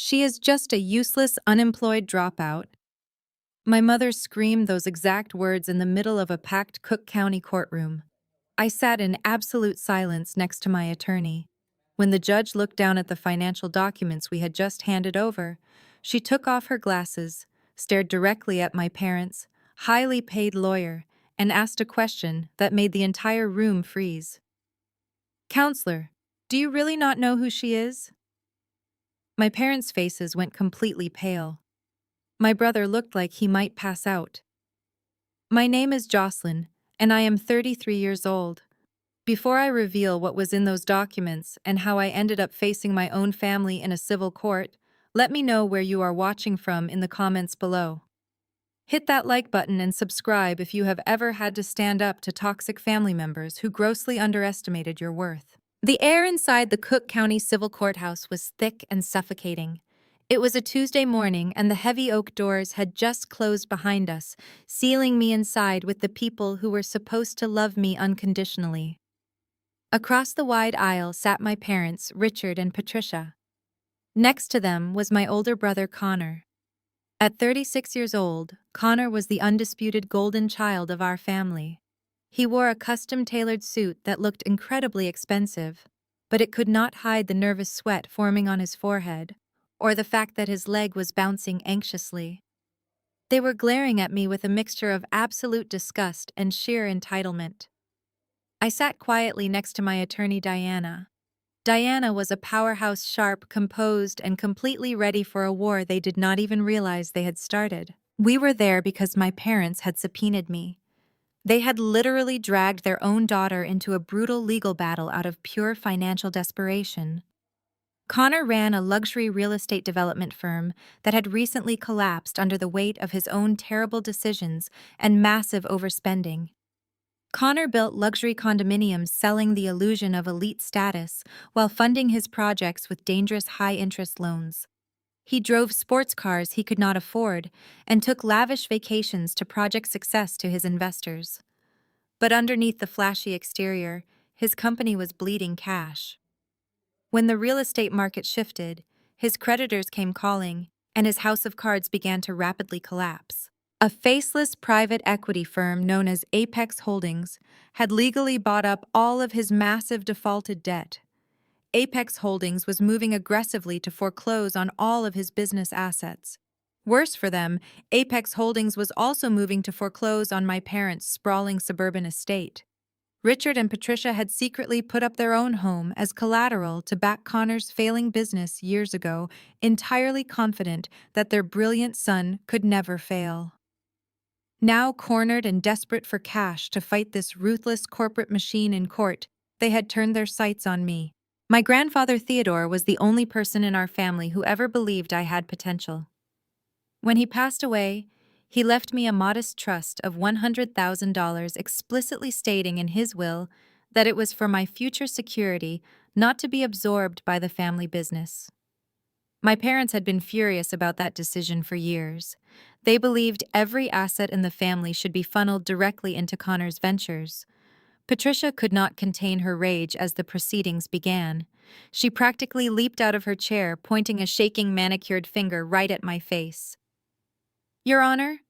She is just a useless, unemployed dropout. My mother screamed those exact words in the middle of a packed Cook County courtroom. I sat in absolute silence next to my attorney. When the judge looked down at the financial documents we had just handed over, she took off her glasses, stared directly at my parents, highly paid lawyer, and asked a question that made the entire room freeze. "Counselor, do you really not know who she is?" My parents' faces went completely pale. My brother looked like he might pass out. "My name is Jocelyn, and I am 33 years old. Before I reveal what was in those documents and how I ended up facing my own family in a civil court, let me know where you are watching from in the comments below. Hit that like button and subscribe if you have ever had to stand up to toxic family members who grossly underestimated your worth." The air inside the Cook County Civil Courthouse was thick and suffocating. It was a Tuesday morning, and the heavy oak doors had just closed behind us, sealing me inside with the people who were supposed to love me unconditionally. Across the wide aisle sat my parents, Richard and Patricia. Next to them was my older brother, Connor. At 36 years old, Connor was the undisputed golden child of our family. He wore a custom-tailored suit that looked incredibly expensive, but it could not hide the nervous sweat forming on his forehead, or the fact that his leg was bouncing anxiously. They were glaring at me with a mixture of absolute disgust and sheer entitlement. I sat quietly next to my attorney, Diana. Diana was a powerhouse, sharp, composed, and completely ready for a war they did not even realize they had started. We were there because my parents had subpoenaed me. They had literally dragged their own daughter into a brutal legal battle out of pure financial desperation. Connor ran a luxury real estate development firm that had recently collapsed under the weight of his own terrible decisions and massive overspending. Connor built luxury condominiums selling the illusion of elite status while funding his projects with dangerous high-interest loans. He drove sports cars he could not afford and took lavish vacations to project success to his investors. But underneath the flashy exterior, his company was bleeding cash. When the real estate market shifted, his creditors came calling, and his house of cards began to rapidly collapse. A faceless private equity firm known as Apex Holdings had legally bought up all of his massive defaulted debt. Apex Holdings was moving aggressively to foreclose on all of his business assets. Worse for them, Apex Holdings was also moving to foreclose on my parents' sprawling suburban estate. Richard and Patricia had secretly put up their own home as collateral to back Connor's failing business years ago, entirely confident that their brilliant son could never fail. Now cornered and desperate for cash to fight this ruthless corporate machine in court, they had turned their sights on me. My grandfather Theodore was the only person in our family who ever believed I had potential. When he passed away, he left me a modest trust of $100,000, explicitly stating in his will that it was for my future security, not to be absorbed by the family business. My parents had been furious about that decision for years. They believed every asset in the family should be funneled directly into Connor's ventures. Patricia could not contain her rage as the proceedings began. She practically leaped out of her chair, pointing a shaking manicured finger right at my face. "Your Honor,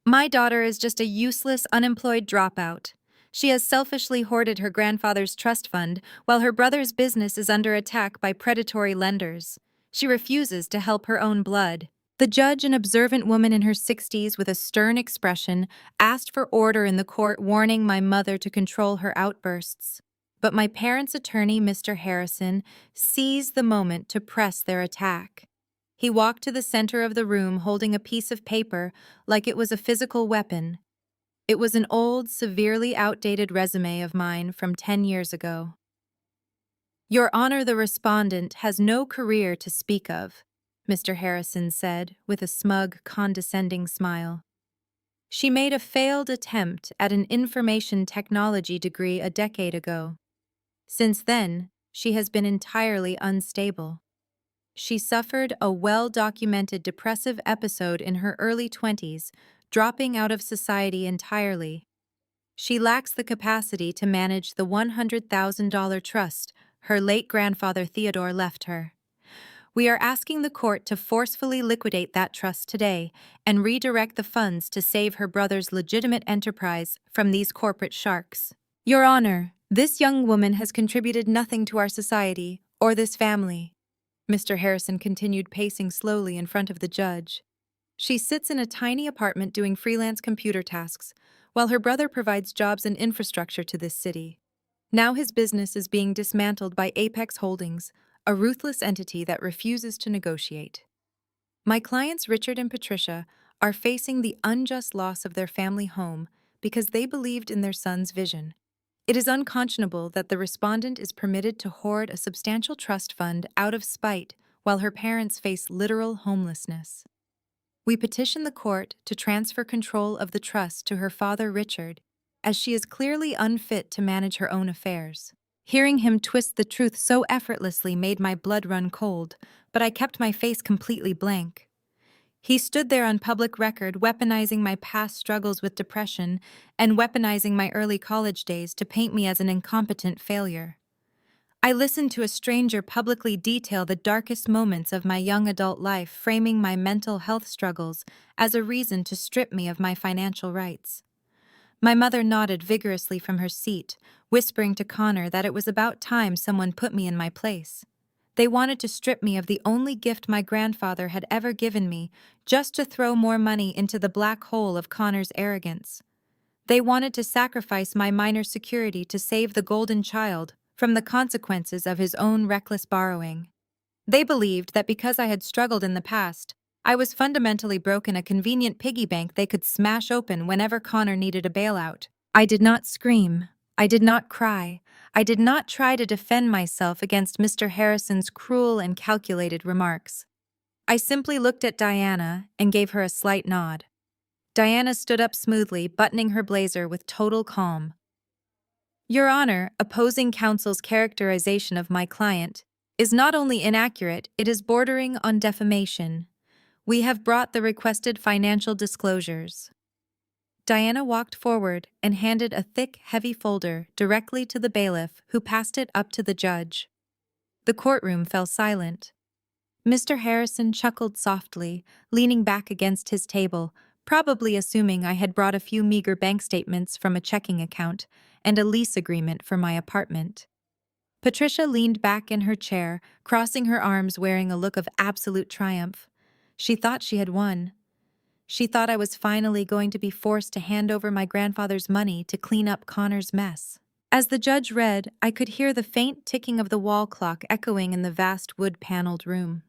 my daughter is just a useless, unemployed dropout. She has selfishly hoarded her grandfather's trust fund while her brother's business is under attack by predatory lenders. She refuses to help her own blood." The judge, an observant woman in her 60s with a stern expression, asked for order in the court, warning my mother to control her outbursts. But my parents' attorney, Mr. Harrison, seized the moment to press their attack. He walked to the center of the room holding a piece of paper like it was a physical weapon. It was an old, severely outdated resume of mine from 10 years ago. "Your Honor, the respondent has no career to speak of," Mr. Harrison said with a smug, condescending smile. "She made a failed attempt at an information technology degree a decade ago. Since then, she has been entirely unstable. She suffered a well-documented depressive episode in her early 20s, dropping out of society entirely. She lacks the capacity to manage the $100,000 trust her late grandfather Theodore left her. We are asking the court to forcefully liquidate that trust today and redirect the funds to save her brother's legitimate enterprise from these corporate sharks. Your Honor, this young woman has contributed nothing to our society or this family. Mr. Harrison continued pacing slowly in front of the judge. She sits in a tiny apartment doing freelance computer tasks, while her brother provides jobs and infrastructure to this city. Now his business is being dismantled by Apex Holdings, a ruthless entity that refuses to negotiate. My clients Richard and Patricia are facing the unjust loss of their family home because they believed in their son's vision. It is unconscionable that the respondent is permitted to hoard a substantial trust fund out of spite while her parents face literal homelessness. We petition the court to transfer control of the trust to her father Richard, as she is clearly unfit to manage her own affairs. Hearing him twist the truth so effortlessly made my blood run cold, but I kept my face completely blank. He stood there on public record, weaponizing my past struggles with depression and weaponizing my early college days to paint me as an incompetent failure. I listened to a stranger publicly detail the darkest moments of my young adult life, framing my mental health struggles as a reason to strip me of my financial rights. My mother nodded vigorously from her seat, whispering to Connor that it was about time someone put me in my place. They wanted to strip me of the only gift my grandfather had ever given me, just to throw more money into the black hole of Connor's arrogance. They wanted to sacrifice my minor security to save the golden child from the consequences of his own reckless borrowing. They believed that because I had struggled in the past, I was fundamentally broke in a convenient piggy bank they could smash open whenever Connor needed a bailout. I did not scream. I did not cry. I did not try to defend myself against Mr. Harrison's cruel and calculated remarks. I simply looked at Diana and gave her a slight nod. Diana stood up smoothly, buttoning her blazer with total calm. Your Honor, opposing counsel's characterization of my client is not only inaccurate, it is bordering on defamation. We have brought the requested financial disclosures. Diana walked forward and handed a thick, heavy folder directly to the bailiff, who passed it up to the judge. The courtroom fell silent. Mr. Harrison chuckled softly, leaning back against his table, probably assuming I had brought a few meager bank statements from a checking account and a lease agreement for my apartment. Patricia leaned back in her chair, crossing her arms, wearing a look of absolute triumph. She thought she had won. She thought I was finally going to be forced to hand over my grandfather's money to clean up Connor's mess. As the judge read, I could hear the faint ticking of the wall clock echoing in the vast wood-paneled room.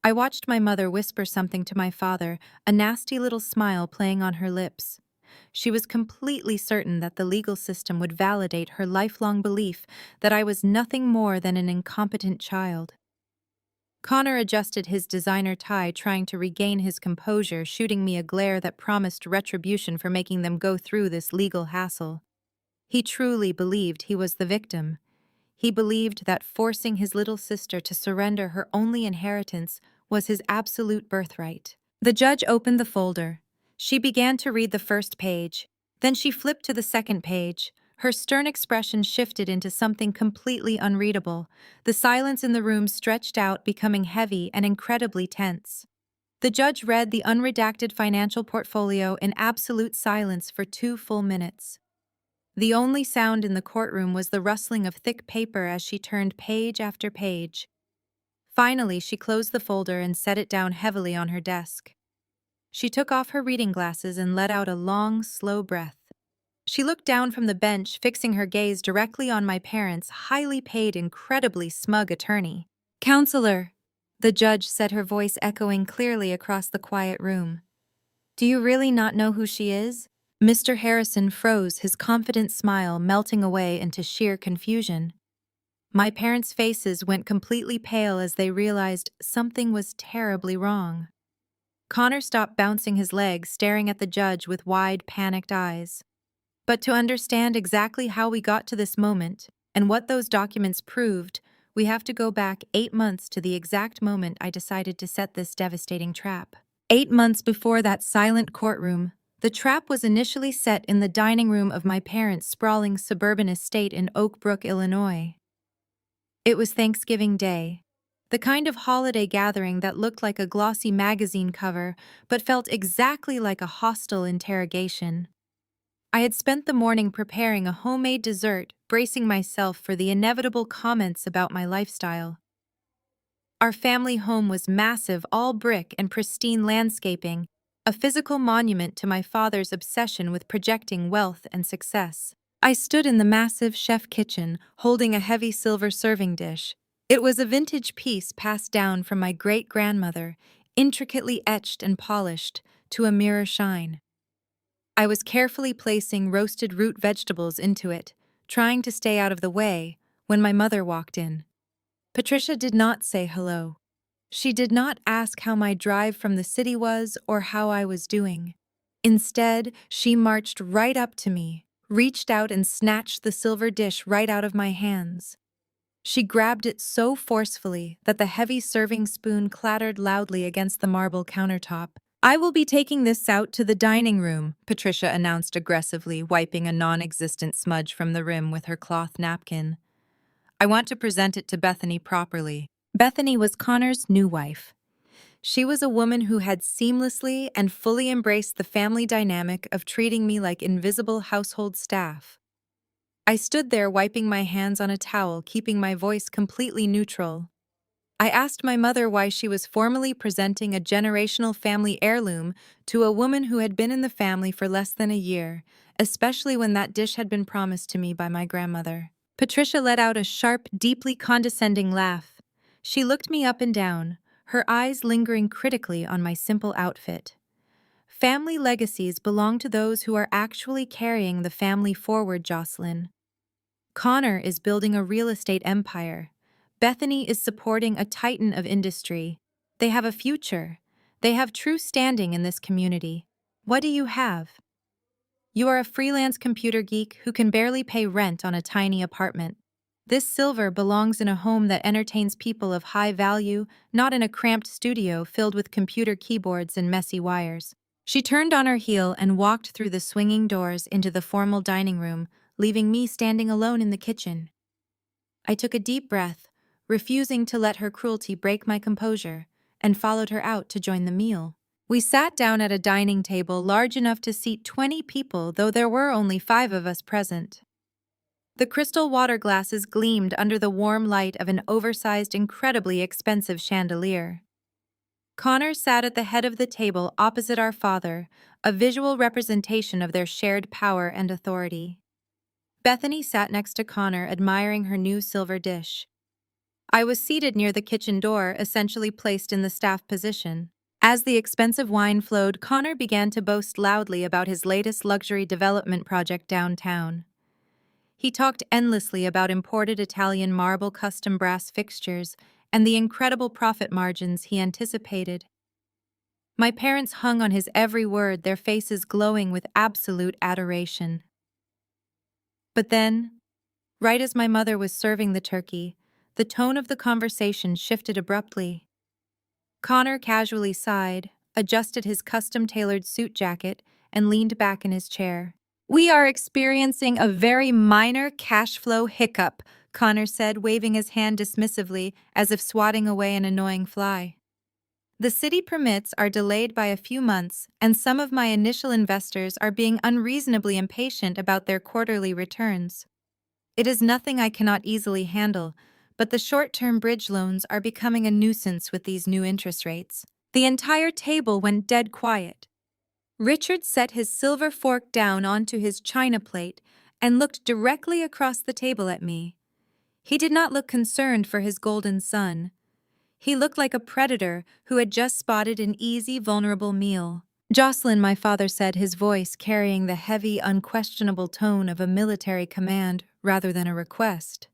I watched my mother whisper something to my father, a nasty little smile playing on her lips. She was completely certain that the legal system would validate her lifelong belief that I was nothing more than an incompetent child. Connor adjusted his designer tie, trying to regain his composure, shooting me a glare that promised retribution for making them go through this legal hassle. He truly believed he was the victim. He believed that forcing his little sister to surrender her only inheritance was his absolute birthright. The judge opened the folder. She began to read the first page. Then she flipped to the second page. Her stern expression shifted into something completely unreadable. The silence in the room stretched out, becoming heavy and incredibly tense. The judge read the unredacted financial portfolio in absolute silence for 2 full minutes. The only sound in the courtroom was the rustling of thick paper as she turned page after page. Finally, she closed the folder and set it down heavily on her desk. She took off her reading glasses and let out a long, slow breath. She looked down from the bench, fixing her gaze directly on my parents' highly paid, incredibly smug attorney. "Counselor," the judge said, her voice echoing clearly across the quiet room. "Do you really not know who she is?" Mr. Harrison froze, his confident smile melting away into sheer confusion. My parents' faces went completely pale as they realized something was terribly wrong. Connor stopped bouncing his legs, staring at the judge with wide, panicked eyes. But to understand exactly how we got to this moment and what those documents proved, we have to go back 8 months to the exact moment I decided to set this devastating trap. 8 months before that silent courtroom, the trap was initially set in the dining room of my parents' sprawling suburban estate in Oak Brook, Illinois. It was Thanksgiving Day. The kind of holiday gathering that looked like a glossy magazine cover but felt exactly like a hostile interrogation. I had spent the morning preparing a homemade dessert, bracing myself for the inevitable comments about my lifestyle. Our family home was massive, all brick and pristine landscaping, a physical monument to my father's obsession with projecting wealth and success. I stood in the massive chef kitchen, holding a heavy silver serving dish. It was a vintage piece passed down from my great-grandmother, intricately etched and polished to a mirror shine. I was carefully placing roasted root vegetables into it, trying to stay out of the way, when my mother walked in. Patricia did not say hello. She did not ask how my drive from the city was or how I was doing. Instead, she marched right up to me, reached out and snatched the silver dish right out of my hands. She grabbed it so forcefully that the heavy serving spoon clattered loudly against the marble countertop. "I will be taking this out to the dining room," Patricia announced aggressively, wiping a non-existent smudge from the rim with her cloth napkin. "I want to present it to Bethany properly." Bethany was Connor's new wife. She was a woman who had seamlessly and fully embraced the family dynamic of treating me like invisible household staff. I stood there wiping my hands on a towel, keeping my voice completely neutral. I asked my mother why she was formally presenting a generational family heirloom to a woman who had been in the family for less than a year, especially when that dish had been promised to me by my grandmother. Patricia let out a sharp, deeply condescending laugh. She looked me up and down, her eyes lingering critically on my simple outfit. Family legacies belong to those who are actually carrying the family forward, Jocelyn. Connor is building a real estate empire. Bethany is supporting a titan of industry. They have a future. They have true standing in this community. What do you have? You are a freelance computer geek who can barely pay rent on a tiny apartment. This silver belongs in a home that entertains people of high value, not in a cramped studio filled with computer keyboards and messy wires. She turned on her heel and walked through the swinging doors into the formal dining room, leaving me standing alone in the kitchen. I took a deep breath, refusing to let her cruelty break my composure, and followed her out to join the meal. We sat down at a dining table large enough to seat 20 people, though there were only 5 of us present. The crystal water glasses gleamed under the warm light of an oversized, incredibly expensive chandelier. Connor sat at the head of the table opposite our father, a visual representation of their shared power and authority. Bethany sat next to Connor, admiring her new silver dish. I was seated near the kitchen door, essentially placed in the staff position. As the expensive wine flowed, Connor began to boast loudly about his latest luxury development project downtown. He talked endlessly about imported Italian marble custom brass fixtures and the incredible profit margins he anticipated. My parents hung on his every word, their faces glowing with absolute adoration. But then, right as my mother was serving the turkey, the tone of the conversation shifted abruptly. Connor casually sighed, adjusted his custom-tailored suit jacket, and leaned back in his chair. "We are experiencing a very minor cash flow hiccup," Connor said, waving his hand dismissively as if swatting away an annoying fly. "The city permits are delayed by a few months, and some of my initial investors are being unreasonably impatient about their quarterly returns. It is nothing I cannot easily handle, but the short-term bridge loans are becoming a nuisance with these new interest rates." The entire table went dead quiet. Richard set his silver fork down onto his china plate and looked directly across the table at me. He did not look concerned for his golden son. He looked like a predator who had just spotted an easy, vulnerable meal. "Jocelyn," my father said, his voice carrying the heavy, unquestionable tone of a military command rather than a request.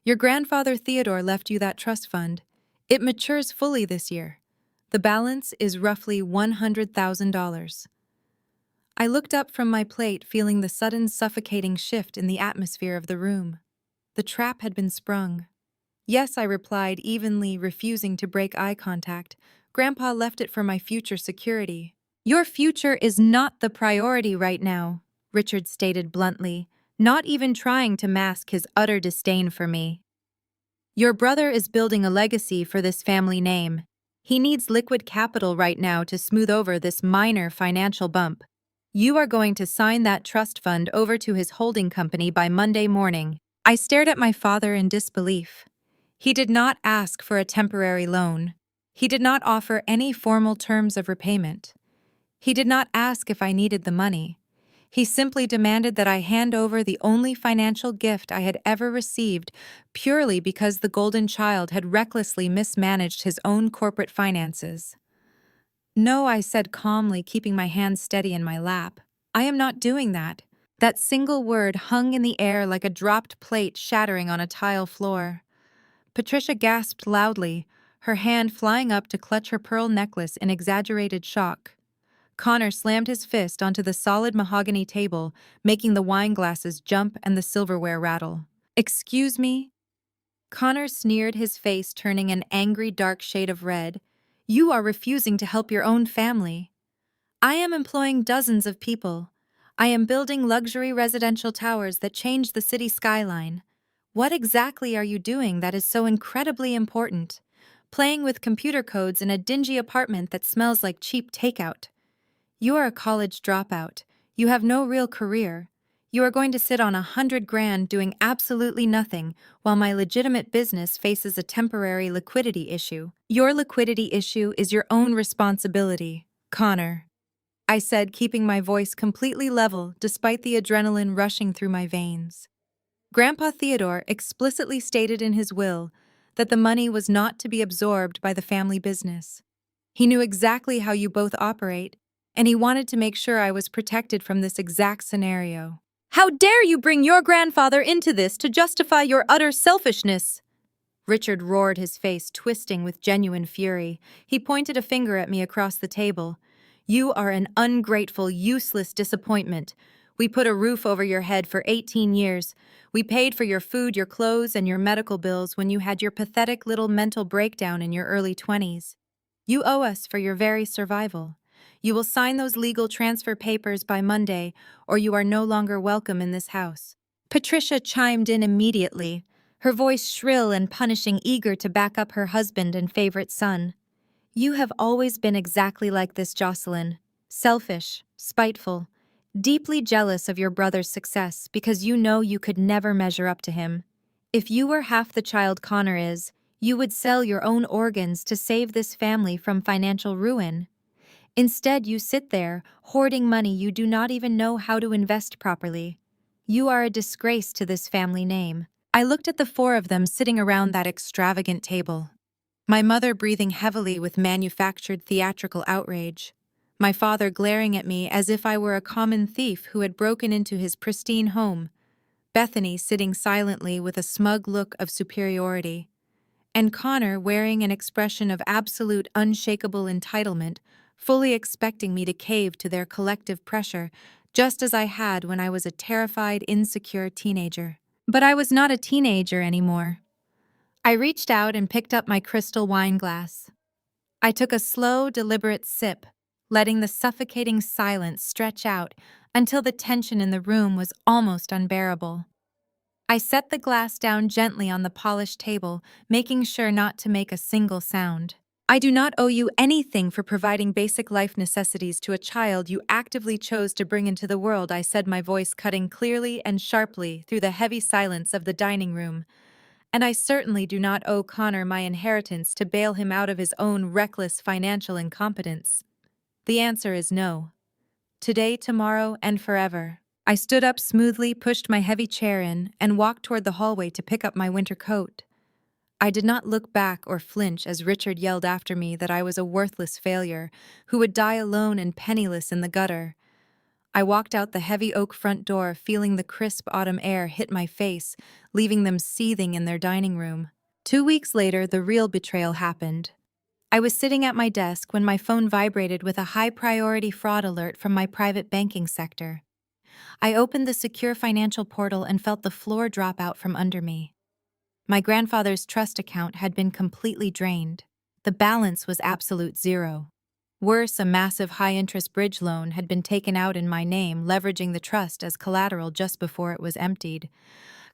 "Your grandfather Theodore left you that trust fund. It matures fully this year. The balance is roughly $100,000. I looked up from my plate, feeling the sudden suffocating shift in the atmosphere of the room. The trap had been sprung. "Yes," I replied evenly, refusing to break eye contact. "Grandpa left it for my future security." "Your future is not the priority right now," Richard stated bluntly, not even trying to mask his utter disdain for me. Your brother is building a legacy for this family name. He needs liquid capital right now to smooth over this minor financial bump. You are going to sign that trust fund over to his holding company by Monday morning. I stared at my father in disbelief. He did not ask for a temporary loan. He did not offer any formal terms of repayment. He did not ask if I needed the money. He simply demanded that I hand over the only financial gift I had ever received purely because the golden child had recklessly mismanaged his own corporate finances. No, I said calmly, keeping my hands steady in my lap. I am not doing that. That single word hung in the air like a dropped plate shattering on a tile floor. Patricia gasped loudly, her hand flying up to clutch her pearl necklace in exaggerated shock. Connor slammed his fist onto the solid mahogany table, making the wine glasses jump and the silverware rattle. "Excuse me?" Connor sneered, his face turning an angry dark shade of red. "You are refusing to help your own family. I am employing dozens of people. I am building luxury residential towers that change the city skyline. What exactly are you doing that is so incredibly important? Playing with computer codes in a dingy apartment that smells like cheap takeout. You are a college dropout. You have no real career. You are going to sit on 100 grand doing absolutely nothing while my legitimate business faces a temporary liquidity issue. Your liquidity issue is your own responsibility, Connor," I said, keeping my voice completely level despite the adrenaline rushing through my veins. Grandpa Theodore explicitly stated in his will that the money was not to be absorbed by the family business. He knew exactly how you both operate, and he wanted to make sure I was protected from this exact scenario. "How dare you bring your grandfather into this to justify your utter selfishness?" Richard roared, his face twisting with genuine fury. He pointed a finger at me across the table. "You are an ungrateful, useless disappointment. We put a roof over your head for 18 years. We paid for your food, your clothes, and your medical bills when you had your pathetic little mental breakdown in your early 20s. You owe us for your very survival. You will sign those legal transfer papers by Monday, or you are no longer welcome in this house." Patricia chimed in immediately, her voice shrill and punishing, eager to back up her husband and favorite son. "You have always been exactly like this, Jocelyn. Selfish, spiteful, deeply jealous of your brother's success because you know you could never measure up to him. If you were half the child Connor is, you would sell your own organs to save this family from financial ruin. Instead, you sit there, hoarding money you do not even know how to invest properly. You are a disgrace to this family name." I looked at the four of them sitting around that extravagant table. My mother breathing heavily with manufactured theatrical outrage. My father glaring at me as if I were a common thief who had broken into his pristine home. Bethany sitting silently with a smug look of superiority. And Connor wearing an expression of absolute unshakable entitlement, fully expecting me to cave to their collective pressure, just as I had when I was a terrified, insecure teenager. But I was not a teenager anymore. I reached out and picked up my crystal wine glass. I took a slow, deliberate sip, letting the suffocating silence stretch out until the tension in the room was almost unbearable. I set the glass down gently on the polished table, making sure not to make a single sound. "I do not owe you anything for providing basic life necessities to a child you actively chose to bring into the world," I said, my voice cutting clearly and sharply through the heavy silence of the dining room. "And I certainly do not owe Connor my inheritance to bail him out of his own reckless financial incompetence. The answer is no. Today, tomorrow, and forever." I stood up smoothly, pushed my heavy chair in, and walked toward the hallway to pick up my winter coat. I did not look back or flinch as Richard yelled after me that I was a worthless failure who would die alone and penniless in the gutter. I walked out the heavy oak front door, feeling the crisp autumn air hit my face, leaving them seething in their dining room. 2 weeks later, the real betrayal happened. I was sitting at my desk when my phone vibrated with a high-priority fraud alert from my private banking sector. I opened the secure financial portal and felt the floor drop out from under me. My grandfather's trust account had been completely drained. The balance was absolute zero. Worse, a massive high-interest bridge loan had been taken out in my name, leveraging the trust as collateral just before it was emptied.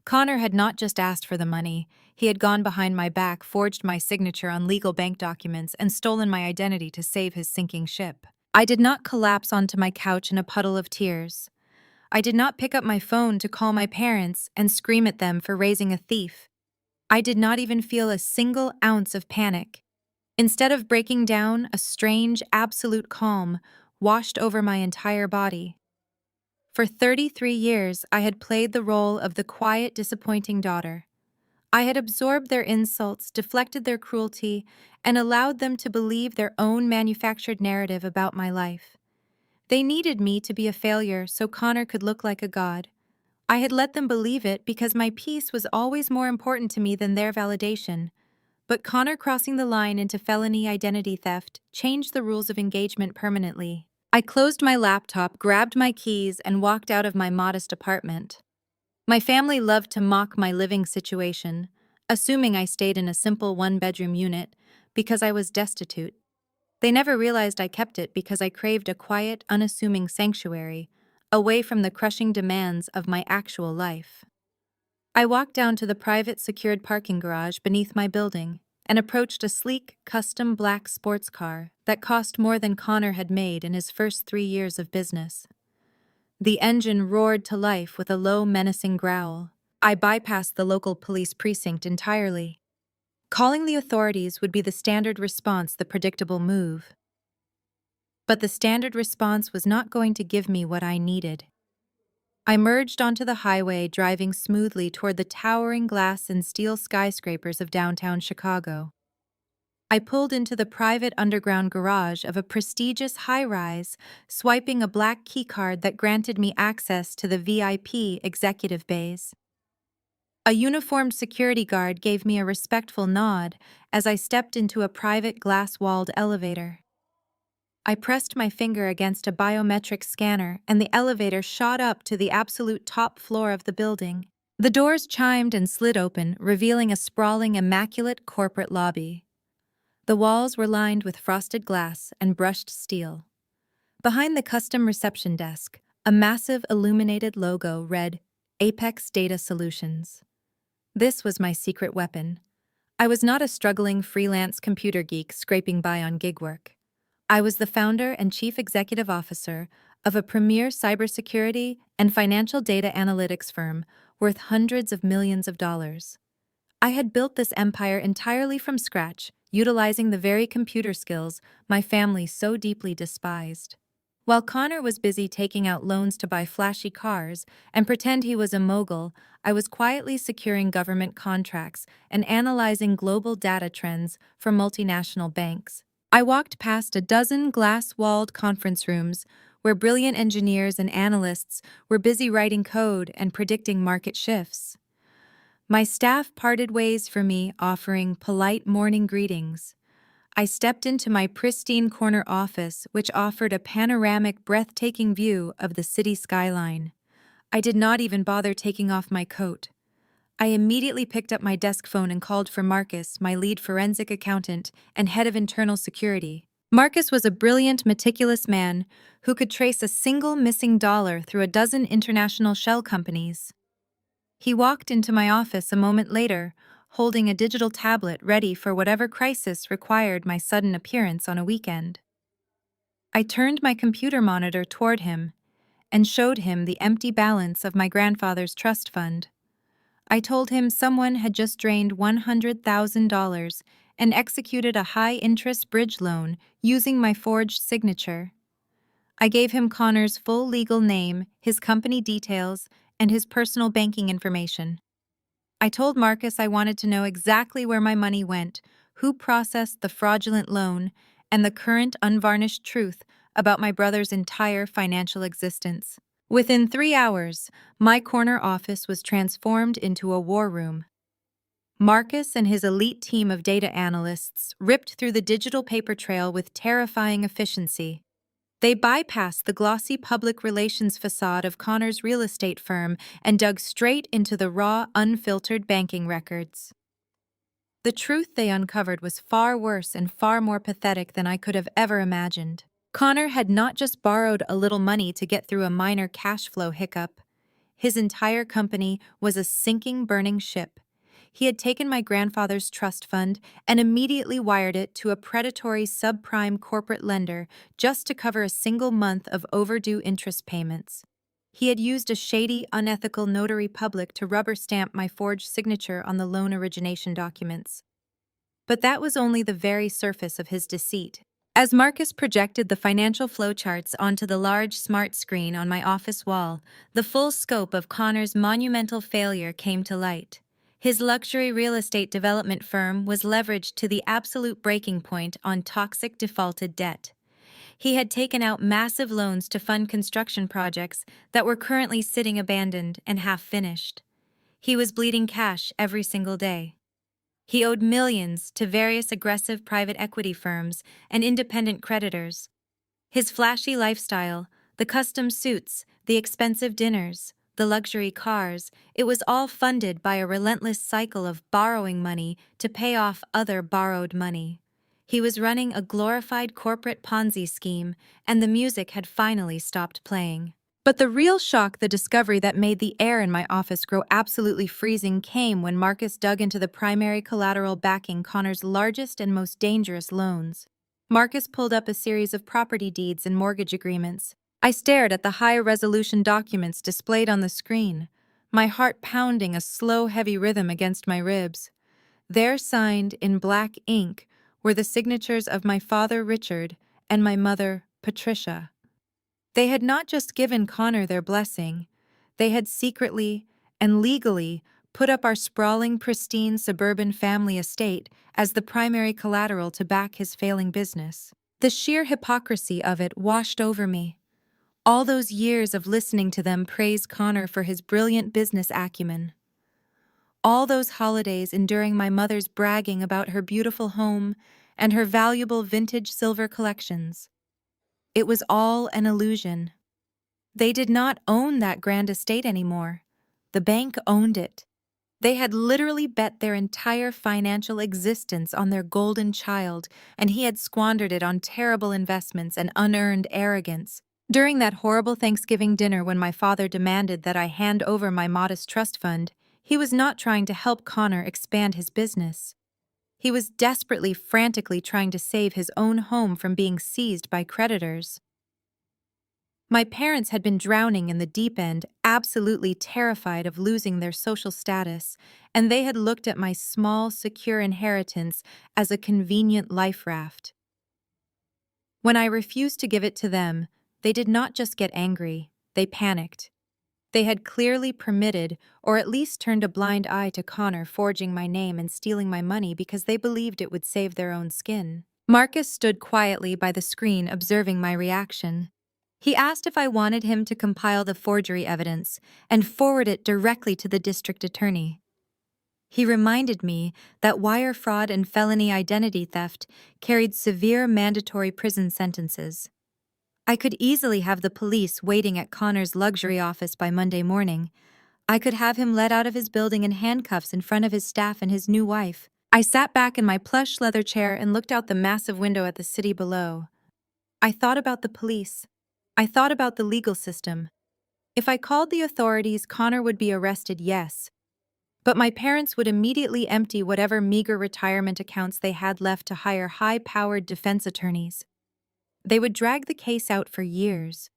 Connor had not just asked for the money, He had gone behind my back, forged my signature on legal bank documents, and stolen my identity to save his sinking ship. I did not collapse onto my couch in a puddle of tears. I did not pick up my phone to call my parents and scream at them for raising a thief. I did not even feel a single ounce of panic. Instead of breaking down, a strange, absolute calm washed over my entire body. For 33 years, I had played the role of the quiet, disappointing daughter. I had absorbed their insults, deflected their cruelty, and allowed them to believe their own manufactured narrative about my life. They needed me to be a failure so Connor could look like a god. I had let them believe it because my peace was always more important to me than their validation. But Connor crossing the line into felony identity theft changed the rules of engagement permanently. I closed my laptop, grabbed my keys, and walked out of my modest apartment. My family loved to mock my living situation, assuming I stayed in a simple one-bedroom unit because I was destitute. They never realized I kept it because I craved a quiet, unassuming sanctuary, away from the crushing demands of my actual life. I walked down to the private secured parking garage beneath my building and approached a sleek, custom black sports car that cost more than Connor had made in his first 3 years of business. The engine roared to life with a low, menacing growl. I bypassed the local police precinct entirely. Calling the authorities would be the standard response, the predictable move. But the standard response was not going to give me what I needed. I merged onto the highway, driving smoothly toward the towering glass and steel skyscrapers of downtown Chicago. I pulled into the private underground garage of a prestigious high-rise, swiping a black keycard that granted me access to the VIP executive bays. A uniformed security guard gave me a respectful nod as I stepped into a private glass-walled elevator. I pressed my finger against a biometric scanner, and the elevator shot up to the absolute top floor of the building. The doors chimed and slid open, revealing a sprawling, immaculate corporate lobby. The walls were lined with frosted glass and brushed steel. Behind the custom reception desk, a massive illuminated logo read, Apex Data Solutions. This was my secret weapon. I was not a struggling freelance computer geek scraping by on gig work. I was the founder and chief executive officer of a premier cybersecurity and financial data analytics firm worth hundreds of millions of dollars. I had built this empire entirely from scratch, utilizing the very computer skills my family so deeply despised. While Connor was busy taking out loans to buy flashy cars and pretend he was a mogul, I was quietly securing government contracts and analyzing global data trends for multinational banks. I walked past a dozen glass-walled conference rooms where brilliant engineers and analysts were busy writing code and predicting market shifts. My staff parted ways from me, offering polite morning greetings. I stepped into my pristine corner office, which offered a panoramic, breathtaking view of the city skyline. I did not even bother taking off my coat. I immediately picked up my desk phone and called for Marcus, my lead forensic accountant and head of internal security. Marcus was a brilliant, meticulous man who could trace a single missing dollar through a dozen international shell companies. He walked into my office a moment later, holding a digital tablet ready for whatever crisis required my sudden appearance on a weekend. I turned my computer monitor toward him and showed him the empty balance of my grandfather's trust fund. I told him someone had just drained $100,000 and executed a high-interest bridge loan using my forged signature. I gave him Connor's full legal name, his company details, and his personal banking information. I told Marcus I wanted to know exactly where my money went, who processed the fraudulent loan, and the current unvarnished truth about my brother's entire financial existence. Within 3 hours, my corner office was transformed into a war room. Marcus and his elite team of data analysts ripped through the digital paper trail with terrifying efficiency. They bypassed the glossy public relations facade of Connor's real estate firm and dug straight into the raw, unfiltered banking records. The truth they uncovered was far worse and far more pathetic than I could have ever imagined. Connor had not just borrowed a little money to get through a minor cash flow hiccup. His entire company was a sinking, burning ship. He had taken my grandfather's trust fund and immediately wired it to a predatory subprime corporate lender just to cover a single month of overdue interest payments. He had used a shady, unethical notary public to rubber stamp my forged signature on the loan origination documents. But that was only the very surface of his deceit. As Marcus projected the financial flowcharts onto the large smart screen on my office wall, the full scope of Connor's monumental failure came to light. His luxury real estate development firm was leveraged to the absolute breaking point on toxic defaulted debt. He had taken out massive loans to fund construction projects that were currently sitting abandoned and half finished. He was bleeding cash every single day. He owed millions to various aggressive private equity firms and independent creditors. His flashy lifestyle, the custom suits, the expensive dinners, the luxury cars, it was all funded by a relentless cycle of borrowing money to pay off other borrowed money. He was running a glorified corporate Ponzi scheme, and the music had finally stopped playing. But the real shock, the discovery that made the air in my office grow absolutely freezing, came when Marcus dug into the primary collateral backing Connor's largest and most dangerous loans. Marcus pulled up a series of property deeds and mortgage agreements. I stared at the high-resolution documents displayed on the screen, my heart pounding a slow, heavy rhythm against my ribs. There, signed in black ink, were the signatures of my father, Richard, and my mother, Patricia. They had not just given Connor their blessing, they had secretly and legally put up our sprawling, pristine suburban family estate as the primary collateral to back his failing business. The sheer hypocrisy of it washed over me. All those years of listening to them praise Connor for his brilliant business acumen. All those holidays enduring my mother's bragging about her beautiful home and her valuable vintage silver collections. It was all an illusion. They did not own that grand estate anymore. The bank owned it. They had literally bet their entire financial existence on their golden child, and he had squandered it on terrible investments and unearned arrogance. During that horrible Thanksgiving dinner when my father demanded that I hand over my modest trust fund, he was not trying to help Connor expand his business. He was desperately, frantically trying to save his own home from being seized by creditors. My parents had been drowning in the deep end, absolutely terrified of losing their social status, and they had looked at my small, secure inheritance as a convenient life raft. When I refused to give it to them, they did not just get angry, they panicked. They had clearly permitted, or at least turned a blind eye to Connor forging my name and stealing my money because they believed it would save their own skin. Marcus stood quietly by the screen observing my reaction. He asked if I wanted him to compile the forgery evidence and forward it directly to the district attorney. He reminded me that wire fraud and felony identity theft carried severe mandatory prison sentences. I could easily have the police waiting at Connor's luxury office by Monday morning. I could have him let out of his building in handcuffs in front of his staff and his new wife. I sat back in my plush leather chair and looked out the massive window at the city below. I thought about the police. I thought about the legal system. If I called the authorities, Connor would be arrested, yes. But my parents would immediately empty whatever meager retirement accounts they had left to hire high-powered defense attorneys. They would drag the case out for years.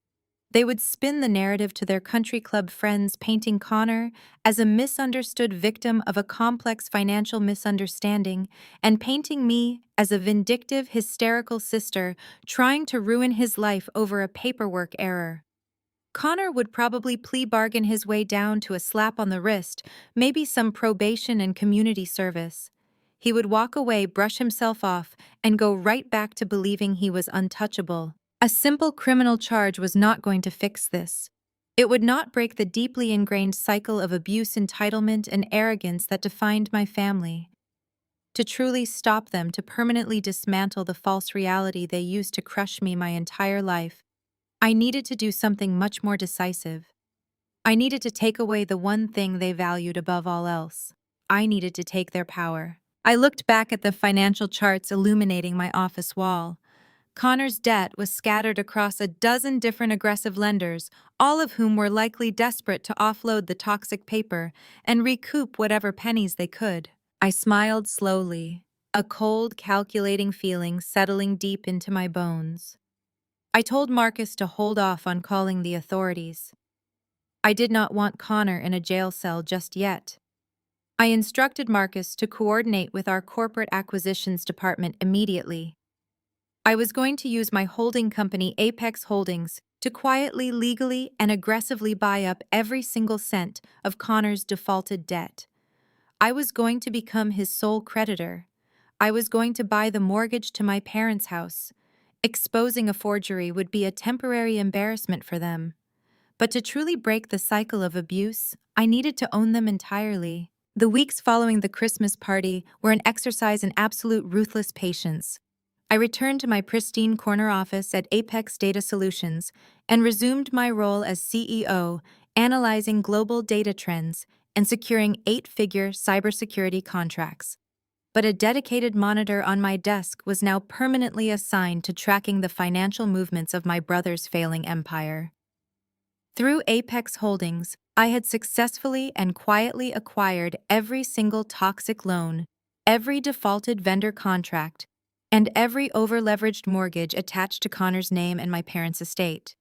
They would spin the narrative to their country club friends, painting Connor as a misunderstood victim of a complex financial misunderstanding and painting me as a vindictive, hysterical sister trying to ruin his life over a paperwork error. Connor would probably plea bargain his way down to a slap on the wrist, maybe some probation and community service. He would walk away, brush himself off, and go right back to believing he was untouchable. A simple criminal charge was not going to fix this. It would not break the deeply ingrained cycle of abuse, entitlement, and arrogance that defined my family. To truly stop them, to permanently dismantle the false reality they used to crush me my entire life, I needed to do something much more decisive. I needed to take away the one thing they valued above all else. I needed to take their power. I looked back at the financial charts illuminating my office wall. Connor's debt was scattered across a dozen different aggressive lenders, all of whom were likely desperate to offload the toxic paper and recoup whatever pennies they could. I smiled slowly, a cold, calculating feeling settling deep into my bones. I told Marcus to hold off on calling the authorities. I did not want Connor in a jail cell just yet. I instructed Marcus to coordinate with our corporate acquisitions department immediately. I was going to use my holding company, Apex Holdings, to quietly, legally, and aggressively buy up every single cent of Connor's defaulted debt. I was going to become his sole creditor. I was going to buy the mortgage to my parents' house. Exposing a forgery would be a temporary embarrassment for them. But to truly break the cycle of abuse, I needed to own them entirely. The weeks following the Christmas party were an exercise in absolute ruthless patience. I returned to my pristine corner office at Apex Data Solutions and resumed my role as CEO, analyzing global data trends and securing 8-figure cybersecurity contracts. But a dedicated monitor on my desk was now permanently assigned to tracking the financial movements of my brother's failing empire. Through Apex Holdings, I had successfully and quietly acquired every single toxic loan, every defaulted vendor contract, and every over-leveraged mortgage attached to Connor's name and my parents' estate.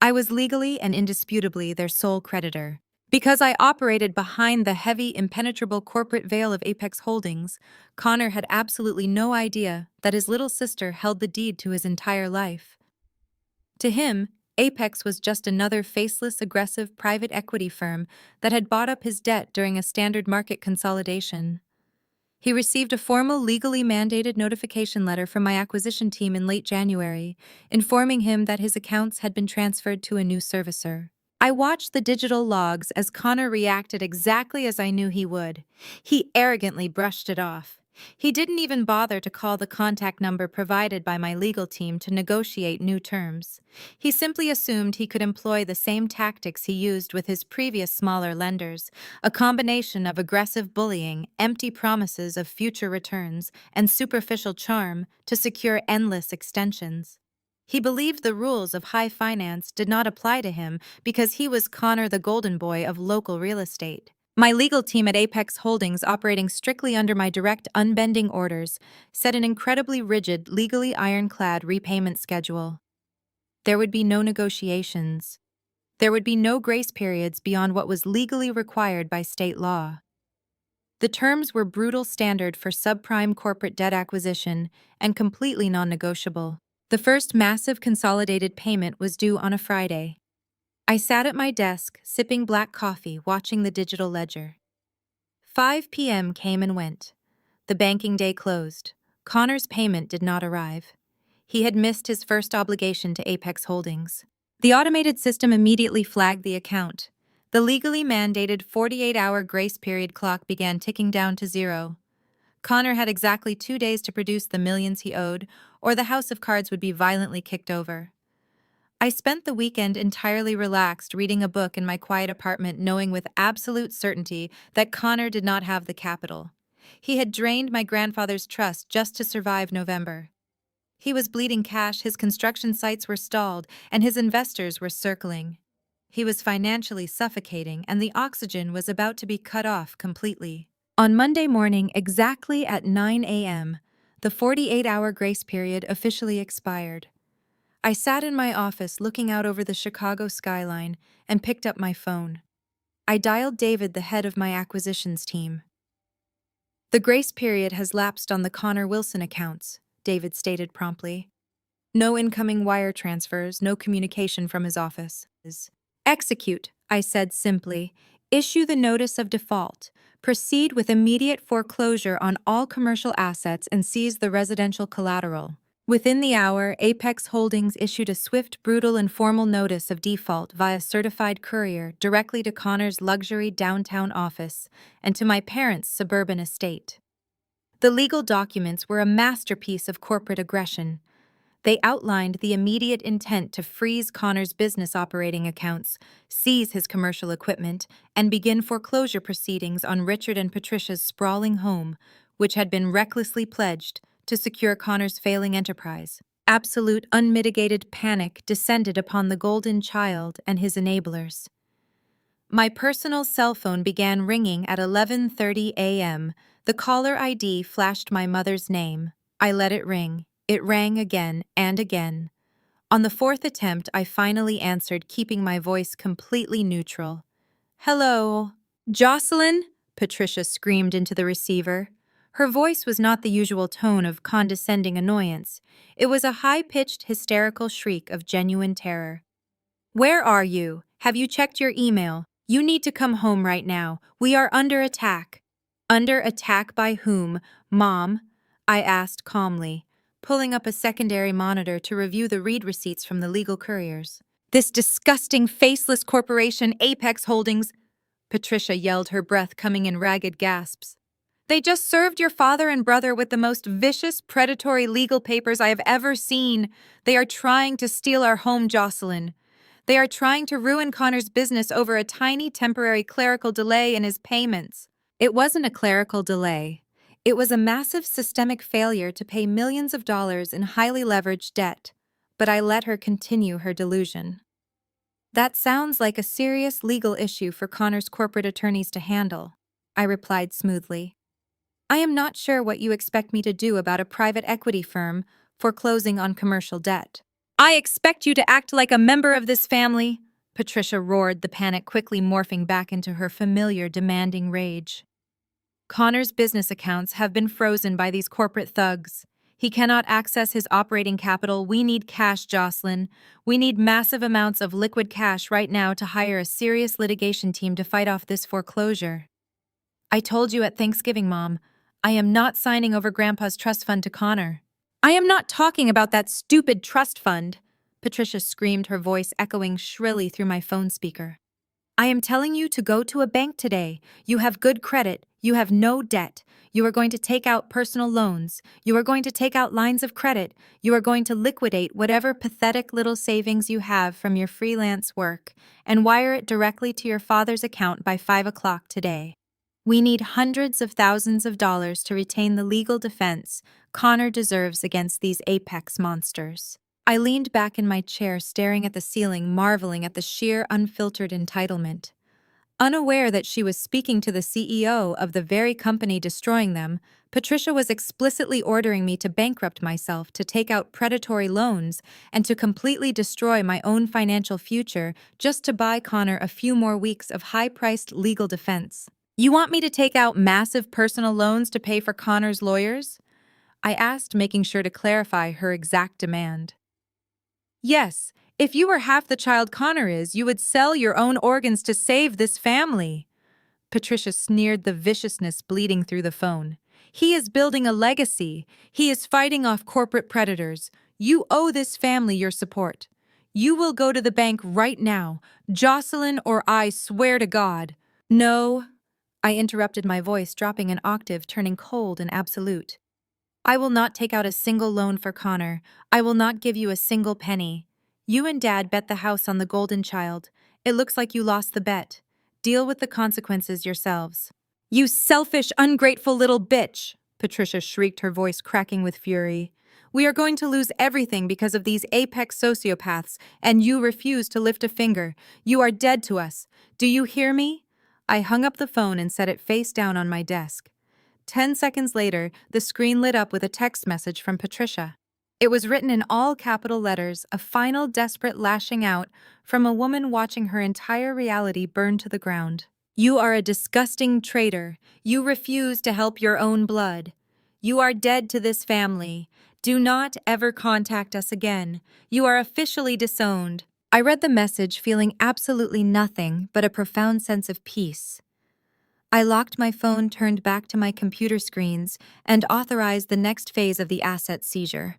I was legally and indisputably their sole creditor. Because I operated behind the heavy, impenetrable corporate veil of Apex Holdings, Connor had absolutely no idea that his little sister held the deed to his entire life. To him, Apex was just another faceless, aggressive private equity firm that had bought up his debt during a standard market consolidation. He received a formal, legally mandated notification letter from my acquisition team in late January, informing him that his accounts had been transferred to a new servicer. I watched the digital logs as Connor reacted exactly as I knew he would. He arrogantly brushed it off. He didn't even bother to call the contact number provided by my legal team to negotiate new terms. He simply assumed he could employ the same tactics he used with his previous smaller lenders, a combination of aggressive bullying, empty promises of future returns, and superficial charm to secure endless extensions. He believed the rules of high finance did not apply to him because he was Connor the golden boy of local real estate. My legal team at Apex Holdings, operating strictly under my direct, unbending orders, set an incredibly rigid, legally ironclad repayment schedule. There would be no negotiations. There would be no grace periods beyond what was legally required by state law. The terms were brutal standard for subprime corporate debt acquisition and completely non-negotiable. The first massive consolidated payment was due on a Friday. I sat at my desk, sipping black coffee, watching the digital ledger. 5 p.m. came and went. The banking day closed. Connor's payment did not arrive. He had missed his first obligation to Apex Holdings. The automated system immediately flagged the account. The legally mandated 48-hour grace period clock began ticking down to zero. Connor had exactly 2 days to produce the millions he owed, or the house of cards would be violently kicked over. I spent the weekend entirely relaxed, reading a book in my quiet apartment, knowing with absolute certainty that Connor did not have the capital. He had drained my grandfather's trust just to survive November. He was bleeding cash, his construction sites were stalled, and his investors were circling. He was financially suffocating, and the oxygen was about to be cut off completely. On Monday morning, exactly at 9 a.m., the 48-hour grace period officially expired. I sat in my office looking out over the Chicago skyline and picked up my phone. I dialed David, the head of my acquisitions team. "The grace period has lapsed on the Connor Wilson accounts," David stated promptly. "No incoming wire transfers, no communication from his office." "Execute," I said simply. "Issue the notice of default. Proceed with immediate foreclosure on all commercial assets and seize the residential collateral." Within the hour, Apex Holdings issued a swift, brutal, and formal notice of default via certified courier directly to Connor's luxury downtown office and to my parents' suburban estate. The legal documents were a masterpiece of corporate aggression. They outlined the immediate intent to freeze Connor's business operating accounts, seize his commercial equipment, and begin foreclosure proceedings on Richard and Patricia's sprawling home, which had been recklessly pledged to secure Connor's failing enterprise. Absolute unmitigated panic descended upon the golden child and his enablers. My personal cell phone began ringing at 11:30 a.m. The caller ID flashed my mother's name. I let it ring. It rang again and again. On the fourth attempt, I finally answered, keeping my voice completely neutral. "Hello, Jocelyn?" Patricia screamed into the receiver. Her voice was not the usual tone of condescending annoyance. It was a high-pitched, hysterical shriek of genuine terror. "Where are you? Have you checked your email? You need to come home right now. We are under attack." "Under attack by whom, Mom?" I asked calmly, pulling up a secondary monitor to review the read receipts from the legal couriers. "This disgusting, faceless corporation, Apex Holdings," Patricia yelled, her breath coming in ragged gasps. "They just served your father and brother with the most vicious, predatory legal papers I have ever seen. They are trying to steal our home, Jocelyn. They are trying to ruin Connor's business over a tiny temporary clerical delay in his payments." It wasn't a clerical delay. It was a massive systemic failure to pay millions of dollars in highly leveraged debt. But I let her continue her delusion. "That sounds like a serious legal issue for Connor's corporate attorneys to handle," I replied smoothly. "I am not sure what you expect me to do about a private equity firm foreclosing on commercial debt." "I expect you to act like a member of this family," Patricia roared, the panic quickly morphing back into her familiar, demanding rage. "Connor's business accounts have been frozen by these corporate thugs. He cannot access his operating capital. We need cash, Jocelyn. We need massive amounts of liquid cash right now to hire a serious litigation team to fight off this foreclosure." "I told you at Thanksgiving, Mom. I am not signing over Grandpa's trust fund to Connor." "I am not talking about that stupid trust fund," Patricia screamed, her voice echoing shrilly through my phone speaker. "I am telling you to go to a bank today. You have good credit. You have no debt. You are going to take out personal loans. You are going to take out lines of credit. You are going to liquidate whatever pathetic little savings you have from your freelance work and wire it directly to your father's account by 5 o'clock today. We need hundreds of thousands of dollars to retain the legal defense Connor deserves against these apex monsters." I leaned back in my chair, staring at the ceiling, marveling at the sheer, unfiltered entitlement. Unaware that she was speaking to the CEO of the very company destroying them, Patricia was explicitly ordering me to bankrupt myself, to take out predatory loans, and to completely destroy my own financial future just to buy Connor a few more weeks of high-priced legal defense. "You want me to take out massive personal loans to pay for Connor's lawyers?" I asked, making sure to clarify her exact demand. "Yes, if you were half the child Connor is, you would sell your own organs to save this family." Patricia sneered, the viciousness bleeding through the phone. "He is building a legacy. He is fighting off corporate predators. You owe this family your support. You will go to the bank right now, Jocelyn, or I swear to God." "No," I interrupted, my voice dropping an octave, turning cold and absolute. "I will not take out a single loan for Connor. I will not give you a single penny. You and Dad bet the house on the golden child. It looks like you lost the bet. Deal with the consequences yourselves." "You selfish, ungrateful little bitch!" Patricia shrieked, her voice cracking with fury. "We are going to lose everything because of these apex sociopaths, and you refuse to lift a finger. You are dead to us. Do you hear me?" I hung up the phone and set it face down on my desk. 10 seconds later, the screen lit up with a text message from Patricia. It was written in all capital letters, a final desperate lashing out from a woman watching her entire reality burn to the ground. "You are a disgusting traitor. You refuse to help your own blood. You are dead to this family. Do not ever contact us again. You are officially disowned." I read the message, feeling absolutely nothing but a profound sense of peace. I locked my phone, turned back to my computer screens, and authorized the next phase of the asset seizure.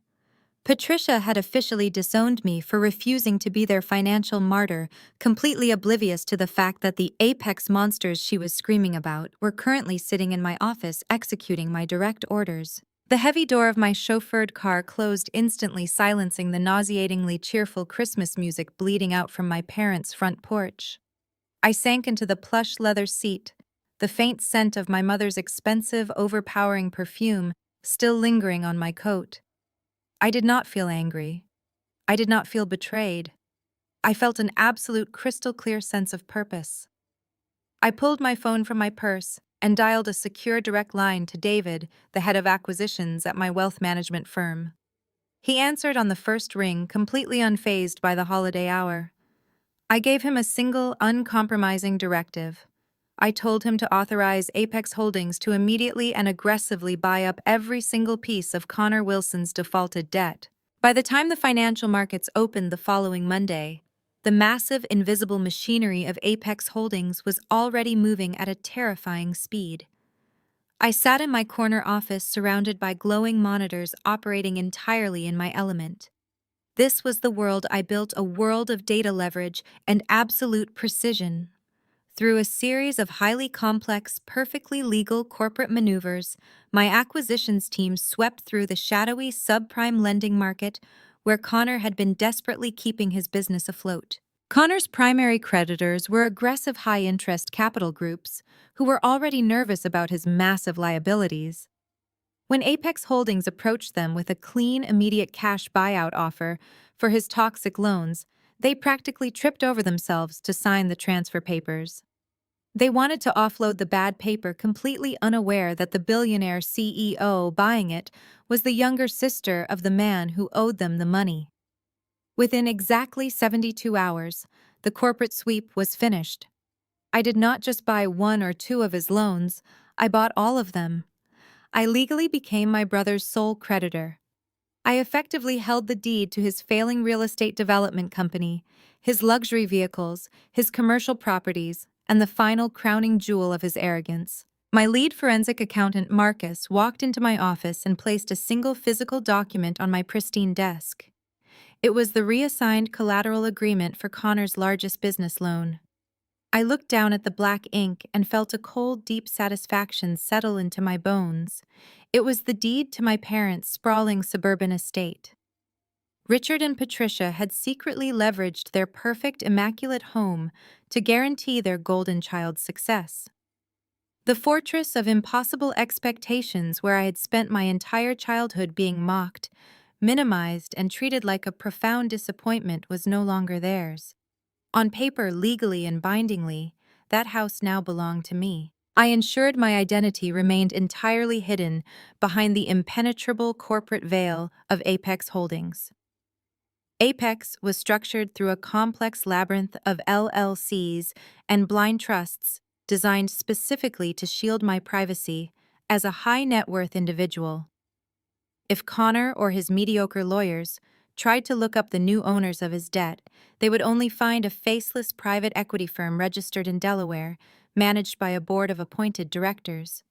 Patricia had officially disowned me for refusing to be their financial martyr, completely oblivious to the fact that the apex monsters she was screaming about were currently sitting in my office executing my direct orders. The heavy door of my chauffeured car closed instantly, silencing the nauseatingly cheerful Christmas music bleeding out from my parents' front porch. I sank into the plush leather seat, the faint scent of my mother's expensive, overpowering perfume still lingering on my coat. I did not feel angry. I did not feel betrayed. I felt an absolute crystal clear sense of purpose. I pulled my phone from my purse and dialed a secure direct line to David, the head of acquisitions at my wealth management firm. He answered on the first ring, completely unfazed by the holiday hour. I gave him a single, uncompromising directive. I told him to authorize Apex Holdings to immediately and aggressively buy up every single piece of Connor Wilson's defaulted debt. By the time the financial markets opened the following Monday, the massive invisible machinery of Apex Holdings was already moving at a terrifying speed. I sat in my corner office surrounded by glowing monitors operating entirely in my element. This was the world I built, a world of data leverage and absolute precision. Through a series of highly complex, perfectly legal corporate maneuvers, my acquisitions team swept through the shadowy subprime lending market where Connor had been desperately keeping his business afloat. Connor's primary creditors were aggressive high-interest capital groups who were already nervous about his massive liabilities. When Apex Holdings approached them with a clean, immediate cash buyout offer for his toxic loans, they practically tripped over themselves to sign the transfer papers. They wanted to offload the bad paper, completely unaware that the billionaire CEO buying it was the younger sister of the man who owed them the money. Within exactly 72 hours, the corporate sweep was finished. I did not just buy one or two of his loans, I bought all of them. I legally became my brother's sole creditor. I effectively held the deed to his failing real estate development company, his luxury vehicles, his commercial properties, and the final crowning jewel of his arrogance. My lead forensic accountant, Marcus, walked into my office and placed a single physical document on my pristine desk. It was the reassigned collateral agreement for Connor's largest business loan. I looked down at the black ink and felt a cold, deep satisfaction settle into my bones. It was the deed to my parents' sprawling suburban estate. Richard and Patricia had secretly leveraged their perfect, immaculate home to guarantee their golden child's success. The fortress of impossible expectations where I had spent my entire childhood being mocked, minimized, and treated like a profound disappointment was no longer theirs. On paper, legally and bindingly, that house now belonged to me. I ensured my identity remained entirely hidden behind the impenetrable corporate veil of Apex Holdings. Apex was structured through a complex labyrinth of LLCs and blind trusts designed specifically to shield my privacy as a high-net-worth individual. If Connor or his mediocre lawyers tried to look up the new owners of his debt, they would only find a faceless private equity firm registered in Delaware, managed by a board of appointed directors.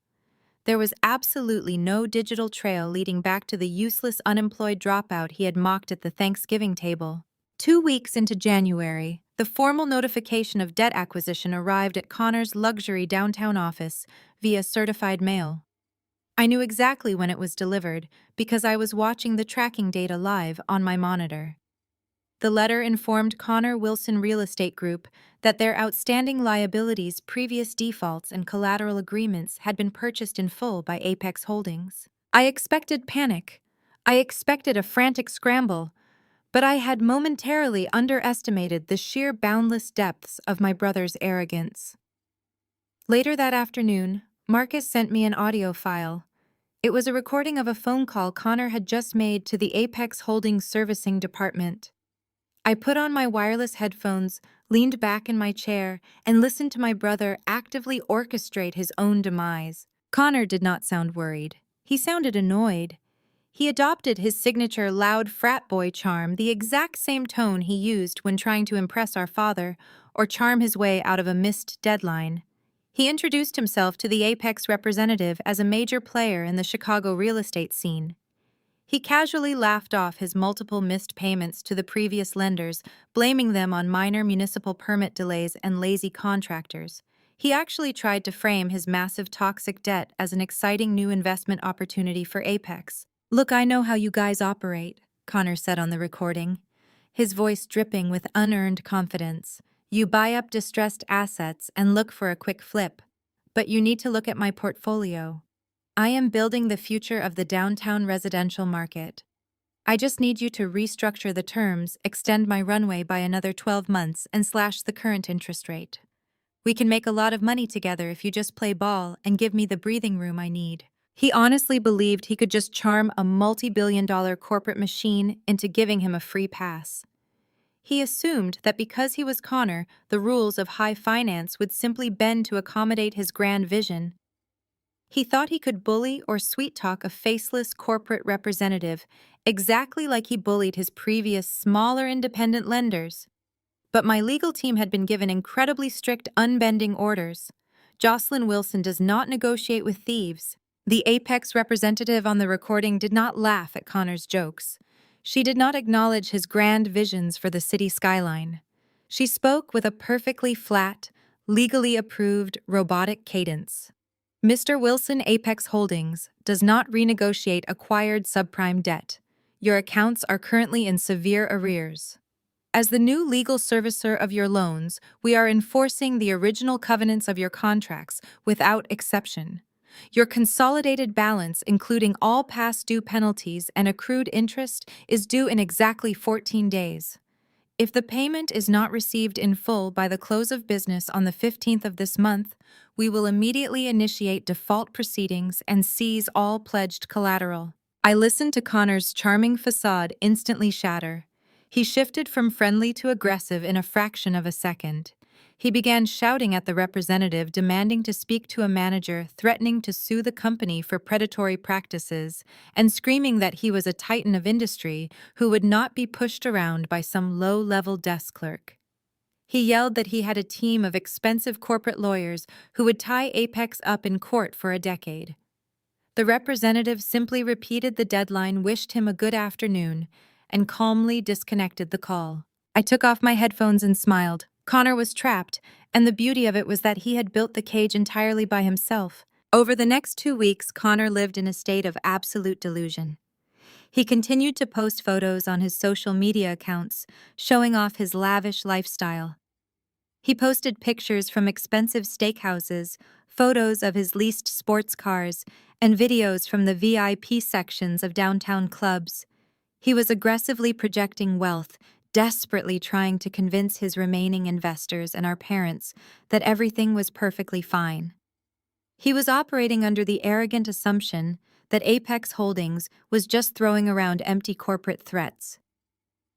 There was absolutely no digital trail leading back to the useless unemployed dropout he had mocked at the Thanksgiving table. 2 weeks into January, the formal notification of debt acquisition arrived at Connor's luxury downtown office via certified mail. I knew exactly when it was delivered because I was watching the tracking data live on my monitor. The letter informed Connor Wilson Real Estate Group that their outstanding liabilities, previous defaults, and collateral agreements had been purchased in full by Apex Holdings. I expected panic. I expected a frantic scramble, but I had momentarily underestimated the sheer boundless depths of my brother's arrogance. Later that afternoon, Marcus sent me an audio file. It was a recording of a phone call Connor had just made to the Apex Holdings servicing department. I put on my wireless headphones, leaned back in my chair, and listened to my brother actively orchestrate his own demise. Connor did not sound worried. He sounded annoyed. He adopted his signature loud frat boy charm, the exact same tone he used when trying to impress our father or charm his way out of a missed deadline. He introduced himself to the Apex representative as a major player in the Chicago real estate scene. He casually laughed off his multiple missed payments to the previous lenders, blaming them on minor municipal permit delays and lazy contractors. He actually tried to frame his massive toxic debt as an exciting new investment opportunity for Apex. "Look, I know how you guys operate," Connor said on the recording, his voice dripping with unearned confidence. "You buy up distressed assets and look for a quick flip. But you need to look at my portfolio. I am building the future of the downtown residential market. I just need you to restructure the terms, extend my runway by another 12 months, and slash the current interest rate. We can make a lot of money together if you just play ball and give me the breathing room I need. He honestly believed he could just charm a multi-billion-dollar corporate machine into giving him a free pass. He assumed that because he was Connor, the rules of high finance would simply bend to accommodate his grand vision. He thought he could bully or sweet-talk a faceless corporate representative exactly like he bullied his previous smaller independent lenders. But my legal team had been given incredibly strict unbending orders. Jocelyn Wilson does not negotiate with thieves. The Apex representative on the recording did not laugh at Connor's jokes. She did not acknowledge his grand visions for the city skyline. She spoke with a perfectly flat, legally approved, robotic cadence. Mr. Wilson Apex Holdings does not renegotiate acquired subprime debt. Your accounts are currently in severe arrears. As the new legal servicer of your loans, we are enforcing the original covenants of your contracts without exception. Your consolidated balance, including all past due penalties and accrued interest, is due in exactly 14 days. If the payment is not received in full by the close of business on the 15th of this month, we will immediately initiate default proceedings and seize all pledged collateral. I listened to Connor's charming facade instantly shatter. He shifted from friendly to aggressive in a fraction of a second. He began shouting at the representative, demanding to speak to a manager, threatening to sue the company for predatory practices, and screaming that he was a titan of industry who would not be pushed around by some low-level desk clerk. He yelled that he had a team of expensive corporate lawyers who would tie Apex up in court for a decade. The representative simply repeated the deadline, wished him a good afternoon, and calmly disconnected the call. I took off my headphones and smiled. Connor was trapped, and the beauty of it was that he had built the cage entirely by himself. Over the next 2 weeks, Connor lived in a state of absolute delusion. He continued to post photos on his social media accounts, showing off his lavish lifestyle. He posted pictures from expensive steakhouses, photos of his leased sports cars, and videos from the VIP sections of downtown clubs. He was aggressively projecting wealth, desperately trying to convince his remaining investors and our parents that everything was perfectly fine. He was operating under the arrogant assumption that Apex Holdings was just throwing around empty corporate threats.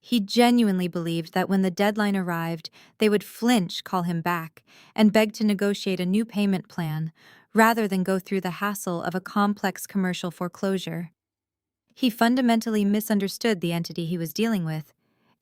He genuinely believed that when the deadline arrived, they would flinch, call him back, and beg to negotiate a new payment plan, rather than go through the hassle of a complex commercial foreclosure. He fundamentally misunderstood the entity he was dealing with.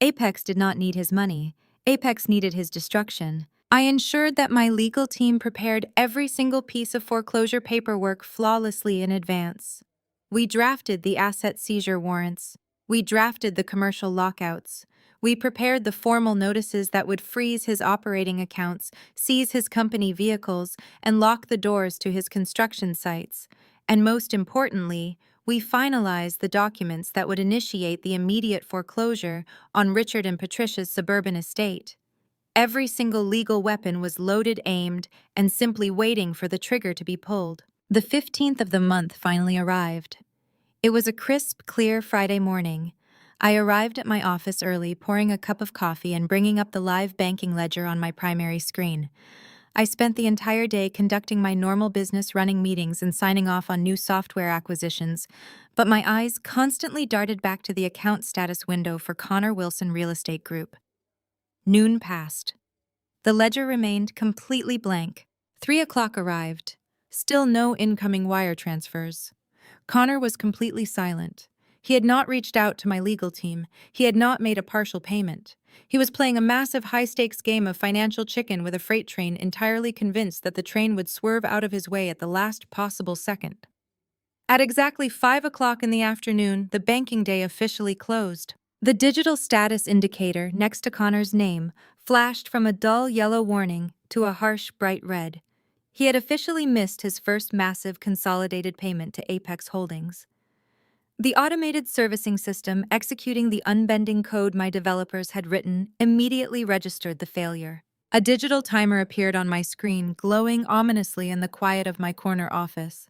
Apex did not need his money. Apex needed his destruction. I ensured that my legal team prepared every single piece of foreclosure paperwork flawlessly in advance. We drafted the asset seizure warrants. We drafted the commercial lockouts. We prepared the formal notices that would freeze his operating accounts, seize his company vehicles, and lock the doors to his construction sites. And most importantly, we finalized the documents that would initiate the immediate foreclosure on Richard and Patricia's suburban estate. Every single legal weapon was loaded, aimed, and simply waiting for the trigger to be pulled. The 15th of the month finally arrived. It was a crisp, clear Friday morning. I arrived at my office early, pouring a cup of coffee and bringing up the live banking ledger on my primary screen. I spent the entire day conducting my normal business, running meetings and signing off on new software acquisitions, but my eyes constantly darted back to the account status window for Connor Wilson Real Estate Group. Noon passed. The ledger remained completely blank. 3 o'clock arrived. Still no incoming wire transfers. Connor was completely silent. He had not reached out to my legal team. He had not made a partial payment. He was playing a massive high-stakes game of financial chicken with a freight train, entirely convinced that the train would swerve out of his way at the last possible second. At exactly 5 o'clock in the afternoon, the banking day officially closed. The digital status indicator next to Connor's name flashed from a dull yellow warning to a harsh bright red. He had officially missed his first massive consolidated payment to Apex Holdings. The automated servicing system executing the unbending code my developers had written immediately registered the failure. A digital timer appeared on my screen, glowing ominously in the quiet of my corner office.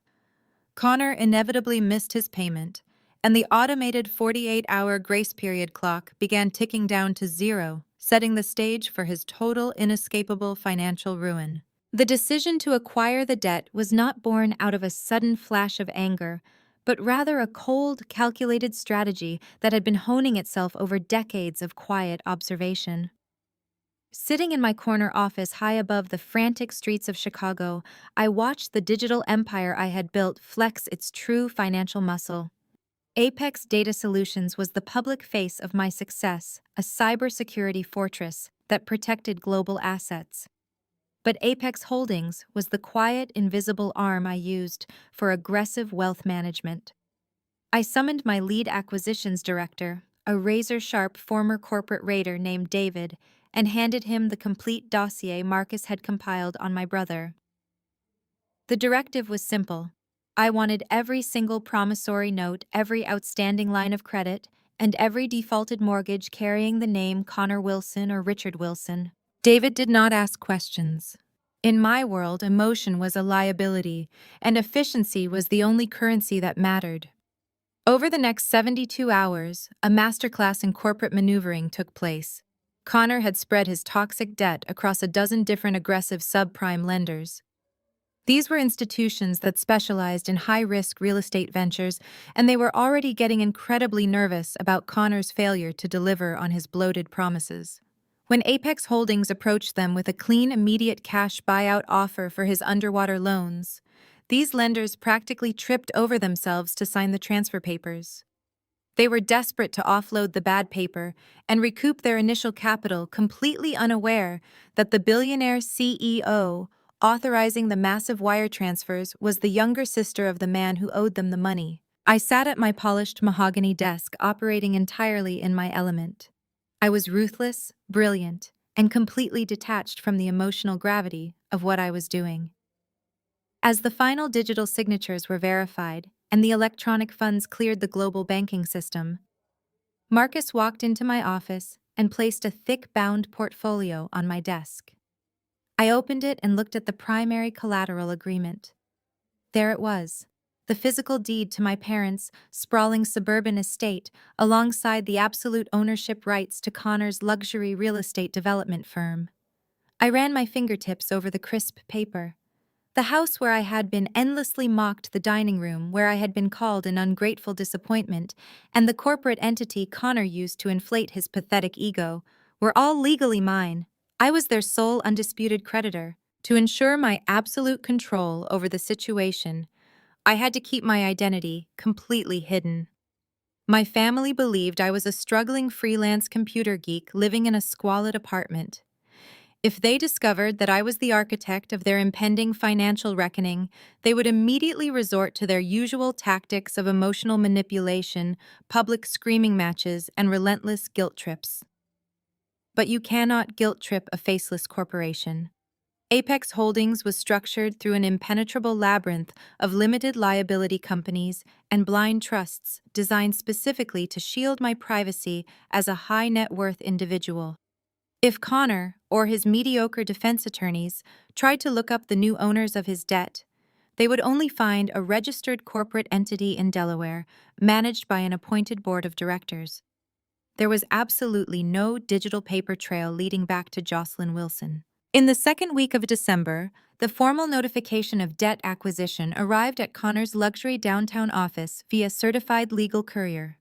Connor inevitably missed his payment, and the automated 48-hour grace period clock began ticking down to zero, setting the stage for his total, inescapable financial ruin. The decision to acquire the debt was not born out of a sudden flash of anger, but rather a cold, calculated strategy that had been honing itself over decades of quiet observation. Sitting in my corner office high above the frantic streets of Chicago, I watched the digital empire I had built flex its true financial muscle. Apex Data Solutions was the public face of my success, a cybersecurity fortress that protected global assets. But Apex Holdings was the quiet, invisible arm I used for aggressive wealth management. I summoned my lead acquisitions director, a razor-sharp former corporate raider named David, and handed him the complete dossier Marcus had compiled on my brother. The directive was simple. I wanted every single promissory note, every outstanding line of credit, and every defaulted mortgage carrying the name Connor Wilson or Richard Wilson. David did not ask questions. In my world, emotion was a liability, and efficiency was the only currency that mattered. Over the next 72 hours, a masterclass in corporate maneuvering took place. Connor had spread his toxic debt across a dozen different aggressive subprime lenders. These were institutions that specialized in high-risk real estate ventures, and they were already getting incredibly nervous about Connor's failure to deliver on his bloated promises. When Apex Holdings approached them with a clean, immediate cash buyout offer for his underwater loans, these lenders practically tripped over themselves to sign the transfer papers. They were desperate to offload the bad paper and recoup their initial capital, completely unaware that the billionaire CEO authorizing the massive wire transfers was the younger sister of the man who owed them the money. I sat at my polished mahogany desk, operating entirely in my element. I was ruthless, brilliant, and completely detached from the emotional gravity of what I was doing. As the final digital signatures were verified and the electronic funds cleared the global banking system, Marcus walked into my office and placed a thick-bound portfolio on my desk. I opened it and looked at the primary collateral agreement. There it was, the physical deed to my parents' sprawling suburban estate alongside the absolute ownership rights to Connor's luxury real estate development firm. I ran my fingertips over the crisp paper. The house where I had been endlessly mocked, the dining room where I had been called an ungrateful disappointment, and the corporate entity Connor used to inflate his pathetic ego, were all legally mine. I was their sole undisputed creditor. To ensure my absolute control over the situation, I had to keep my identity completely hidden. My family believed I was a struggling freelance computer geek living in a squalid apartment. If they discovered that I was the architect of their impending financial reckoning, they would immediately resort to their usual tactics of emotional manipulation, public screaming matches, and relentless guilt trips. But you cannot guilt trip a faceless corporation. Apex Holdings was structured through an impenetrable labyrinth of limited liability companies and blind trusts designed specifically to shield my privacy as a high net worth individual. If Connor, or his mediocre defense attorneys, tried to look up the new owners of his debt, they would only find a registered corporate entity in Delaware, managed by an appointed board of directors. There was absolutely no digital paper trail leading back to Jocelyn Wilson. In the second week of December, the formal notification of debt acquisition arrived at Connor's luxury downtown office via certified legal courier.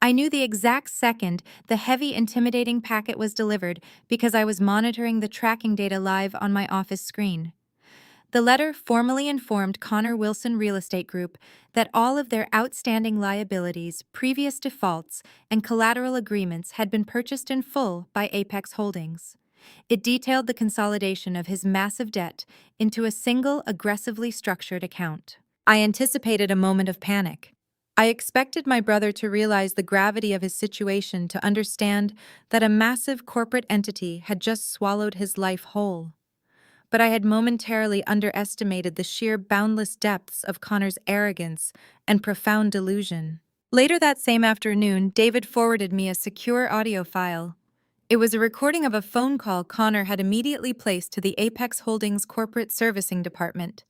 I knew the exact second the heavy, intimidating packet was delivered because I was monitoring the tracking data live on my office screen. The letter formally informed Connor Wilson Real Estate Group that all of their outstanding liabilities, previous defaults, and collateral agreements had been purchased in full by Apex Holdings. It detailed the consolidation of his massive debt into a single, aggressively structured account. I anticipated a moment of panic. I expected my brother to realize the gravity of his situation, to understand that a massive corporate entity had just swallowed his life whole. But I had momentarily underestimated the sheer boundless depths of Connor's arrogance and profound delusion. Later that same afternoon, David forwarded me a secure audio file. It was a recording of a phone call Connor had immediately placed to the Apex Holdings corporate servicing department.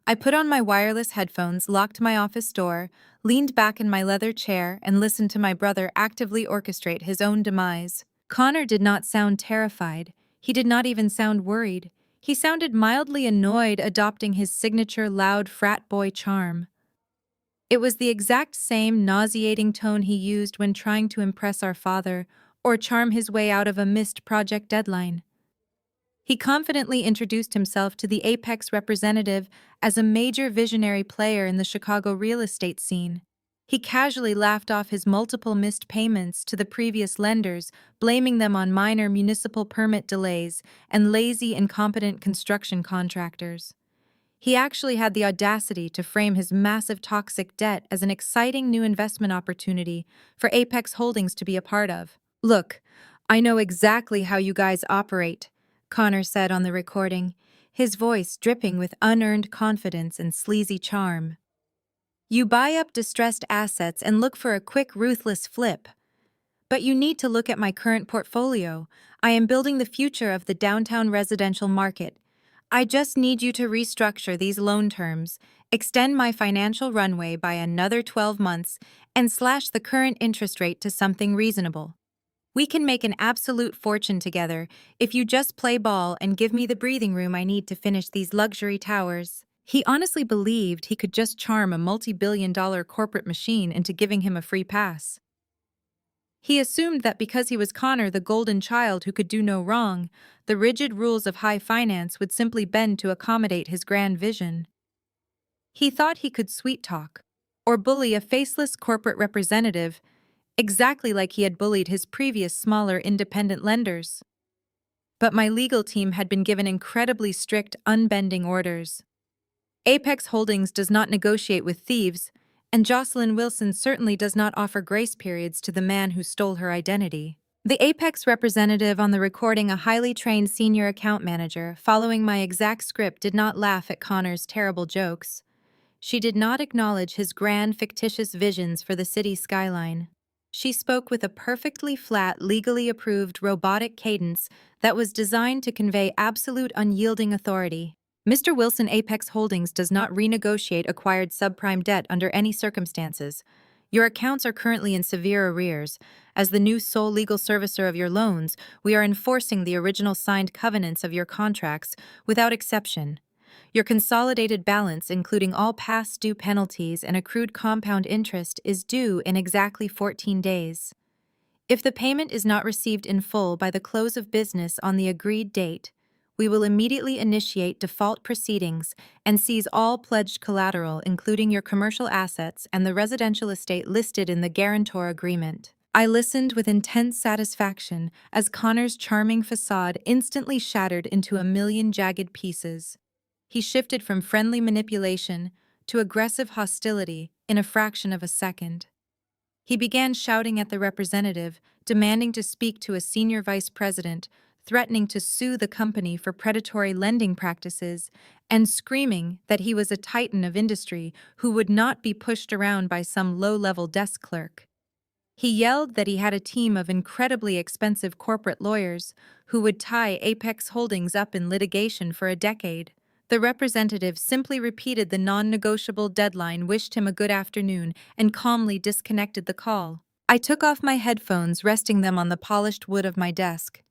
I put on my wireless headphones, locked my office door, leaned back in my leather chair, and listened to my brother actively orchestrate his own demise. Connor did not sound terrified. He did not even sound worried. He sounded mildly annoyed, adopting his signature loud frat boy charm. It was the exact same nauseating tone he used when trying to impress our father or charm his way out of a missed project deadline. He confidently introduced himself to the Apex representative as a major visionary player in the Chicago real estate scene. He casually laughed off his multiple missed payments to the previous lenders, blaming them on minor municipal permit delays and lazy, incompetent construction contractors. He actually had the audacity to frame his massive toxic debt as an exciting new investment opportunity for Apex Holdings to be a part of. "Look, I know exactly how you guys operate," Connor said on the recording, his voice dripping with unearned confidence and sleazy charm. "You buy up distressed assets and look for a quick, ruthless flip. But you need to look at my current portfolio. I am building the future of the downtown residential market. I just need you to restructure these loan terms, extend my financial runway by another 12 months, and slash the current interest rate to something reasonable. We can make an absolute fortune together if you just play ball and give me the breathing room I need to finish these luxury towers." He honestly believed he could just charm a multi-billion-dollar corporate machine into giving him a free pass. He assumed that because he was Connor, the golden child who could do no wrong, the rigid rules of high finance would simply bend to accommodate his grand vision. He thought he could sweet-talk or bully a faceless corporate representative exactly like he had bullied his previous smaller independent lenders. But my legal team had been given incredibly strict, unbending orders. Apex Holdings does not negotiate with thieves, and Jocelyn Wilson certainly does not offer grace periods to the man who stole her identity. The Apex representative on the recording, a highly trained senior account manager, following my exact script, did not laugh at Connor's terrible jokes. She did not acknowledge his grand, fictitious visions for the city skyline. She spoke with a perfectly flat, legally approved robotic cadence that was designed to convey absolute unyielding authority. "Mr. Wilson, Apex Holdings does not renegotiate acquired subprime debt under any circumstances. Your accounts are currently in severe arrears. As the new sole legal servicer of your loans, we are enforcing the original signed covenants of your contracts without exception. Your consolidated balance, including all past due penalties and accrued compound interest, is due in exactly 14 days. If the payment is not received in full by the close of business on the agreed date, we will immediately initiate default proceedings and seize all pledged collateral, including your commercial assets and the residential estate listed in the guarantor agreement." I listened with intense satisfaction as Connor's charming facade instantly shattered into a million jagged pieces. He shifted from friendly manipulation to aggressive hostility in a fraction of a second. He began shouting at the representative, demanding to speak to a senior vice president, threatening to sue the company for predatory lending practices, and screaming that he was a titan of industry who would not be pushed around by some low-level desk clerk. He yelled that he had a team of incredibly expensive corporate lawyers who would tie Apex Holdings up in litigation for a decade. The representative simply repeated the non-negotiable deadline, wished him a good afternoon, and calmly disconnected the call. I took off my headphones, resting them on the polished wood of my desk.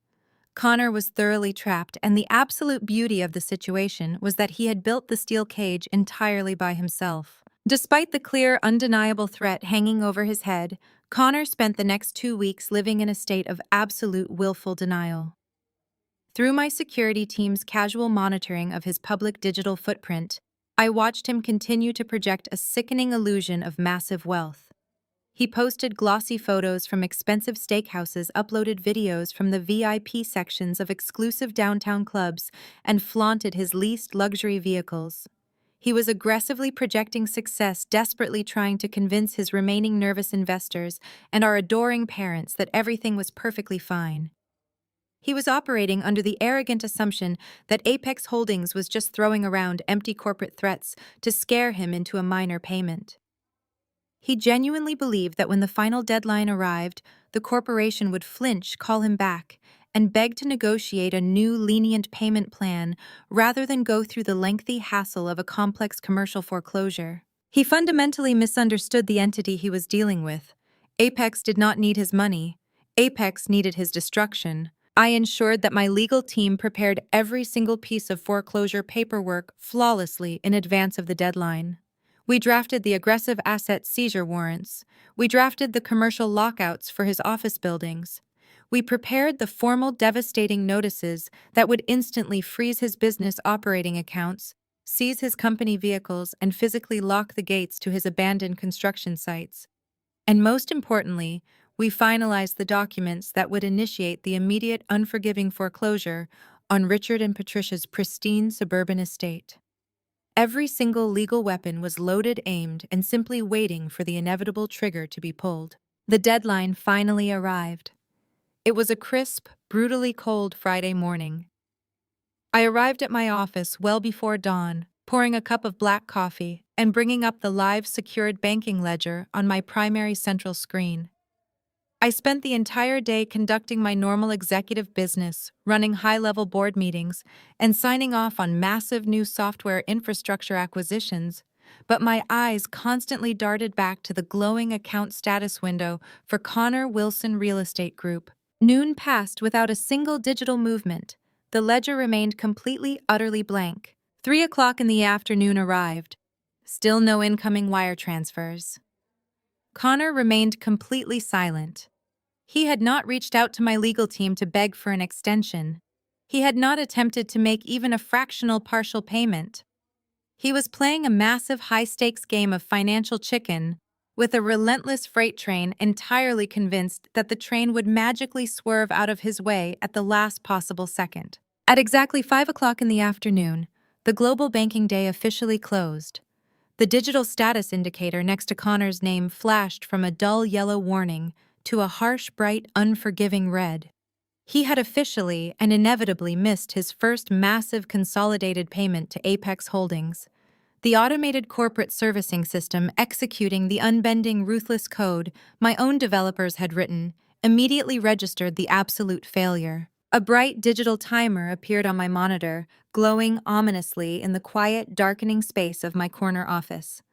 Connor was thoroughly trapped, and the absolute beauty of the situation was that he had built the steel cage entirely by himself. Despite the clear, undeniable threat hanging over his head, Connor spent the next 2 weeks living in a state of absolute willful denial. Through my security team's casual monitoring of his public digital footprint, I watched him continue to project a sickening illusion of massive wealth. He posted glossy photos from expensive steakhouses, uploaded videos from the VIP sections of exclusive downtown clubs, and flaunted his leased luxury vehicles. He was aggressively projecting success, desperately trying to convince his remaining nervous investors and our adoring parents that everything was perfectly fine. He was operating under the arrogant assumption that Apex Holdings was just throwing around empty corporate threats to scare him into a minor payment. He genuinely believed that when the final deadline arrived, the corporation would flinch, call him back, and begged to negotiate a new lenient payment plan rather than go through the lengthy hassle of a complex commercial foreclosure. He fundamentally misunderstood the entity he was dealing with. Apex did not need his money. Apex needed his destruction. I ensured that my legal team prepared every single piece of foreclosure paperwork flawlessly in advance of the deadline. We drafted the aggressive asset seizure warrants. We drafted the commercial lockouts for his office buildings. We prepared the formal devastating notices that would instantly freeze his business operating accounts, seize his company vehicles, and physically lock the gates to his abandoned construction sites. And most importantly, we finalized the documents that would initiate the immediate unforgiving foreclosure on Richard and Patricia's pristine suburban estate. Every single legal weapon was loaded, aimed, and simply waiting for the inevitable trigger to be pulled. The deadline finally arrived. It was a crisp, brutally cold Friday morning. I arrived at my office well before dawn, pouring a cup of black coffee and bringing up the live secured banking ledger on my primary central screen. I spent the entire day conducting my normal executive business, running high-level board meetings, and signing off on massive new software infrastructure acquisitions, but my eyes constantly darted back to the glowing account status window for Connor Wilson Real Estate Group. Noon passed without a single digital movement. The ledger remained completely, utterly blank. 3 o'clock in the afternoon arrived. Still no incoming wire transfers. Connor remained completely silent. He had not reached out to my legal team to beg for an extension. He had not attempted to make even a fractional partial payment. He was playing a massive high-stakes game of financial chicken with a relentless freight train, entirely convinced that the train would magically swerve out of his way at the last possible second. At exactly 5 o'clock in the afternoon, the global banking day officially closed. The digital status indicator next to Connor's name flashed from a dull yellow warning to a harsh, bright, unforgiving red. He had officially and inevitably missed his first massive consolidated payment to Apex Holdings. The automated corporate servicing system executing the unbending, ruthless code my own developers had written immediately registered the absolute failure. A bright digital timer appeared on my monitor, glowing ominously in the quiet, darkening space of my corner office.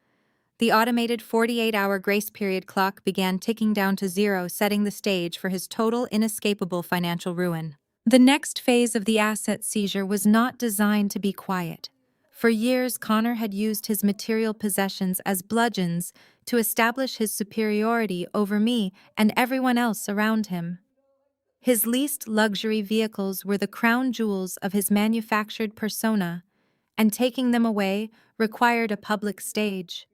The automated 48-hour grace period clock began ticking down to zero, setting the stage for his total, inescapable financial ruin. The next phase of the asset seizure was not designed to be quiet. For years, Connor had used his material possessions as bludgeons to establish his superiority over me and everyone else around him. His leased luxury vehicles were the crown jewels of his manufactured persona, and taking them away required a public stage.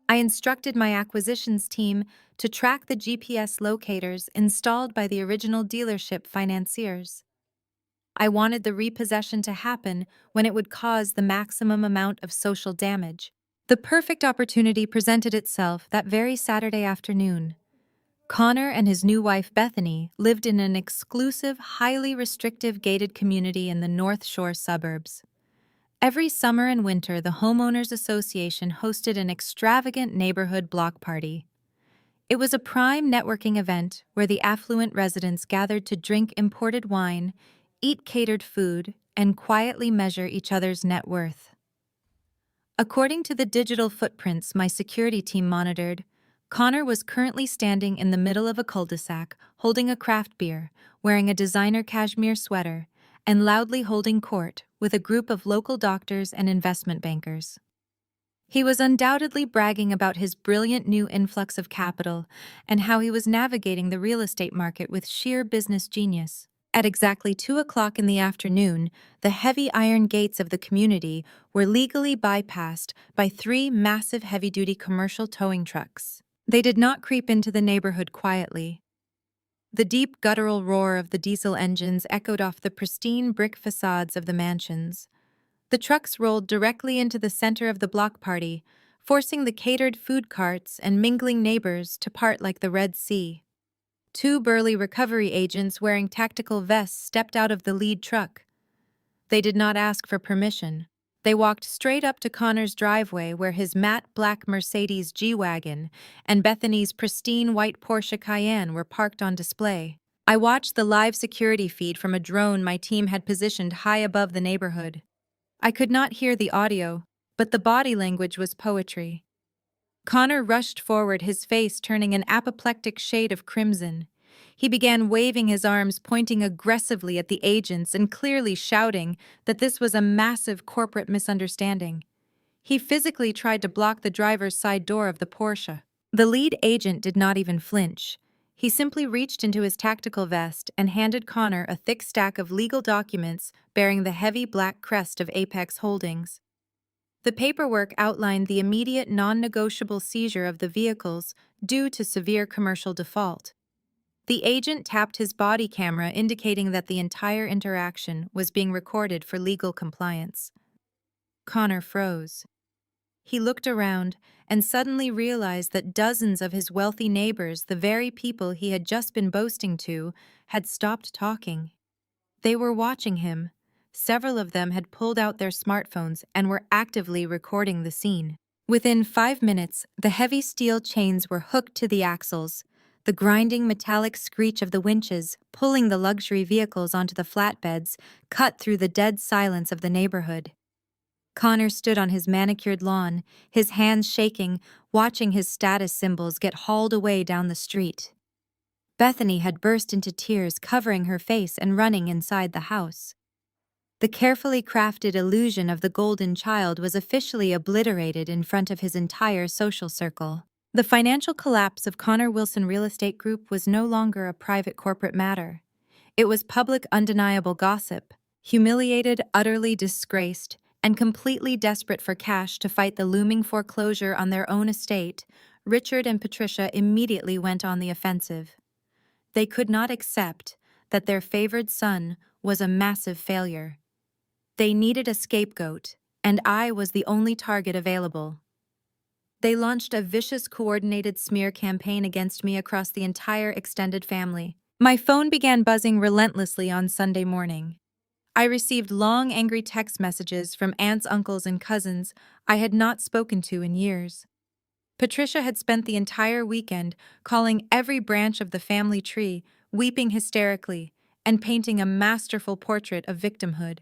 I instructed my acquisitions team to track the GPS locators installed by the original dealership financiers. I wanted the repossession to happen when it would cause the maximum amount of social damage. The perfect opportunity presented itself that very Saturday afternoon. Connor and his new wife Bethany lived in an exclusive, highly restrictive gated community in the North Shore suburbs. Every summer and winter, the Homeowners Association hosted an extravagant neighborhood block party. It was a prime networking event where the affluent residents gathered to drink imported wine, eat catered food, and quietly measure each other's net worth. According to the digital footprints my security team monitored, Connor was currently standing in the middle of a cul-de-sac, holding a craft beer, wearing a designer cashmere sweater, and loudly holding court with a group of local doctors and investment bankers. He was undoubtedly bragging about his brilliant new influx of capital and how he was navigating the real estate market with sheer business genius. At exactly 2 o'clock in the afternoon, the heavy iron gates of the community were legally bypassed by 3 massive heavy-duty commercial towing trucks. They did not creep into the neighborhood quietly. The deep guttural roar of the diesel engines echoed off the pristine brick facades of the mansions. The trucks rolled directly into the center of the block party, forcing the catered food carts and mingling neighbors to part like the Red Sea. 2 burly recovery agents wearing tactical vests stepped out of the lead truck. They did not ask for permission. They walked straight up to Connor's driveway where his matte black Mercedes G-Wagon and Bethany's pristine white Porsche Cayenne were parked on display. I watched the live security feed from a drone my team had positioned high above the neighborhood. I could not hear the audio, but the body language was poetry. Connor rushed forward, his face turning an apoplectic shade of crimson. He began waving his arms, pointing aggressively at the agents and clearly shouting that this was a massive corporate misunderstanding. He physically tried to block the driver's side door of the Porsche. The lead agent did not even flinch. He simply reached into his tactical vest and handed Connor a thick stack of legal documents bearing the heavy black crest of Apex Holdings. The paperwork outlined the immediate non-negotiable seizure of the vehicles due to severe commercial default. The agent tapped his body camera, indicating that the entire interaction was being recorded for legal compliance. Connor froze. He looked around and suddenly realized that dozens of his wealthy neighbors, the very people he had just been boasting to, had stopped talking. They were watching him. Several of them had pulled out their smartphones and were actively recording the scene. Within 5 minutes, the heavy steel chains were hooked to the axles, the grinding metallic screech of the winches pulling the luxury vehicles onto the flatbeds cut through the dead silence of the neighborhood. Connor stood on his manicured lawn, his hands shaking, watching his status symbols get hauled away down the street. Bethany had burst into tears, covering her face and running inside the house. The carefully crafted illusion of the golden child was officially obliterated in front of his entire social circle. The financial collapse of Connor Wilson Real Estate Group was no longer a private corporate matter. It was public, undeniable gossip. Humiliated, utterly disgraced, and completely desperate for cash to fight the looming foreclosure on their own estate, Richard and Patricia immediately went on the offensive. They could not accept that their favored son was a massive failure. They needed a scapegoat, and I was the only target available. They launched a vicious, coordinated smear campaign against me across the entire extended family. My phone began buzzing relentlessly on Sunday morning. I received long, angry text messages from aunts, uncles, and cousins I had not spoken to in years. Patricia had spent the entire weekend calling every branch of the family tree, weeping hysterically, and painting a masterful portrait of victimhood.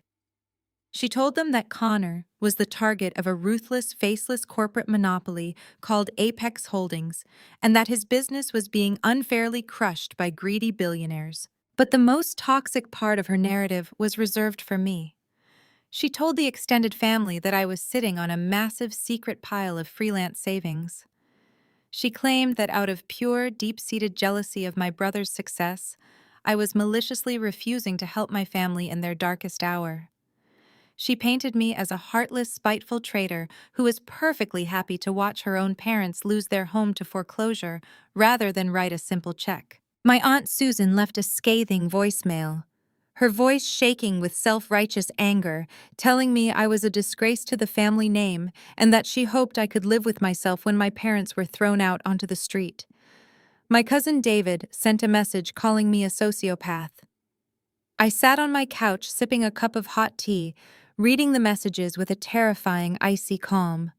She told them that Connor was the target of a ruthless, faceless corporate monopoly called Apex Holdings, and that his business was being unfairly crushed by greedy billionaires. But the most toxic part of her narrative was reserved for me. She told the extended family that I was sitting on a massive secret pile of freelance savings. She claimed that out of pure, deep-seated jealousy of my brother's success, I was maliciously refusing to help my family in their darkest hour. She painted me as a heartless, spiteful traitor who was perfectly happy to watch her own parents lose their home to foreclosure rather than write a simple check. My Aunt Susan left a scathing voicemail, her voice shaking with self-righteous anger, telling me I was a disgrace to the family name and that she hoped I could live with myself when my parents were thrown out onto the street. My cousin David sent a message calling me a sociopath. I sat on my couch sipping a cup of hot tea, reading the messages with a terrifying, icy calm.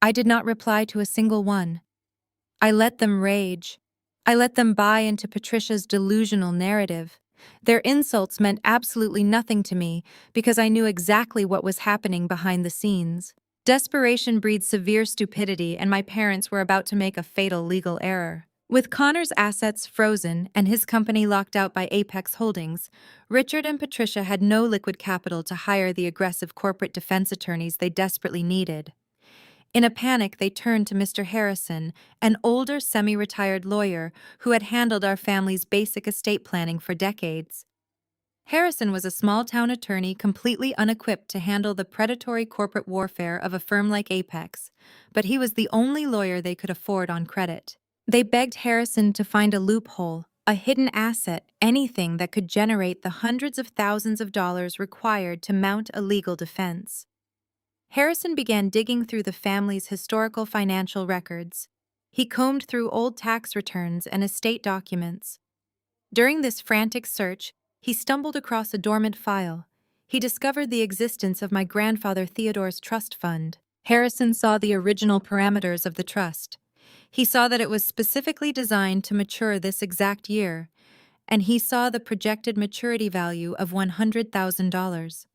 I did not reply to a single one. I let them rage. I let them buy into Patricia's delusional narrative. Their insults meant absolutely nothing to me because I knew exactly what was happening behind the scenes. Desperation breeds severe stupidity, and my parents were about to make a fatal legal error. With Connor's assets frozen and his company locked out by Apex Holdings, Richard and Patricia had no liquid capital to hire the aggressive corporate defense attorneys they desperately needed. In a panic, they turned to Mr. Harrison, an older semi-retired lawyer who had handled our family's basic estate planning for decades. Harrison was a small-town attorney completely unequipped to handle the predatory corporate warfare of a firm like Apex, but he was the only lawyer they could afford on credit. They begged Harrison to find a loophole, a hidden asset, anything that could generate the hundreds of thousands of dollars required to mount a legal defense. Harrison began digging through the family's historical financial records. He combed through old tax returns and estate documents. During this frantic search, he stumbled across a dormant file. He discovered the existence of my grandfather Theodore's trust fund. Harrison saw the original parameters of the trust. He saw that it was specifically designed to mature this exact year, and he saw the projected maturity value of $100,000.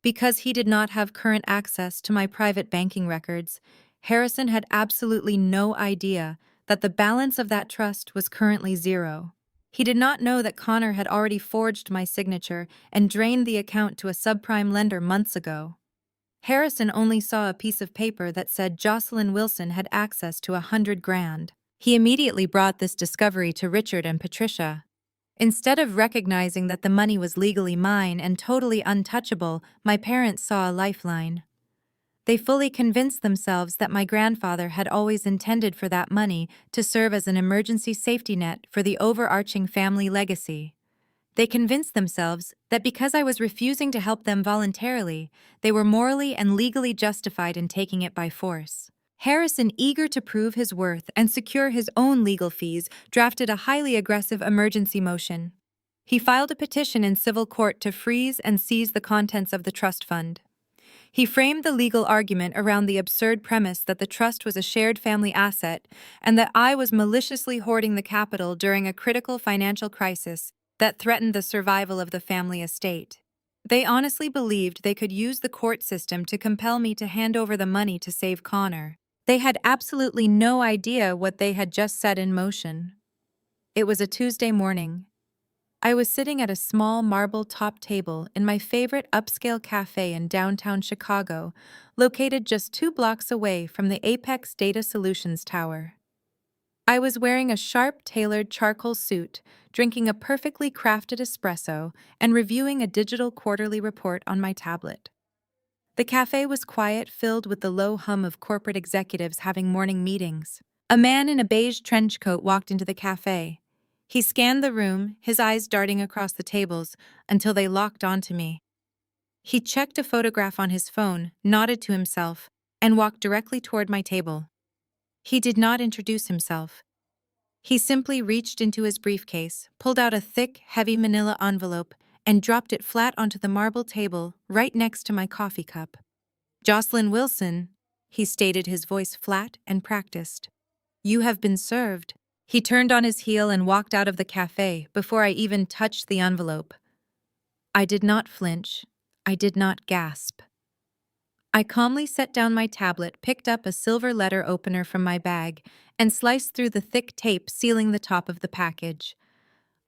Because he did not have current access to my private banking records, Harrison had absolutely no idea that the balance of that trust was currently zero. He did not know that Connor had already forged my signature and drained the account to a subprime lender months ago. Harrison only saw a piece of paper that said Jocelyn Wilson had access to $100,000. He immediately brought this discovery to Richard and Patricia. Instead of recognizing that the money was legally mine and totally untouchable, my parents saw a lifeline. They fully convinced themselves that my grandfather had always intended for that money to serve as an emergency safety net for the overarching family legacy. They convinced themselves that because I was refusing to help them voluntarily, they were morally and legally justified in taking it by force. Harrison, eager to prove his worth and secure his own legal fees, drafted a highly aggressive emergency motion. He filed a petition in civil court to freeze and seize the contents of the trust fund. He framed the legal argument around the absurd premise that the trust was a shared family asset and that I was maliciously hoarding the capital during a critical financial crisis that threatened the survival of the family estate. They honestly believed they could use the court system to compel me to hand over the money to save Connor. They had absolutely no idea what they had just set in motion. It was a Tuesday morning. I was sitting at a small marble-top table in my favorite upscale cafe in downtown Chicago, located just 2 blocks away from the Apex Data Solutions Tower. I was wearing a sharp, tailored charcoal suit, drinking a perfectly crafted espresso, and reviewing a digital quarterly report on my tablet. The cafe was quiet, filled with the low hum of corporate executives having morning meetings. A man in a beige trench coat walked into the cafe. He scanned the room, his eyes darting across the tables, until they locked onto me. He checked a photograph on his phone, nodded to himself, and walked directly toward my table. He did not introduce himself. He simply reached into his briefcase, pulled out a thick, heavy manila envelope, and dropped it flat onto the marble table right next to my coffee cup. "Jocelyn Wilson," he stated, his voice flat and practiced. "You have been served." He turned on his heel and walked out of the cafe before I even touched the envelope. I did not flinch. I did not gasp. I calmly set down my tablet, picked up a silver letter opener from my bag, and sliced through the thick tape sealing the top of the package.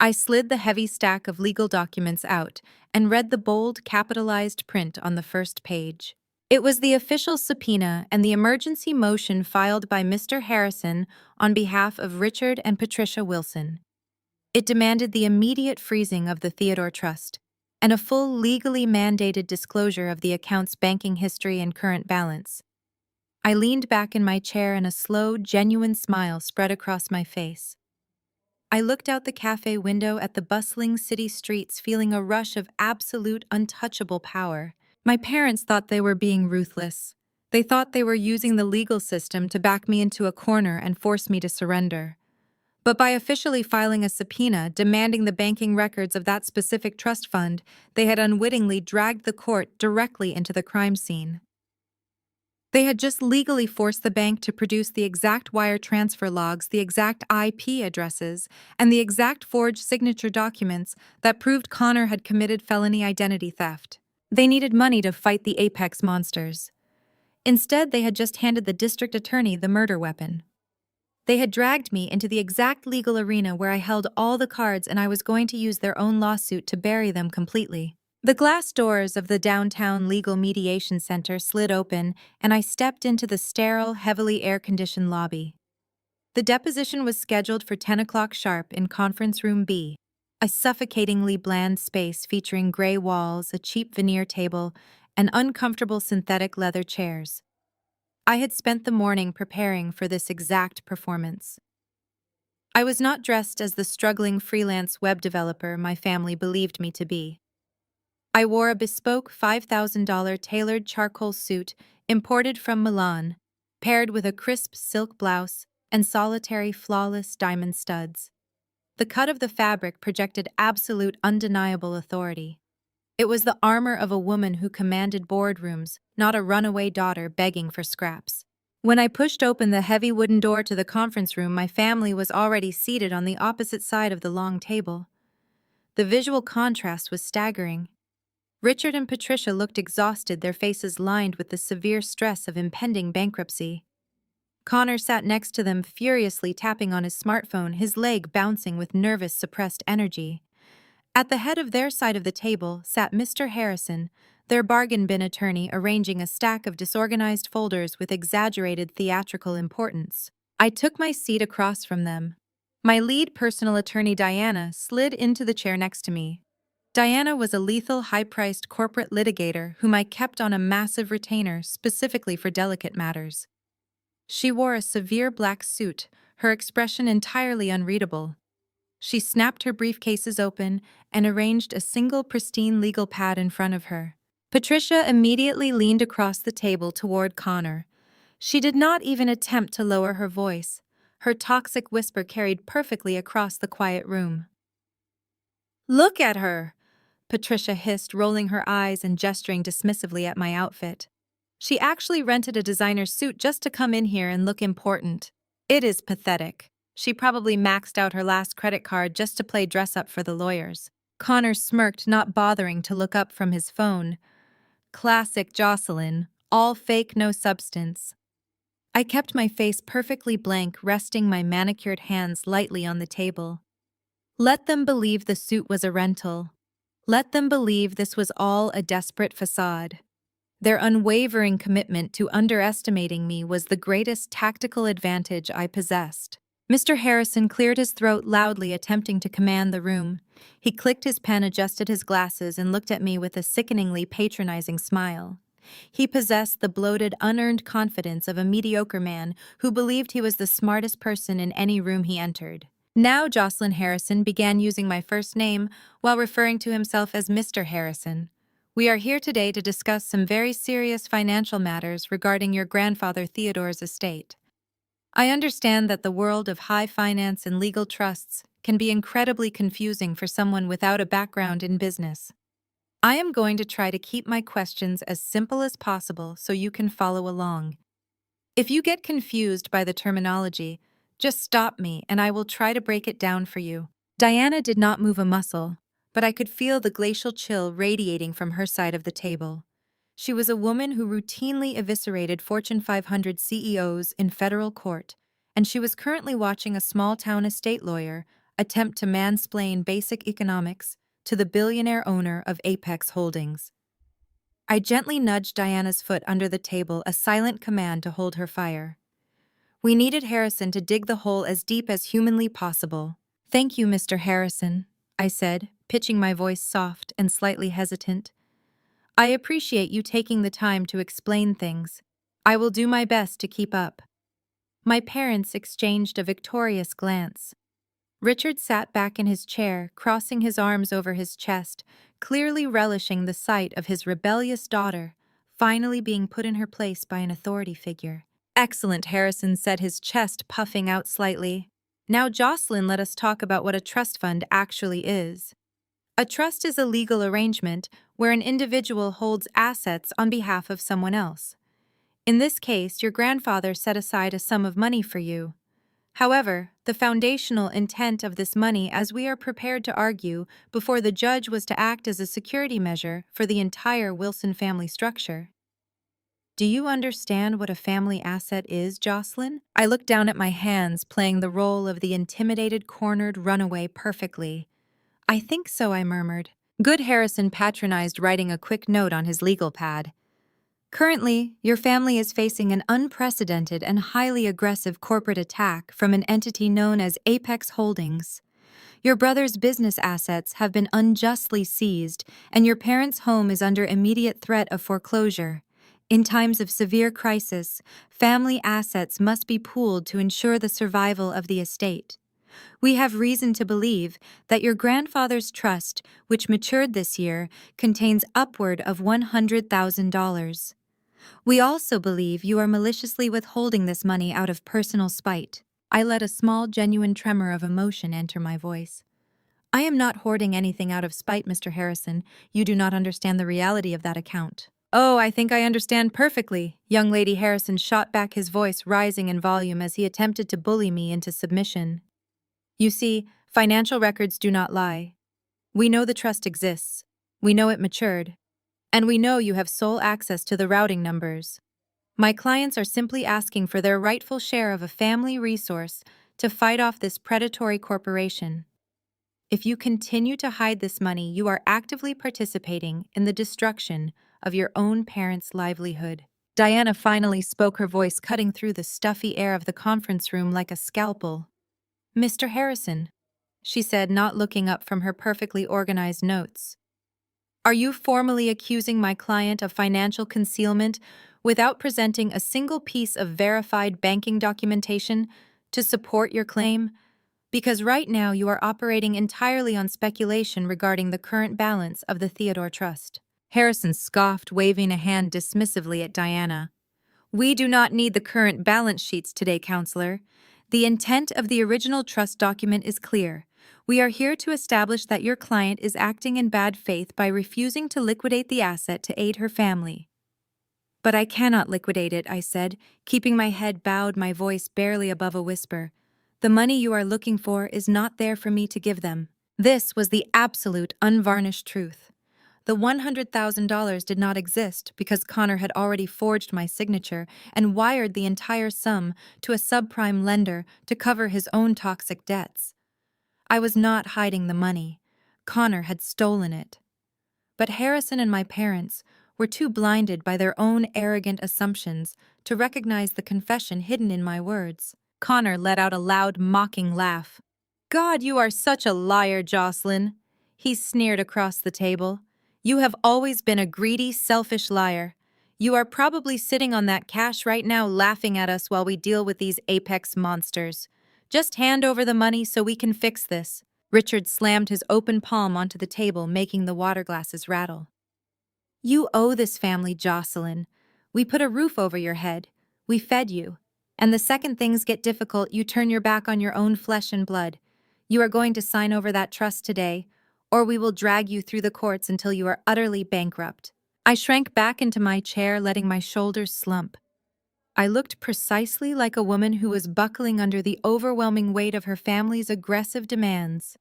I slid the heavy stack of legal documents out and read the bold, capitalized print on the first page. It was the official subpoena and the emergency motion filed by Mr. Harrison on behalf of Richard and Patricia Wilson. It demanded the immediate freezing of the Theodore Trust and a full legally mandated disclosure of the account's banking history and current balance. I leaned back in my chair and a slow, genuine smile spread across my face. I looked out the cafe window at the bustling city streets, feeling a rush of absolute, untouchable power. My parents thought they were being ruthless. They thought they were using the legal system to back me into a corner and force me to surrender. But by officially filing a subpoena demanding the banking records of that specific trust fund, they had unwittingly dragged the court directly into the crime scene. They had just legally forced the bank to produce the exact wire transfer logs, the exact IP addresses, and the exact forged signature documents that proved Connor had committed felony identity theft. They needed money to fight the Apex monsters. Instead, they had just handed the district attorney the murder weapon. They had dragged me into the exact legal arena where I held all the cards, and I was going to use their own lawsuit to bury them completely. The glass doors of the downtown legal mediation center slid open, and I stepped into the sterile, heavily air-conditioned lobby. The deposition was scheduled for 10 o'clock sharp in Conference Room B, a suffocatingly bland space featuring gray walls, a cheap veneer table, and uncomfortable synthetic leather chairs. I had spent the morning preparing for this exact performance. I was not dressed as the struggling freelance web developer my family believed me to be. I wore a bespoke $5,000 tailored charcoal suit imported from Milan, paired with a crisp silk blouse and solitary flawless diamond studs. The cut of the fabric projected absolute undeniable authority. It was the armor of a woman who commanded boardrooms, not a runaway daughter begging for scraps. When I pushed open the heavy wooden door to the conference room, my family was already seated on the opposite side of the long table. The visual contrast was staggering. Richard and Patricia looked exhausted, their faces lined with the severe stress of impending bankruptcy. Connor sat next to them, furiously tapping on his smartphone, his leg bouncing with nervous, suppressed energy. At the head of their side of the table sat Mr. Harrison, their bargain bin attorney, arranging a stack of disorganized folders with exaggerated theatrical importance. I took my seat across from them. My lead personal attorney, Diana, slid into the chair next to me. Diana was a lethal, high-priced corporate litigator whom I kept on a massive retainer specifically for delicate matters. She wore a severe black suit, her expression entirely unreadable. She snapped her briefcases open and arranged a single pristine legal pad in front of her. Patricia immediately leaned across the table toward Connor. She did not even attempt to lower her voice. Her toxic whisper carried perfectly across the quiet room. "Look at her!" Patricia hissed, rolling her eyes and gesturing dismissively at my outfit. "She actually rented a designer suit just to come in here and look important. It is pathetic. She probably maxed out her last credit card just to play dress-up for the lawyers." Connor smirked, not bothering to look up from his phone. Classic Jocelyn, all fake, no substance. I kept my face perfectly blank, resting my manicured hands lightly on the table. Let them believe the suit was a rental. Let them believe this was all a desperate facade. Their unwavering commitment to underestimating me was the greatest tactical advantage I possessed. Mr. Harrison cleared his throat loudly, attempting to command the room. He clicked his pen, adjusted his glasses, and looked at me with a sickeningly patronizing smile. He possessed the bloated, unearned confidence of a mediocre man who believed he was the smartest person in any room he entered. Now Jocelyn Harrison began using my first name while referring to himself as Mr. Harrison. "We are here today to discuss some very serious financial matters regarding your grandfather Theodore's estate. I understand that the world of high finance and legal trusts can be incredibly confusing for someone without a background in business. I am going to try to keep my questions as simple as possible so you can follow along. If you get confused by the terminology, just stop me and I will try to break it down for you." Diana did not move a muscle, but I could feel the glacial chill radiating from her side of the table. She was a woman who routinely eviscerated Fortune 500 CEOs in federal court, and she was currently watching a small-town estate lawyer attempt to mansplain basic economics to the billionaire owner of Apex Holdings. I gently nudged Diana's foot under the table, a silent command to hold her fire. We needed Harrison to dig the hole as deep as humanly possible. "Thank you, Mr. Harrison," I said, pitching my voice soft and slightly hesitant. "I appreciate you taking the time to explain things. I will do my best to keep up." My parents exchanged a victorious glance. Richard sat back in his chair, crossing his arms over his chest, clearly relishing the sight of his rebellious daughter finally being put in her place by an authority figure. "Excellent," Harrison said, his chest puffing out slightly. "Now, Jocelyn, let us talk about what a trust fund actually is. A trust is a legal arrangement where an individual holds assets on behalf of someone else. In this case, your grandfather set aside a sum of money for you. However, the foundational intent of this money, as we are prepared to argue before the judge, was to act as a security measure for the entire Wilson family structure. Do you understand what a family asset is, Jocelyn?" I looked down at my hands, playing the role of the intimidated, cornered runaway perfectly. "I think so," I murmured. Good Harrison patronized, writing a quick note on his legal pad. "Currently, your family is facing an unprecedented and highly aggressive corporate attack from an entity known as Apex Holdings. Your brother's business assets have been unjustly seized, and your parents' home is under immediate threat of foreclosure. In times of severe crisis, family assets must be pooled to ensure the survival of the estate. We have reason to believe that your grandfather's trust, which matured this year, contains upward of $100,000. We also believe you are maliciously withholding this money out of personal spite." I let a small, genuine tremor of emotion enter my voice. "I am not hoarding anything out of spite, Mr. Harrison. You do not understand the reality of that account." Oh, I think I understand perfectly. Young Lady Harrison shot back, his voice rising in volume as he attempted to bully me into submission. You see, financial records do not lie. We know the trust exists. We know it matured. And we know you have sole access to the routing numbers. My clients are simply asking for their rightful share of a family resource to fight off this predatory corporation. If you continue to hide this money, you are actively participating in the destruction of your own parents' livelihood. Diana finally spoke, her voice cutting through the stuffy air of the conference room like a scalpel. Mr. Harrison, she said, not looking up from her perfectly organized notes. Are you formally accusing my client of financial concealment without presenting a single piece of verified banking documentation to support your claim? Because right now you are operating entirely on speculation regarding the current balance of the Theodore Trust. Harrison scoffed, waving a hand dismissively at Diana. We do not need the current balance sheets today, counselor. The intent of the original trust document is clear. We are here to establish that your client is acting in bad faith by refusing to liquidate the asset to aid her family. But I cannot liquidate it, I said, keeping my head bowed, my voice barely above a whisper. The money you are looking for is not there for me to give them. This was the absolute, unvarnished truth. The $100,000 did not exist because Connor had already forged my signature and wired the entire sum to a subprime lender to cover his own toxic debts. I was not hiding the money. Connor had stolen it. But Harrison and my parents were too blinded by their own arrogant assumptions to recognize the confession hidden in my words. Connor let out a loud, mocking laugh. God, you are such a liar, Jocelyn. He sneered across the table. You have always been a greedy, selfish liar. You are probably sitting on that cash right now laughing at us while we deal with these apex monsters. Just hand over the money so we can fix this. Richard slammed his open palm onto the table, making the water glasses rattle. You owe this family, Jocelyn. We put a roof over your head. We fed you. And the second things get difficult, you turn your back on your own flesh and blood. You are going to sign over that trust today, or we will drag you through the courts until you are utterly bankrupt. I shrank back into my chair, letting my shoulders slump. I looked precisely like a woman who was buckling under the overwhelming weight of her family's aggressive demands.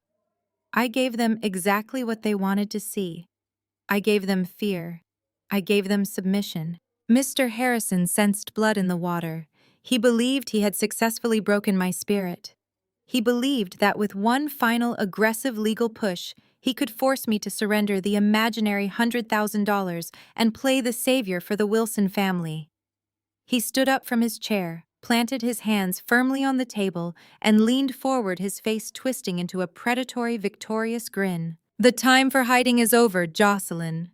I gave them exactly what they wanted to see. I gave them fear. I gave them submission. Mr. Harrison sensed blood in the water. He believed he had successfully broken my spirit. He believed that with one final aggressive legal push, he could force me to surrender the imaginary $100,000 and play the savior for the Wilson family. He stood up from his chair, planted his hands firmly on the table, and leaned forward, his face twisting into a predatory, victorious grin. The time for hiding is over, Jocelyn.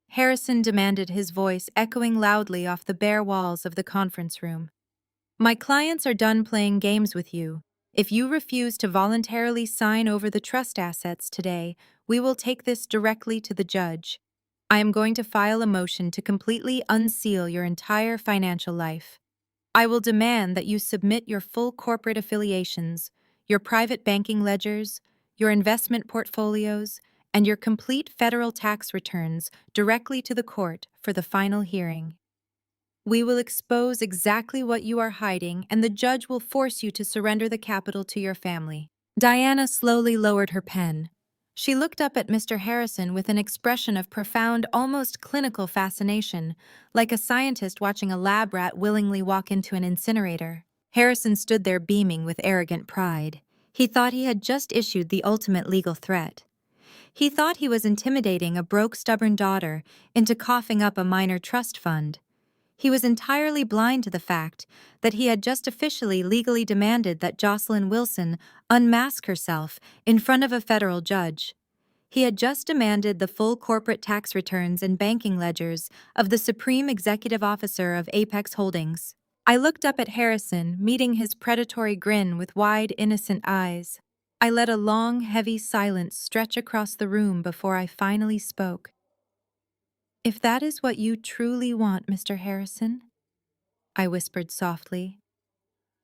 Harrison demanded, his voice echoing loudly off the bare walls of the conference room. My clients are done playing games with you. If you refuse to voluntarily sign over the trust assets today, we will take this directly to the judge. I am going to file a motion to completely unseal your entire financial life. I will demand that you submit your full corporate affiliations, your private banking ledgers, your investment portfolios, and your complete federal tax returns directly to the court for the final hearing. We will expose exactly what you are hiding, and the judge will force you to surrender the capital to your family. Diana slowly lowered her pen. She looked up at Mr. Harrison with an expression of profound, almost clinical fascination, like a scientist watching a lab rat willingly walk into an incinerator. Harrison stood there beaming with arrogant pride. He thought he had just issued the ultimate legal threat. He thought he was intimidating a broke, stubborn daughter into coughing up a minor trust fund. He was entirely blind to the fact that he had just officially legally demanded that Jocelyn Wilson unmask herself in front of a federal judge. He had just demanded the full corporate tax returns and banking ledgers of the Supreme Executive Officer of Apex Holdings. I looked up at Harrison, meeting his predatory grin with wide, innocent eyes. I let a long, heavy silence stretch across the room before I finally spoke. If that is what you truly want, Mr. Harrison, I whispered softly,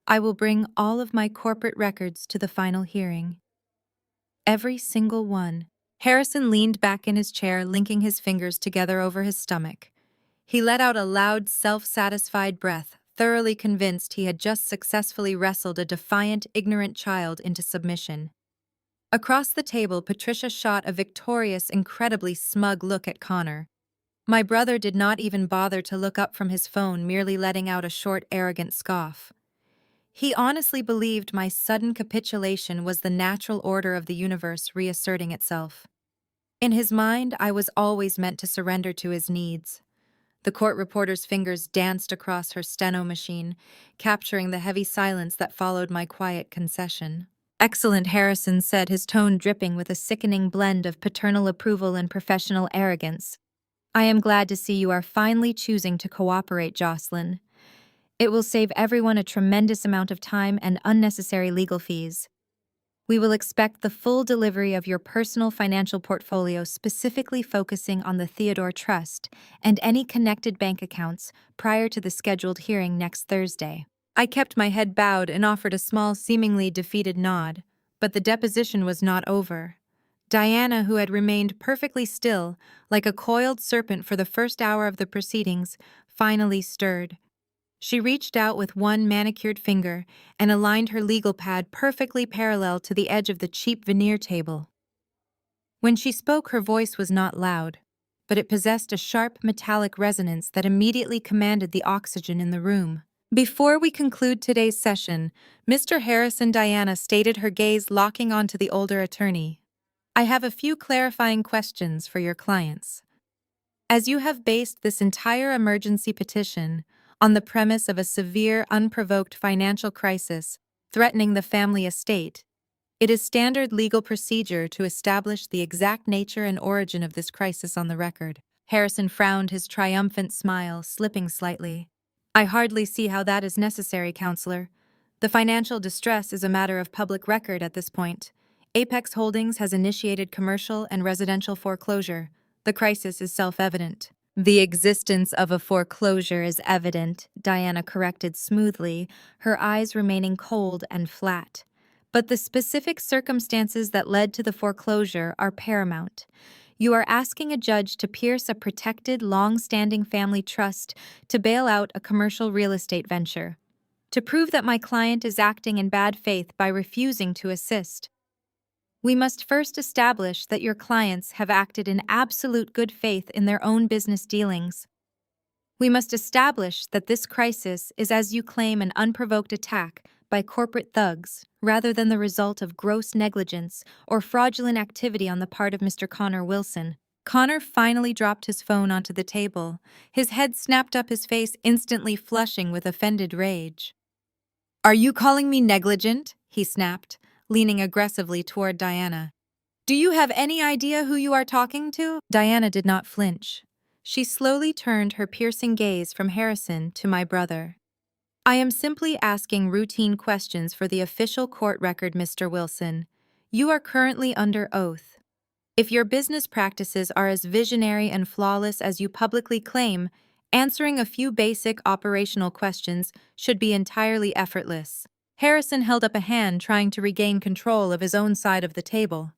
I will bring all of my corporate records to the final hearing. Every single one. Harrison leaned back in his chair, linking his fingers together over his stomach. He let out a loud, self-satisfied breath, thoroughly convinced he had just successfully wrestled a defiant, ignorant child into submission. Across the table, Patricia shot a victorious, incredibly smug look at Connor. My brother did not even bother to look up from his phone, merely letting out a short, arrogant scoff. He honestly believed my sudden capitulation was the natural order of the universe reasserting itself. In his mind, I was always meant to surrender to his needs. The court reporter's fingers danced across her steno machine, capturing the heavy silence that followed my quiet concession. "Excellent," Harrison said, his tone dripping with a sickening blend of paternal approval and professional arrogance. "I am glad to see you are finally choosing to cooperate, Jocelyn. It will save everyone a tremendous amount of time and unnecessary legal fees. We will expect the full delivery of your personal financial portfolio, specifically focusing on the Theodore Trust and any connected bank accounts, prior to the scheduled hearing next Thursday." I kept my head bowed and offered a small, seemingly defeated nod, but the deposition was not over. Diana, who had remained perfectly still, like a coiled serpent for the first hour of the proceedings, finally stirred. She reached out with one manicured finger and aligned her legal pad perfectly parallel to the edge of the cheap veneer table. When she spoke, her voice was not loud, but it possessed a sharp metallic resonance that immediately commanded the oxygen in the room. "Before we conclude today's session," Mr. Harrison, Diana stated, her gaze locking onto the older attorney, "I have a few clarifying questions for your clients. As you have based this entire emergency petition on the premise of a severe, unprovoked financial crisis threatening the family estate, it is standard legal procedure to establish the exact nature and origin of this crisis on the record." Harrison frowned, his triumphant smile slipping slightly. "I hardly see how that is necessary, Counselor. The financial distress is a matter of public record at this point. Apex Holdings has initiated commercial and residential foreclosure. The crisis is self-evident." "The existence of a foreclosure is evident," Diana corrected smoothly, her eyes remaining cold and flat. "But the specific circumstances that led to the foreclosure are paramount. You are asking a judge to pierce a protected, long-standing family trust to bail out a commercial real estate venture. To prove that my client is acting in bad faith by refusing to assist, we must first establish that your clients have acted in absolute good faith in their own business dealings. We must establish that this crisis is, as you claim, an unprovoked attack by corporate thugs, rather than the result of gross negligence or fraudulent activity on the part of Mr. Connor Wilson." Connor finally dropped his phone onto the table, his head snapped up, his face instantly flushing with offended rage. "Are you calling me negligent?" he snapped, leaning aggressively toward Diana. "Do you have any idea who you are talking to?" Diana did not flinch. She slowly turned her piercing gaze from Harrison to my brother. "I am simply asking routine questions for the official court record, Mr. Wilson. You are currently under oath. If your business practices are as visionary and flawless as you publicly claim, answering a few basic operational questions should be entirely effortless." Harrison held up a hand, trying to regain control of his own side of the table.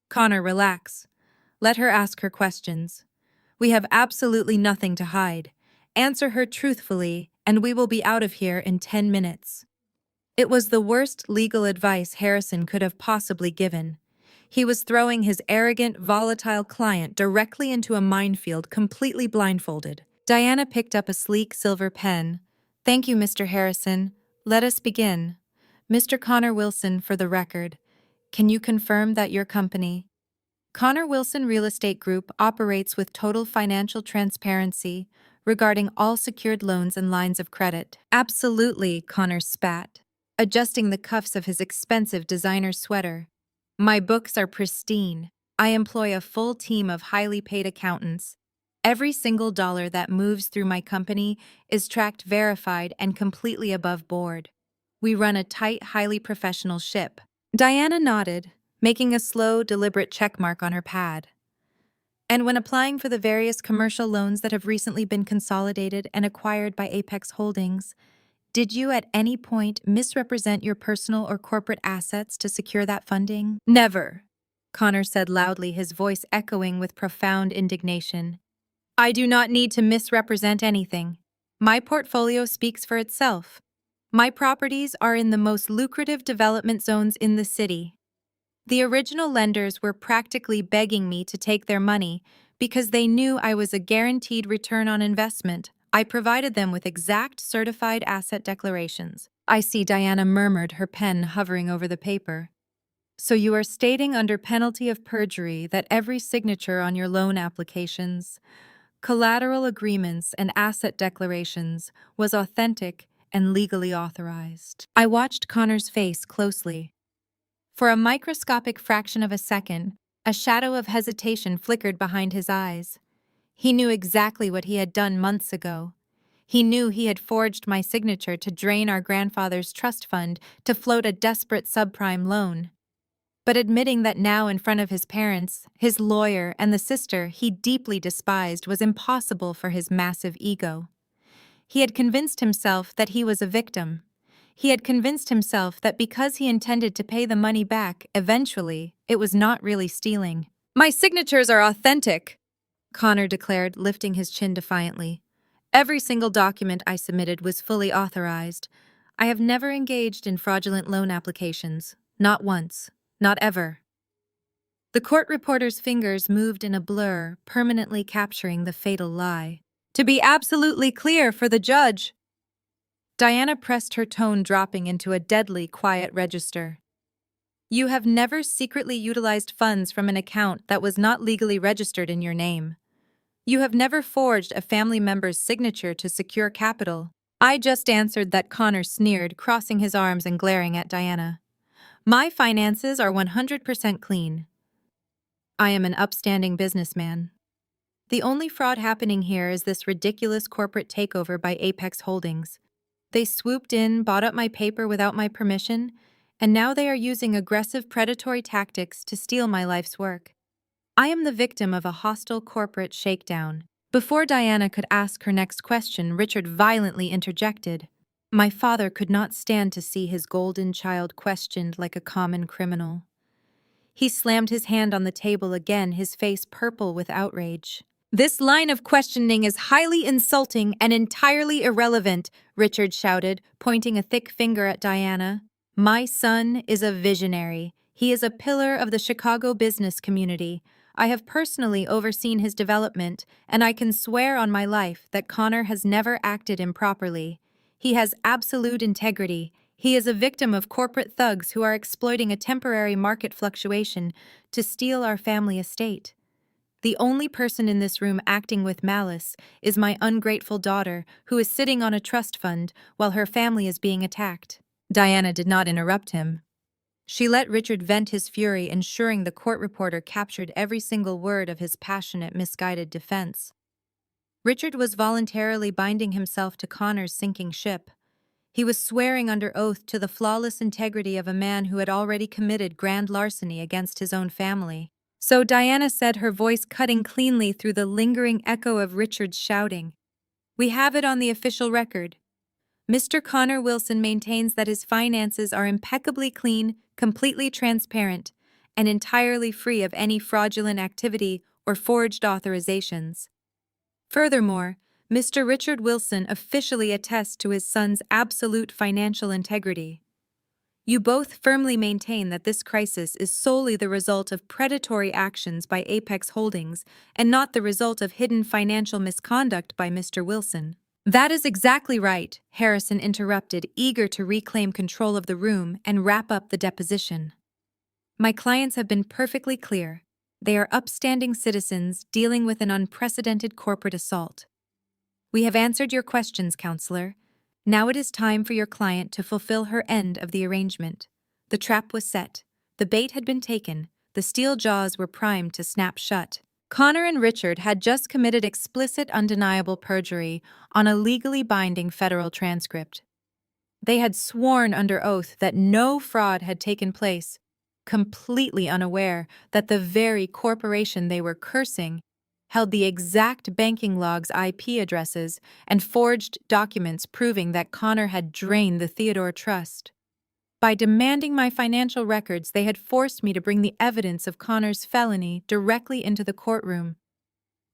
"Connor, relax. Let her ask her questions. We have absolutely nothing to hide. Answer her truthfully, and we will be out of here in 10 minutes. It was the worst legal advice Harrison could have possibly given. He was throwing his arrogant, volatile client directly into a minefield, completely blindfolded. Diana picked up a sleek silver pen. "Thank you, Mr. Harrison. Let us begin. Mr. Connor Wilson, for the record, can you confirm that your company, Connor Wilson Real Estate Group, operates with total financial transparency regarding all secured loans and lines of credit?" "Absolutely," Connor spat, adjusting the cuffs of his expensive designer sweater. "My books are pristine. I employ a full team of highly paid accountants. Every single dollar that moves through my company is tracked, verified, and completely above board. We run a tight, highly professional ship." Diana nodded, making a slow, deliberate checkmark on her pad. "And when applying for the various commercial loans that have recently been consolidated and acquired by Apex Holdings, did you at any point misrepresent your personal or corporate assets to secure that funding?" "Never," Connor said loudly, his voice echoing with profound indignation. I do not need to misrepresent anything. My portfolio speaks for itself. My properties are in the most lucrative development zones in the city. The original lenders were practically begging me to take their money because they knew I was a guaranteed return on investment. I provided them with exact certified asset declarations. I see Diana murmured, her pen hovering over the paper. So you are stating under penalty of perjury that every signature on your loan applications, collateral agreements, and asset declarations was authentic and legally authorized. I watched Connor's face closely. For a microscopic fraction of a second, a shadow of hesitation flickered behind his eyes. He knew exactly what he had done months ago. He knew he had forged my signature to drain our grandfather's trust fund to float a desperate subprime loan. But admitting that now in front of his parents, his lawyer, and the sister he deeply despised was impossible for his massive ego. He had convinced himself that he was a victim. He had convinced himself that because he intended to pay the money back, eventually, it was not really stealing. "My signatures are authentic," Connor declared, lifting his chin defiantly. "Every single document I submitted was fully authorized. I have never engaged in fraudulent loan applications. Not once. Not ever." The court reporter's fingers moved in a blur, permanently capturing the fatal lie. "To be absolutely clear for the judge," Diana pressed her tone, dropping into a deadly quiet register. "You have never secretly utilized funds from an account that was not legally registered in your name. You have never forged a family member's signature to secure capital." I just answered that, Connor sneered, crossing his arms and glaring at Diana. "My finances are 100% clean. I am an upstanding businessman. The only fraud happening here is this ridiculous corporate takeover by Apex Holdings. They swooped in, bought up my paper without my permission, and now they are using aggressive predatory tactics to steal my life's work. I am the victim of a hostile corporate shakedown." Before Diana could ask her next question, Richard violently interjected. My father could not stand to see his golden child questioned like a common criminal. He slammed his hand on the table again, his face purple with outrage. "This line of questioning is highly insulting and entirely irrelevant," Richard shouted, pointing a thick finger at Diana. "My son is a visionary. He is a pillar of the Chicago business community. I have personally overseen his development, and I can swear on my life that Connor has never acted improperly. He has absolute integrity. He is a victim of corporate thugs who are exploiting a temporary market fluctuation to steal our family estate. The only person in this room acting with malice is my ungrateful daughter, who is sitting on a trust fund while her family is being attacked." Diana did not interrupt him. She let Richard vent his fury, ensuring the court reporter captured every single word of his passionate, misguided defense. Richard was voluntarily binding himself to Connor's sinking ship. He was swearing under oath to the flawless integrity of a man who had already committed grand larceny against his own family. "So," Diana said, her voice cutting cleanly through the lingering echo of Richard's shouting, "we have it on the official record. Mr. Connor Wilson maintains that his finances are impeccably clean, completely transparent, and entirely free of any fraudulent activity or forged authorizations. Furthermore, Mr. Richard Wilson officially attests to his son's absolute financial integrity. You both firmly maintain that this crisis is solely the result of predatory actions by Apex Holdings and not the result of hidden financial misconduct by Mr. Wilson." "That is exactly right," Harrison interrupted, eager to reclaim control of the room and wrap up the deposition. "My clients have been perfectly clear. They are upstanding citizens dealing with an unprecedented corporate assault. We have answered your questions, counselor. Now it is time for your client to fulfill her end of the arrangement. The trap was set. The bait had been taken. The steel jaws were primed to snap shut." Connor and Richard had just committed explicit, undeniable perjury on a legally binding federal transcript. They had sworn under oath that no fraud had taken place, completely unaware that the very corporation they were cursing held the exact banking logs' IP addresses and forged documents proving that Connor had drained the Theodore Trust. By demanding my financial records, they had forced me to bring the evidence of Connor's felony directly into the courtroom.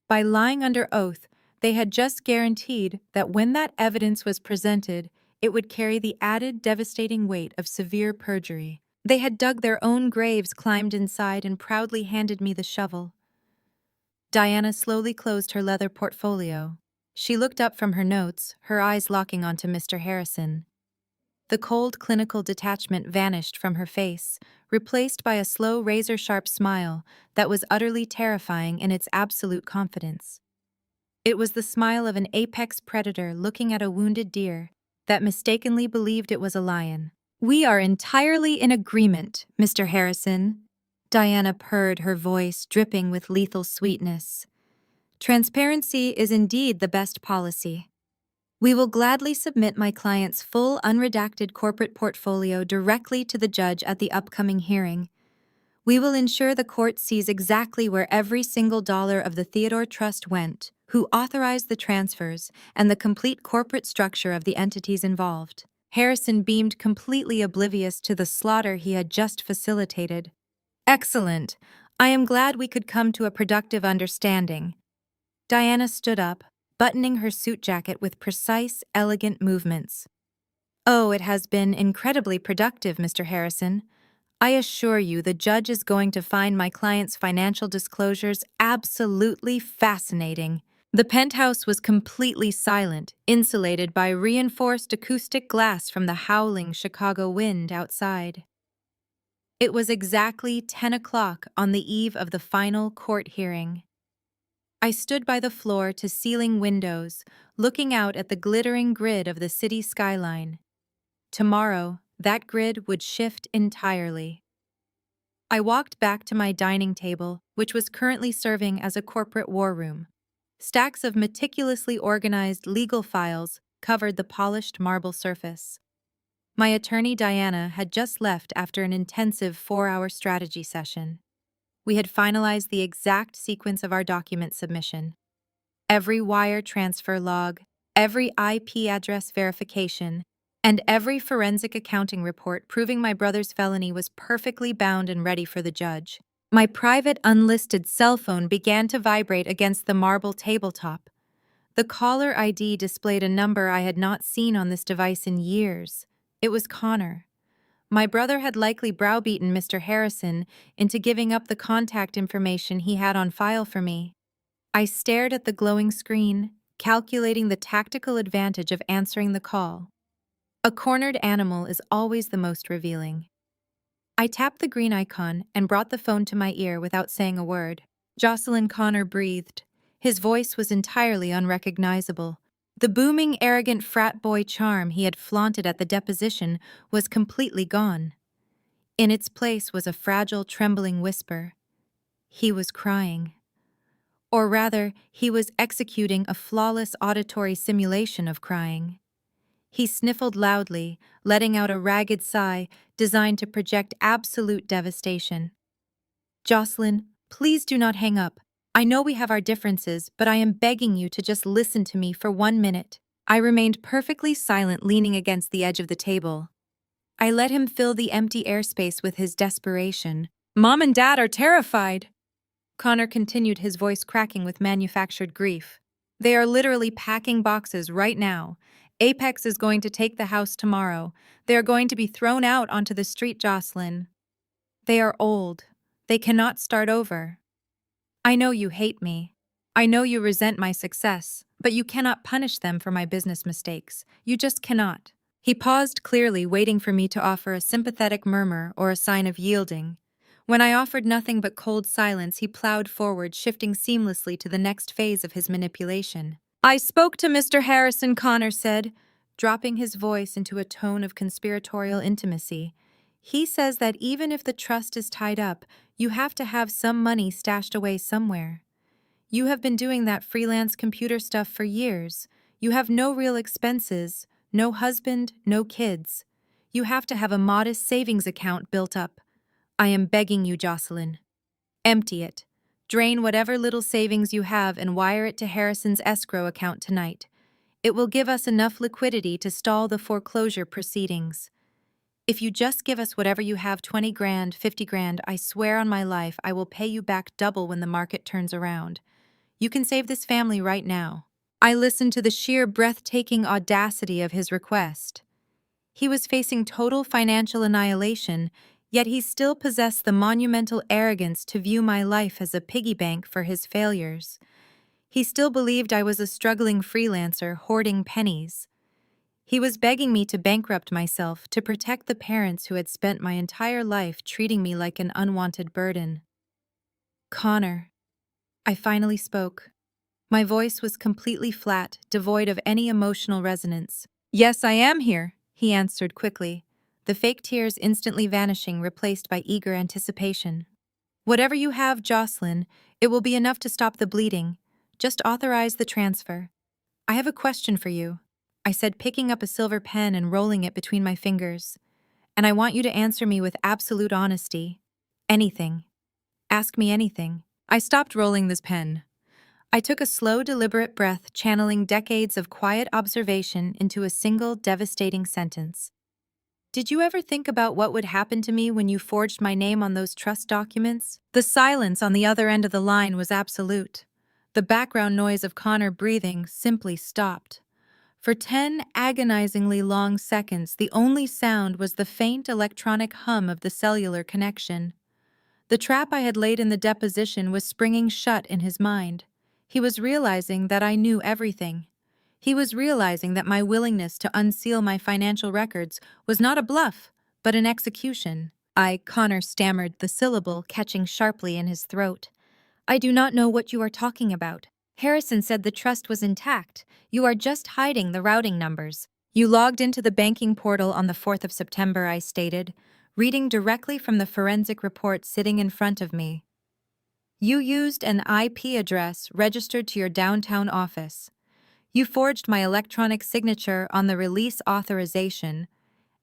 By lying under oath, they had just guaranteed that when that evidence was presented, it would carry the added devastating weight of severe perjury. They had dug their own graves, climbed inside, and proudly handed me the shovel. Diana slowly closed her leather portfolio. She looked up from her notes, her eyes locking onto Mr. Harrison. The cold, clinical detachment vanished from her face, replaced by a slow, razor-sharp smile that was utterly terrifying in its absolute confidence. It was the smile of an apex predator looking at a wounded deer that mistakenly believed it was a lion. "We are entirely in agreement, Mr. Harrison," Diana purred, her voice dripping with lethal sweetness. "Transparency is indeed the best policy. We will gladly submit my client's full unredacted corporate portfolio directly to the judge at the upcoming hearing. We will ensure the court sees exactly where every single dollar of the Theodore Trust went, who authorized the transfers, and the complete corporate structure of the entities involved." Harrison beamed, completely oblivious to the slaughter he had just facilitated. "Excellent. I am glad we could come to a productive understanding." Diana stood up, buttoning her suit jacket with precise, elegant movements. "Oh, it has been incredibly productive, Mr. Harrison. I assure you the judge is going to find my client's financial disclosures absolutely fascinating." The penthouse was completely silent, insulated by reinforced acoustic glass from the howling Chicago wind outside. It was exactly 10 o'clock on the eve of the final court hearing. I stood by the floor-to-ceiling windows, looking out at the glittering grid of the city skyline. Tomorrow, that grid would shift entirely. I walked back to my dining table, which was currently serving as a corporate war room. Stacks of meticulously organized legal files covered the polished marble surface. My attorney Diana had just left after an intensive 4-hour strategy session. We had finalized the exact sequence of our document submission. Every wire transfer log, every IP address verification, and every forensic accounting report proving my brother's felony was perfectly bound and ready for the judge. My private unlisted cell phone began to vibrate against the marble tabletop. The caller ID displayed a number I had not seen on this device in years. It was Connor. My brother had likely browbeaten Mr. Harrison into giving up the contact information he had on file for me. I stared at the glowing screen, calculating the tactical advantage of answering the call. A cornered animal is always the most revealing. I tapped the green icon and brought the phone to my ear without saying a word. Jocelyn. Connor breathed. His voice was entirely unrecognizable. The booming, arrogant frat boy charm he had flaunted at the deposition was completely gone. In its place was a fragile, trembling whisper. He was crying. Or rather, he was executing a flawless auditory simulation of crying. He sniffled loudly, letting out a ragged sigh designed to project absolute devastation. "Jocelyn, please do not hang up. I know we have our differences, but I am begging you to just listen to me for 1 minute." I remained perfectly silent, leaning against the edge of the table. I let him fill the empty airspace with his desperation. "Mom and Dad are terrified," Connor continued, his voice cracking with manufactured grief. "They are literally packing boxes right now. Apex is going to take the house tomorrow. They are going to be thrown out onto the street, Jocelyn. They are old. They cannot start over. I know you hate me. I know you resent my success, but you cannot punish them for my business mistakes. You just cannot." He paused, clearly waiting for me to offer a sympathetic murmur or a sign of yielding. When I offered nothing but cold silence, he plowed forward, shifting seamlessly to the next phase of his manipulation. "I spoke to Mr. Harrison," Connor said, dropping his voice into a tone of conspiratorial intimacy. "He says that even if the trust is tied up, you have to have some money stashed away somewhere. You have been doing that freelance computer stuff for years. You have no real expenses, no husband, no kids. You have to have a modest savings account built up. I am begging you, Jocelyn. Empty it. Drain whatever little savings you have and wire it to Harrison's escrow account tonight. It will give us enough liquidity to stall the foreclosure proceedings. If you just give us whatever you have, 20 grand, 50 grand, I swear on my life I will pay you back double when the market turns around. You can save this family right now." I listened to the sheer breathtaking audacity of his request. He was facing total financial annihilation, yet he still possessed the monumental arrogance to view my life as a piggy bank for his failures. He still believed I was a struggling freelancer hoarding pennies. He was begging me to bankrupt myself to protect the parents who had spent my entire life treating me like an unwanted burden. "Connor," I finally spoke. My voice was completely flat, devoid of any emotional resonance. "Yes, I am here," he answered quickly, the fake tears instantly vanishing, replaced by eager anticipation. "Whatever you have, Jocelyn, it will be enough to stop the bleeding. Just authorize the transfer." "I have a question for you," I said, picking up a silver pen and rolling it between my fingers. "And I want you to answer me with absolute honesty. Anything. Ask me anything." I stopped rolling this pen. I took a slow, deliberate breath, channeling decades of quiet observation into a single, devastating sentence. "Did you ever think about what would happen to me when you forged my name on those trust documents?" The silence on the other end of the line was absolute. The background noise of Connor breathing simply stopped. For 10 agonizingly long seconds, the only sound was the faint electronic hum of the cellular connection. The trap I had laid in the deposition was springing shut in his mind. He was realizing that I knew everything. He was realizing that my willingness to unseal my financial records was not a bluff, but an execution. Connor stammered the syllable, catching sharply in his throat. "I do not know what you are talking about. Harrison said the trust was intact. You are just hiding the routing numbers." "You logged into the banking portal on the 4th of September, I stated, reading directly from the forensic report sitting in front of me. "You used an IP address registered to your downtown office. You forged my electronic signature on the release authorization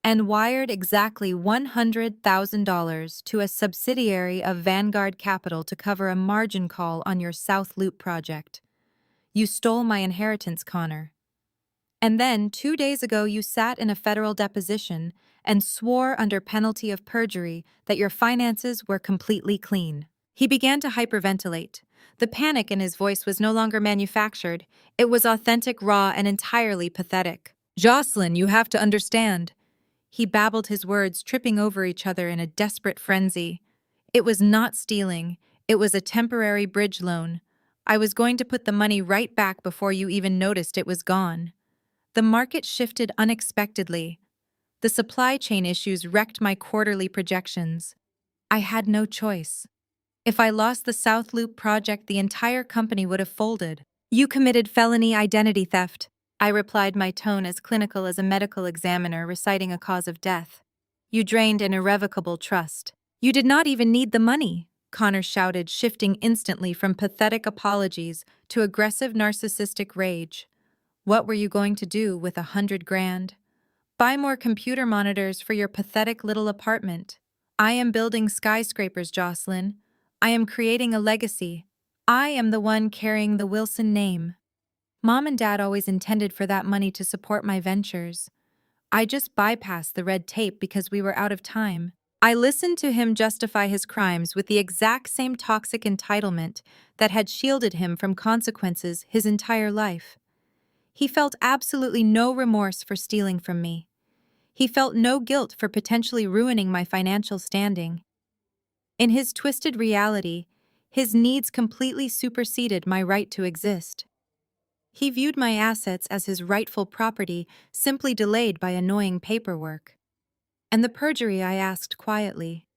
and wired exactly $100,000 to a subsidiary of Vanguard Capital to cover a margin call on your South Loop project. You stole my inheritance, Connor. And then, 2 days ago, you sat in a federal deposition and swore under penalty of perjury that your finances were completely clean." He began to hyperventilate. The panic in his voice was no longer manufactured. It was authentic, raw, and entirely pathetic. "Jocelyn, you have to understand." He babbled his words, tripping over each other in a desperate frenzy. "It was not stealing. It was a temporary bridge loan. I was going to put the money right back before you even noticed it was gone. The market shifted unexpectedly. The supply chain issues wrecked my quarterly projections. I had no choice. If I lost the South Loop project, the entire company would have folded." "You committed felony identity theft," I replied, my tone as clinical as a medical examiner reciting a cause of death. "You drained an irrevocable trust. You did not even need the money," Connor shouted, shifting instantly from pathetic apologies to aggressive narcissistic rage. "What were you going to do with 100 grand? Buy more computer monitors for your pathetic little apartment. I am building skyscrapers, Jocelyn. I am creating a legacy. I am the one carrying the Wilson name. Mom and Dad always intended for that money to support my ventures. I just bypassed the red tape because we were out of time." I listened to him justify his crimes with the exact same toxic entitlement that had shielded him from consequences his entire life. He felt absolutely no remorse for stealing from me. He felt no guilt for potentially ruining my financial standing. In his twisted reality, his needs completely superseded my right to exist. He viewed my assets as his rightful property, simply delayed by annoying paperwork. "And the perjury?" I asked quietly.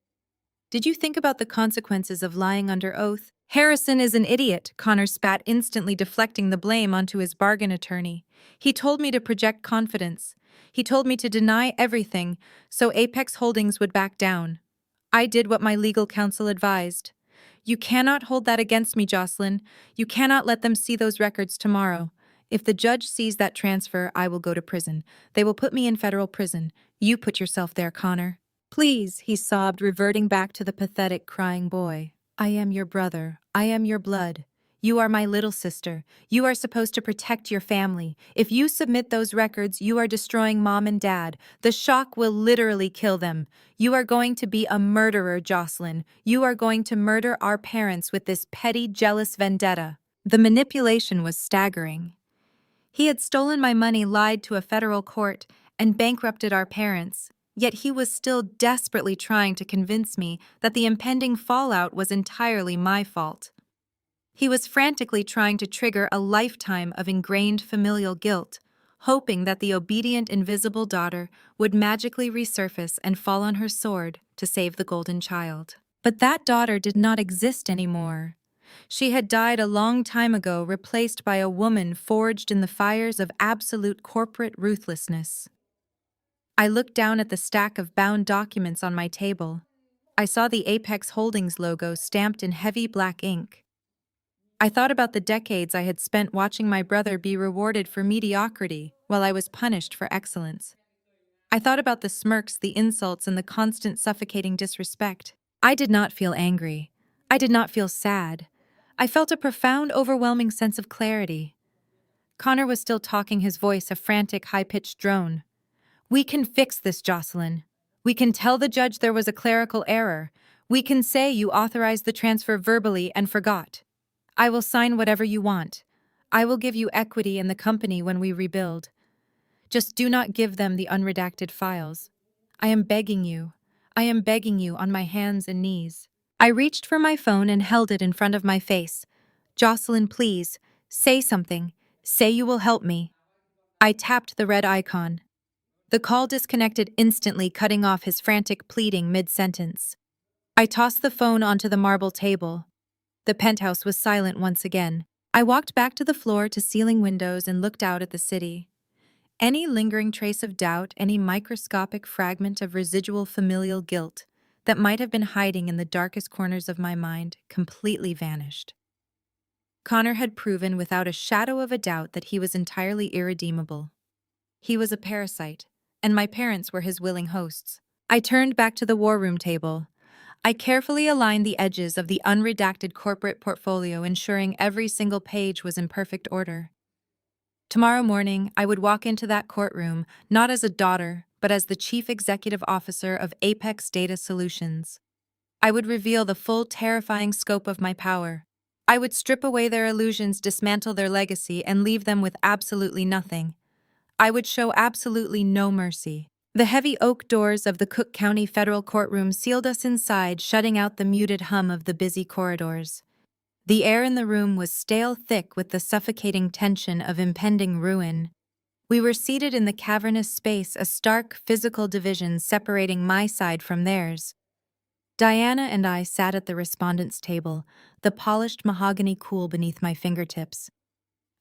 "Did you think about the consequences of lying under oath?" "Harrison is an idiot," Connor spat, instantly deflecting the blame onto his bargain attorney. "He told me to project confidence. He told me to deny everything, so Apex Holdings would back down. I did what my legal counsel advised. You cannot hold that against me, Jocelyn. You cannot let them see those records tomorrow. If the judge sees that transfer, I will go to prison. They will put me in federal prison. You put yourself there, Connor." "Please," he sobbed, reverting back to the pathetic crying boy. "I am your brother. I am your blood. You are my little sister. You are supposed to protect your family. If you submit those records, you are destroying Mom and Dad. The shock will literally kill them. You are going to be a murderer, Jocelyn. You are going to murder our parents with this petty, jealous vendetta." The manipulation was staggering. He had stolen my money, lied to a federal court, and bankrupted our parents, yet he was still desperately trying to convince me that the impending fallout was entirely my fault. He was frantically trying to trigger a lifetime of ingrained familial guilt, hoping that the obedient invisible daughter would magically resurface and fall on her sword to save the golden child. But that daughter did not exist anymore. She had died a long time ago, replaced by a woman forged in the fires of absolute corporate ruthlessness. I looked down at the stack of bound documents on my table. I saw the Apex Holdings logo stamped in heavy black ink. I thought about the decades I had spent watching my brother be rewarded for mediocrity while I was punished for excellence. I thought about the smirks, the insults, and the constant suffocating disrespect. I did not feel angry. I did not feel sad. I felt a profound, overwhelming sense of clarity. Connor was still talking, his voice a frantic, high-pitched drone. "We can fix this, Jocelyn. We can tell the judge there was a clerical error. We can say you authorized the transfer verbally and forgot. I will sign whatever you want. I will give you equity in the company when we rebuild. Just do not give them the unredacted files. I am begging you. I am begging you on my hands and knees." I reached for my phone and held it in front of my face. "Jocelyn, please, say something. Say you will help me." I tapped the red icon. The call disconnected instantly, cutting off his frantic pleading mid-sentence. I tossed the phone onto the marble table. The penthouse was silent once again. I walked back to the floor-to-ceiling windows and looked out at the city. Any lingering trace of doubt, any microscopic fragment of residual familial guilt that might have been hiding in the darkest corners of my mind completely vanished. Connor had proven without a shadow of a doubt that he was entirely irredeemable. He was a parasite, and my parents were his willing hosts. I turned back to the war room table. I carefully aligned the edges of the unredacted corporate portfolio, ensuring every single page was in perfect order. Tomorrow morning, I would walk into that courtroom, not as a daughter, but as the chief executive officer of Apex Data Solutions. I would reveal the full, terrifying scope of my power. I would strip away their illusions, dismantle their legacy, and leave them with absolutely nothing. I would show absolutely no mercy. The heavy oak doors of the Cook County Federal Courtroom sealed us inside, shutting out the muted hum of the busy corridors. The air in the room was stale thick with the suffocating tension of impending ruin. We were seated in the cavernous space, a stark physical division separating my side from theirs. Diana and I sat at the respondents' table, the polished mahogany cool beneath my fingertips.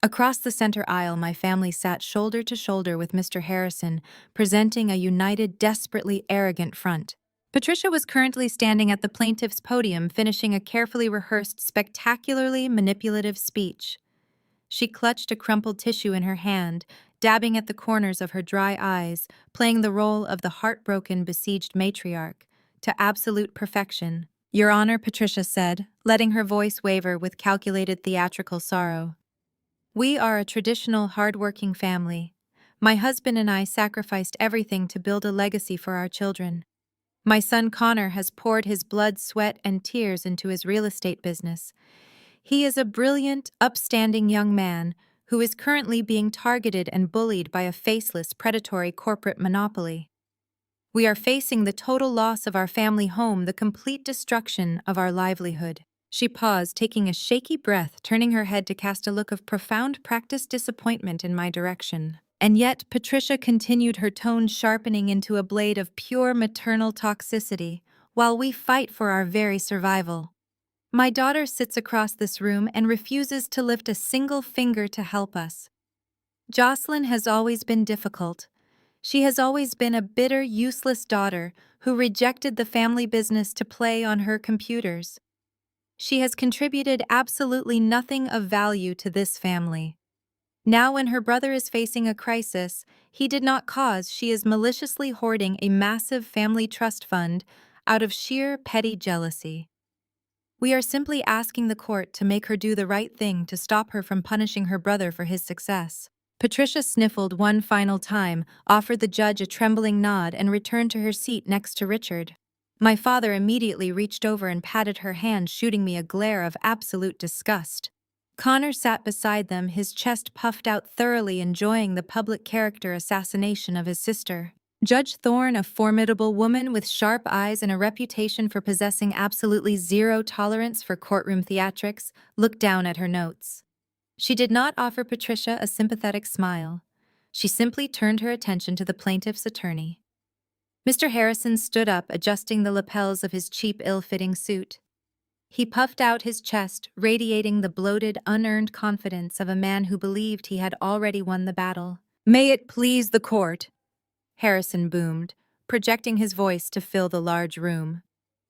Across the center aisle, my family sat shoulder to shoulder with Mr. Harrison, presenting a united, desperately arrogant front. Patricia was currently standing at the plaintiff's podium, finishing a carefully rehearsed, spectacularly manipulative speech. She clutched a crumpled tissue in her hand, dabbing at the corners of her dry eyes, playing the role of the heartbroken, besieged matriarch, to absolute perfection. "Your Honor," Patricia said, letting her voice waver with calculated theatrical sorrow. "We are a traditional, hard-working family. My husband and I sacrificed everything to build a legacy for our children. My son Connor has poured his blood, sweat, and tears into his real estate business. He is a brilliant, upstanding young man who is currently being targeted and bullied by a faceless, predatory corporate monopoly. We are facing the total loss of our family home, the complete destruction of our livelihood." She paused, taking a shaky breath, turning her head to cast a look of profound, practiced disappointment in my direction. And yet, Patricia continued, her tone sharpening into a blade of pure maternal toxicity, "While we fight for our very survival. My daughter sits across this room and refuses to lift a single finger to help us. Jocelyn has always been difficult. She has always been a bitter, useless daughter who rejected the family business to play on her computers. She has contributed absolutely nothing of value to this family. Now when her brother is facing a crisis he did not cause, she is maliciously hoarding a massive family trust fund out of sheer petty jealousy. We are simply asking the court to make her do the right thing to stop her from punishing her brother for his success." Patricia sniffled one final time, offered the judge a trembling nod, and returned to her seat next to Richard. My father immediately reached over and patted her hand, shooting me a glare of absolute disgust. Connor sat beside them, his chest puffed out, thoroughly enjoying the public character assassination of his sister. Judge Thorne, a formidable woman with sharp eyes and a reputation for possessing absolutely zero tolerance for courtroom theatrics, looked down at her notes. She did not offer Patricia a sympathetic smile. She simply turned her attention to the plaintiff's attorney. Mr. Harrison stood up, adjusting the lapels of his cheap, ill-fitting suit. He puffed out his chest, radiating the bloated, unearned confidence of a man who believed he had already won the battle. "May it please the court," Harrison boomed, projecting his voice to fill the large room.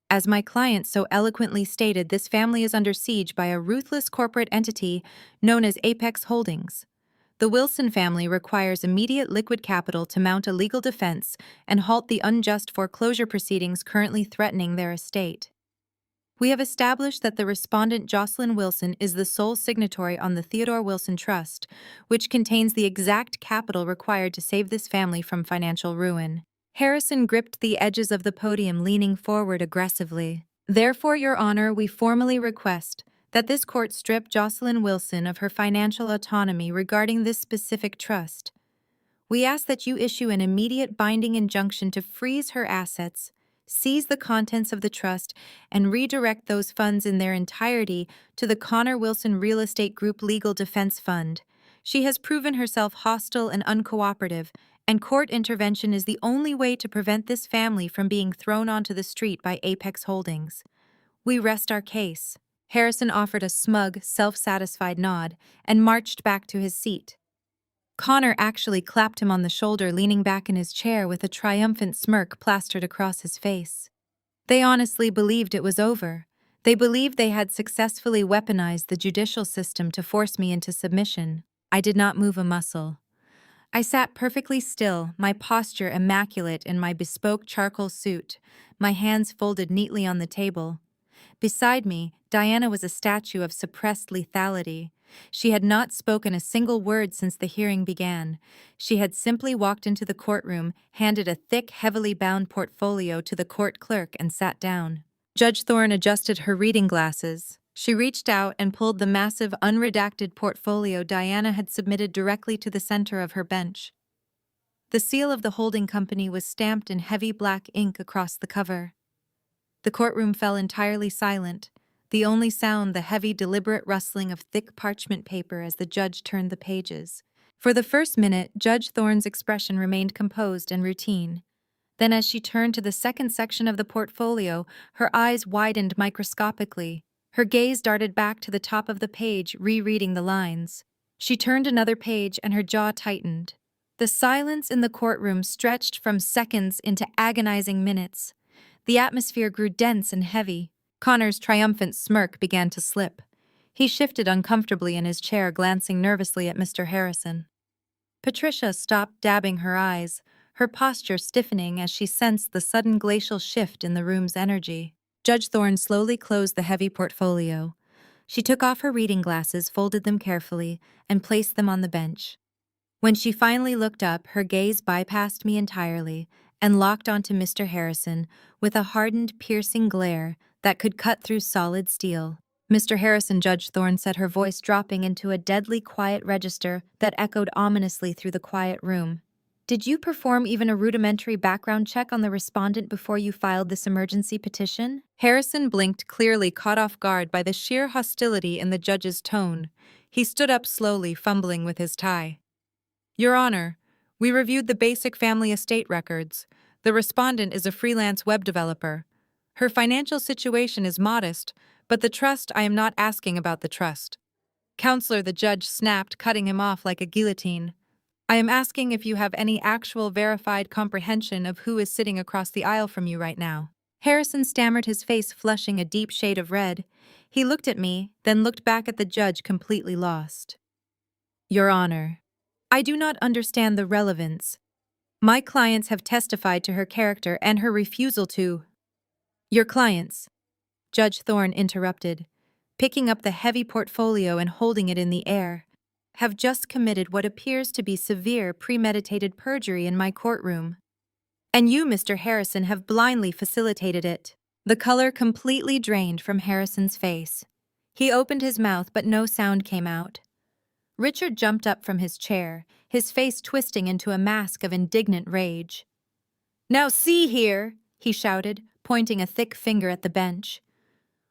"As my client so eloquently stated, this family is under siege by a ruthless corporate entity known as Apex Holdings. The Wilson family requires immediate liquid capital to mount a legal defense and halt the unjust foreclosure proceedings currently threatening their estate. We have established that the respondent Jocelyn Wilson is the sole signatory on the Theodore Wilson Trust, which contains the exact capital required to save this family from financial ruin." Harrison gripped the edges of the podium, leaning forward aggressively. "Therefore, Your Honor, we formally request that this court strip Jocelyn Wilson of her financial autonomy regarding this specific trust. We ask that you issue an immediate binding injunction to freeze her assets, seize the contents of the trust, and redirect those funds in their entirety to the Connor Wilson Real Estate Group Legal Defense Fund. She has proven herself hostile and uncooperative, and court intervention is the only way to prevent this family from being thrown onto the street by Apex Holdings. We rest our case." Harrison offered a smug, self-satisfied nod and marched back to his seat. Connor actually clapped him on the shoulder, leaning back in his chair with a triumphant smirk plastered across his face. They honestly believed it was over. They believed they had successfully weaponized the judicial system to force me into submission. I did not move a muscle. I sat perfectly still, my posture immaculate in my bespoke charcoal suit, my hands folded neatly on the table. Beside me, Diana was a statue of suppressed lethality. She had not spoken a single word since the hearing began. She had simply walked into the courtroom, handed a thick, heavily bound portfolio to the court clerk, and sat down. Judge Thorne adjusted her reading glasses. She reached out and pulled the massive, unredacted portfolio Diana had submitted directly to the center of her bench. The seal of the holding company was stamped in heavy black ink across the cover. The courtroom fell entirely silent, the only sound the heavy, deliberate rustling of thick parchment paper as the judge turned the pages. For the first minute, Judge Thorne's expression remained composed and routine. Then, as she turned to the second section of the portfolio, her eyes widened microscopically. Her gaze darted back to the top of the page, rereading the lines. She turned another page and her jaw tightened. The silence in the courtroom stretched from seconds into agonizing minutes. The atmosphere grew dense and heavy. Connor's triumphant smirk began to slip. He shifted uncomfortably in his chair, glancing nervously at Mr. Harrison. Patricia stopped dabbing her eyes, her posture stiffening as she sensed the sudden glacial shift in the room's energy. Judge Thorne slowly closed the heavy portfolio. She took off her reading glasses, folded them carefully, and placed them on the bench. When she finally looked up, her gaze bypassed me entirely and locked onto Mr. Harrison with a hardened, piercing glare that could cut through solid steel. "Mr. Harrison," Judge Thorne said, her voice dropping into a deadly quiet register that echoed ominously through the quiet room. "Did you perform even a rudimentary background check on the respondent before you filed this emergency petition?" Harrison blinked, clearly caught off guard by the sheer hostility in the judge's tone. He stood up slowly, fumbling with his tie. "Your Honor, we reviewed the basic family estate records. The respondent is a freelance web developer. Her financial situation is modest, but the trust, I am not asking about the trust." "Counselor," the judge snapped, cutting him off like a guillotine. "I am asking if you have any actual verified comprehension of who is sitting across the aisle from you right now." Harrison stammered, his face flushing a deep shade of red. He looked at me, then looked back at the judge, completely lost. "Your Honor, I do not understand the relevance. My clients have testified to her character and her refusal to—" "Your clients," Judge Thorne interrupted, picking up the heavy portfolio and holding it in the air, "have just committed what appears to be severe premeditated perjury in my courtroom. And you, Mr. Harrison, have blindly facilitated it." The color completely drained from Harrison's face. He opened his mouth, but no sound came out. Richard jumped up from his chair, his face twisting into a mask of indignant rage. "Now see here," he shouted, pointing a thick finger at the bench.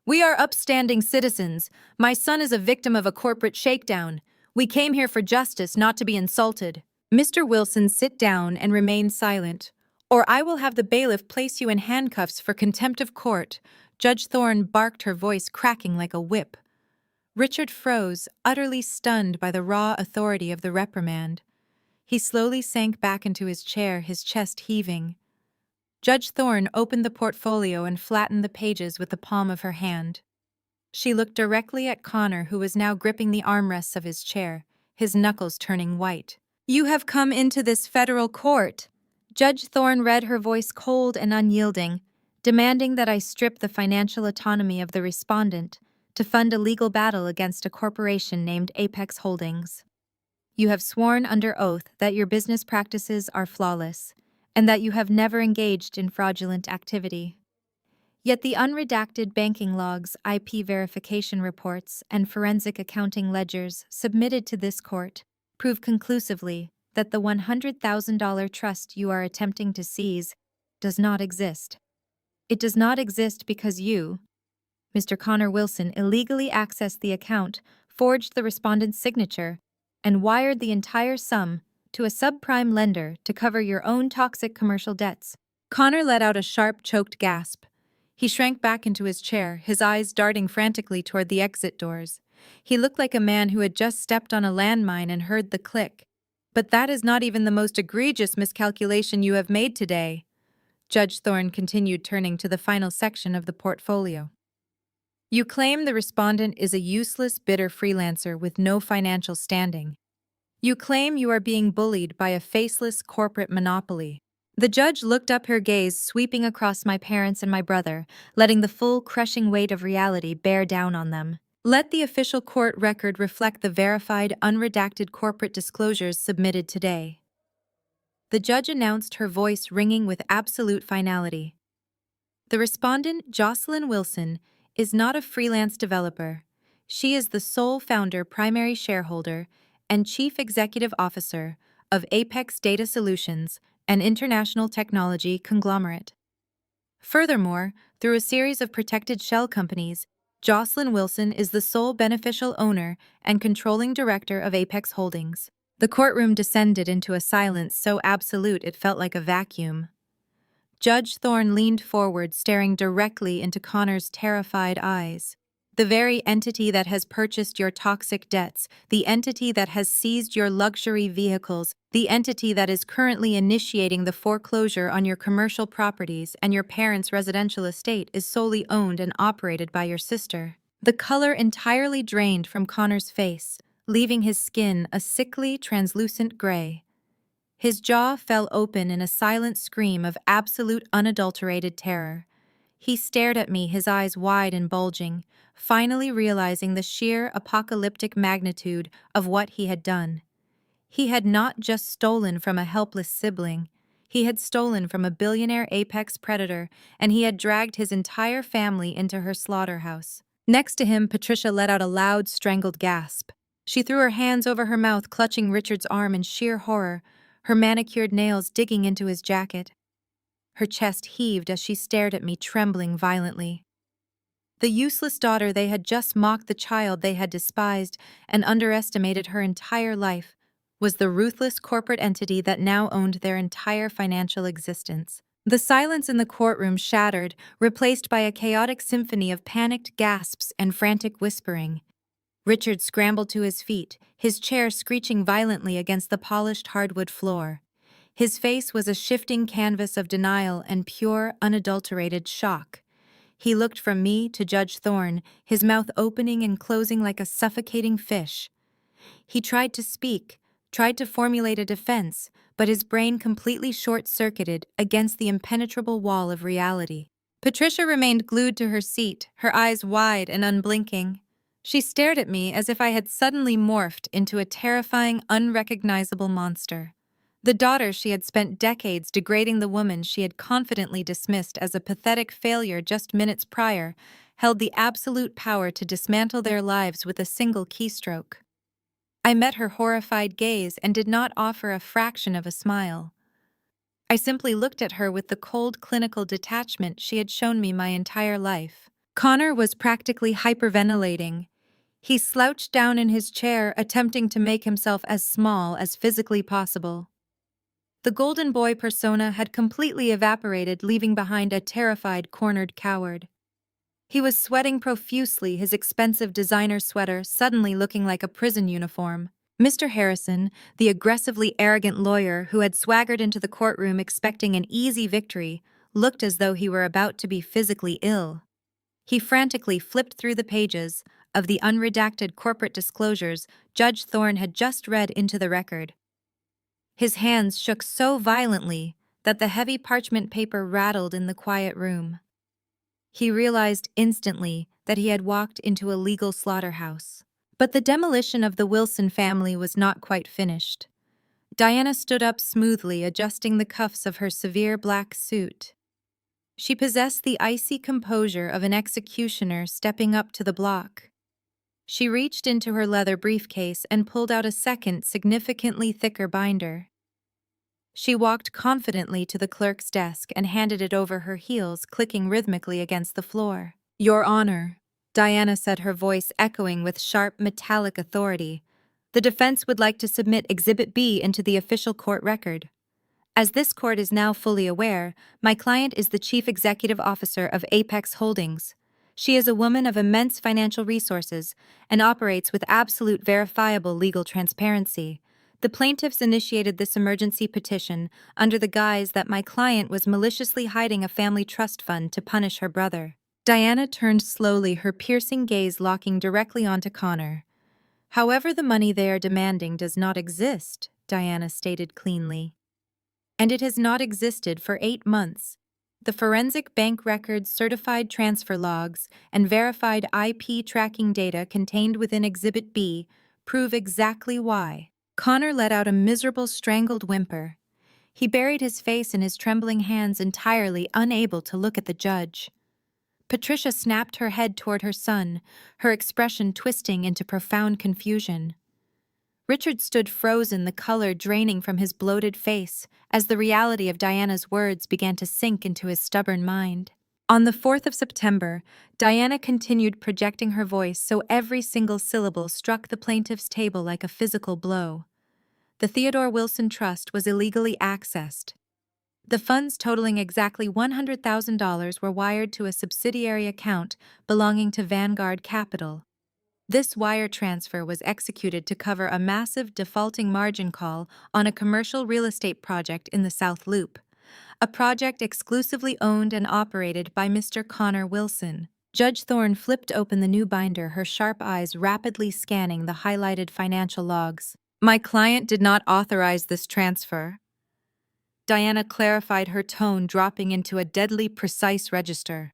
"We are upstanding citizens. My son is a victim of a corporate shakedown. We came here for justice, not to be insulted. Mr. Wilson, sit down and remain silent, or I will have the bailiff place you in handcuffs for contempt of court," Judge Thorne barked, her voice cracking like a whip. Richard froze, utterly stunned by the raw authority of the reprimand. He slowly sank back into his chair, his chest heaving. Judge Thorne opened the portfolio and flattened the pages with the palm of her hand. She looked directly at Connor, who was now gripping the armrests of his chair, his knuckles turning white. "You have come into this federal court," Judge Thorne read, her voice cold and unyielding, "demanding that I strip the financial autonomy of the respondent to fund a legal battle against a corporation named Apex Holdings. You have sworn under oath that your business practices are flawless, and that you have never engaged in fraudulent activity. Yet the unredacted banking logs, IP verification reports, and forensic accounting ledgers submitted to this court prove conclusively that the $100,000 trust you are attempting to seize does not exist. It does not exist because you, Mr. Connor Wilson, illegally accessed the account, forged the respondent's signature, and wired the entire sum to a subprime lender to cover your own toxic commercial debts." Connor let out a sharp, choked gasp. He shrank back into his chair, his eyes darting frantically toward the exit doors. He looked like a man who had just stepped on a landmine and heard the click. "But that is not even the most egregious miscalculation you have made today," Judge Thorne continued, turning to the final section of the portfolio. "You claim the respondent is a useless, bitter freelancer with no financial standing. You claim you are being bullied by a faceless corporate monopoly." The judge looked up, her gaze sweeping across my parents and my brother, letting the full, crushing weight of reality bear down on them. "Let the official court record reflect the verified, unredacted corporate disclosures submitted today," the judge announced, her voice ringing with absolute finality. "The respondent, Jocelyn Wilson, is not a freelance developer. She is the sole founder, primary shareholder, and chief executive officer of Apex Data Solutions, an international technology conglomerate. Furthermore, through a series of protected shell companies, Jocelyn Wilson is the sole beneficial owner and controlling director of Apex Holdings." The courtroom descended into a silence so absolute it felt like a vacuum. Judge Thorne leaned forward, staring directly into Connor's terrified eyes. "The very entity that has purchased your toxic debts, the entity that has seized your luxury vehicles, the entity that is currently initiating the foreclosure on your commercial properties and your parents' residential estate is solely owned and operated by your sister." The color entirely drained from Connor's face, leaving his skin a sickly, translucent gray. His jaw fell open in a silent scream of absolute, unadulterated terror. He stared at me, his eyes wide and bulging, finally realizing the sheer, apocalyptic magnitude of what he had done. He had not just stolen from a helpless sibling. He had stolen from a billionaire apex predator, and he had dragged his entire family into her slaughterhouse. Next to him, Patricia let out a loud, strangled gasp. She threw her hands over her mouth, clutching Richard's arm in sheer horror, her manicured nails digging into his jacket. Her chest heaved as she stared at me, trembling violently. The useless daughter they had just mocked, the child they had despised and underestimated her entire life, was the ruthless corporate entity that now owned their entire financial existence. The silence in the courtroom shattered, replaced by a chaotic symphony of panicked gasps and frantic whispering. Richard scrambled to his feet, his chair screeching violently against the polished hardwood floor. His face was a shifting canvas of denial and pure, unadulterated shock. He looked from me to Judge Thorne, his mouth opening and closing like a suffocating fish. He tried to speak, tried to formulate a defense, but his brain completely short-circuited against the impenetrable wall of reality. Patricia remained glued to her seat, her eyes wide and unblinking. She stared at me as if I had suddenly morphed into a terrifying, unrecognizable monster. The daughter she had spent decades degrading, the woman she had confidently dismissed as a pathetic failure just minutes prior, held the absolute power to dismantle their lives with a single keystroke. I met her horrified gaze and did not offer a fraction of a smile. I simply looked at her with the cold clinical detachment she had shown me my entire life. Connor was practically hyperventilating. He slouched down in his chair, attempting to make himself as small as physically possible. The golden boy persona had completely evaporated, leaving behind a terrified, cornered coward. He was sweating profusely, his expensive designer sweater suddenly looking like a prison uniform. Mr. Harrison, the aggressively arrogant lawyer who had swaggered into the courtroom expecting an easy victory, looked as though he were about to be physically ill. He frantically flipped through the pages of the unredacted corporate disclosures Judge Thorne had just read into the record. His hands shook so violently that the heavy parchment paper rattled in the quiet room. He realized instantly that he had walked into a legal slaughterhouse. But the demolition of the Wilson family was not quite finished. Diana stood up smoothly, adjusting the cuffs of her severe black suit. She possessed the icy composure of an executioner stepping up to the block. She reached into her leather briefcase and pulled out a second, significantly thicker binder. She walked confidently to the clerk's desk and handed it over her heels, clicking rhythmically against the floor. "Your Honor," Diana said, her voice echoing with sharp, metallic authority, "the defense would like to submit Exhibit B into the official court record. As this court is now fully aware, my client is the Chief Executive Officer of Apex Holdings. She is a woman of immense financial resources and operates with absolute verifiable legal transparency. The plaintiffs initiated this emergency petition under the guise that my client was maliciously hiding a family trust fund to punish her brother." Diana turned slowly, her piercing gaze locking directly onto Connor. "However, the money they are demanding does not exist," Diana stated cleanly. "And it has not existed for 8 months. The forensic bank records, certified transfer logs, and verified IP tracking data contained within Exhibit B prove exactly why." Connor let out a miserable, strangled whimper. He buried his face in his trembling hands, entirely unable to look at the judge. Patricia snapped her head toward her son, her expression twisting into profound confusion. Richard stood frozen, the color draining from his bloated face as the reality of Diana's words began to sink into his stubborn mind. On the 4th of September, Diana continued projecting her voice so every single syllable struck the plaintiff's table like a physical blow. The Theodore Wilson Trust was illegally accessed. The funds totaling exactly $100,000 were wired to a subsidiary account belonging to Vanguard Capital. This wire transfer was executed to cover a massive defaulting margin call on a commercial real estate project in the South Loop, a project exclusively owned and operated by Mr. Connor Wilson. Judge Thorne flipped open the new binder, her sharp eyes rapidly scanning the highlighted financial logs. "My client did not authorize this transfer." Diana clarified, her tone dropping into a deadly precise register.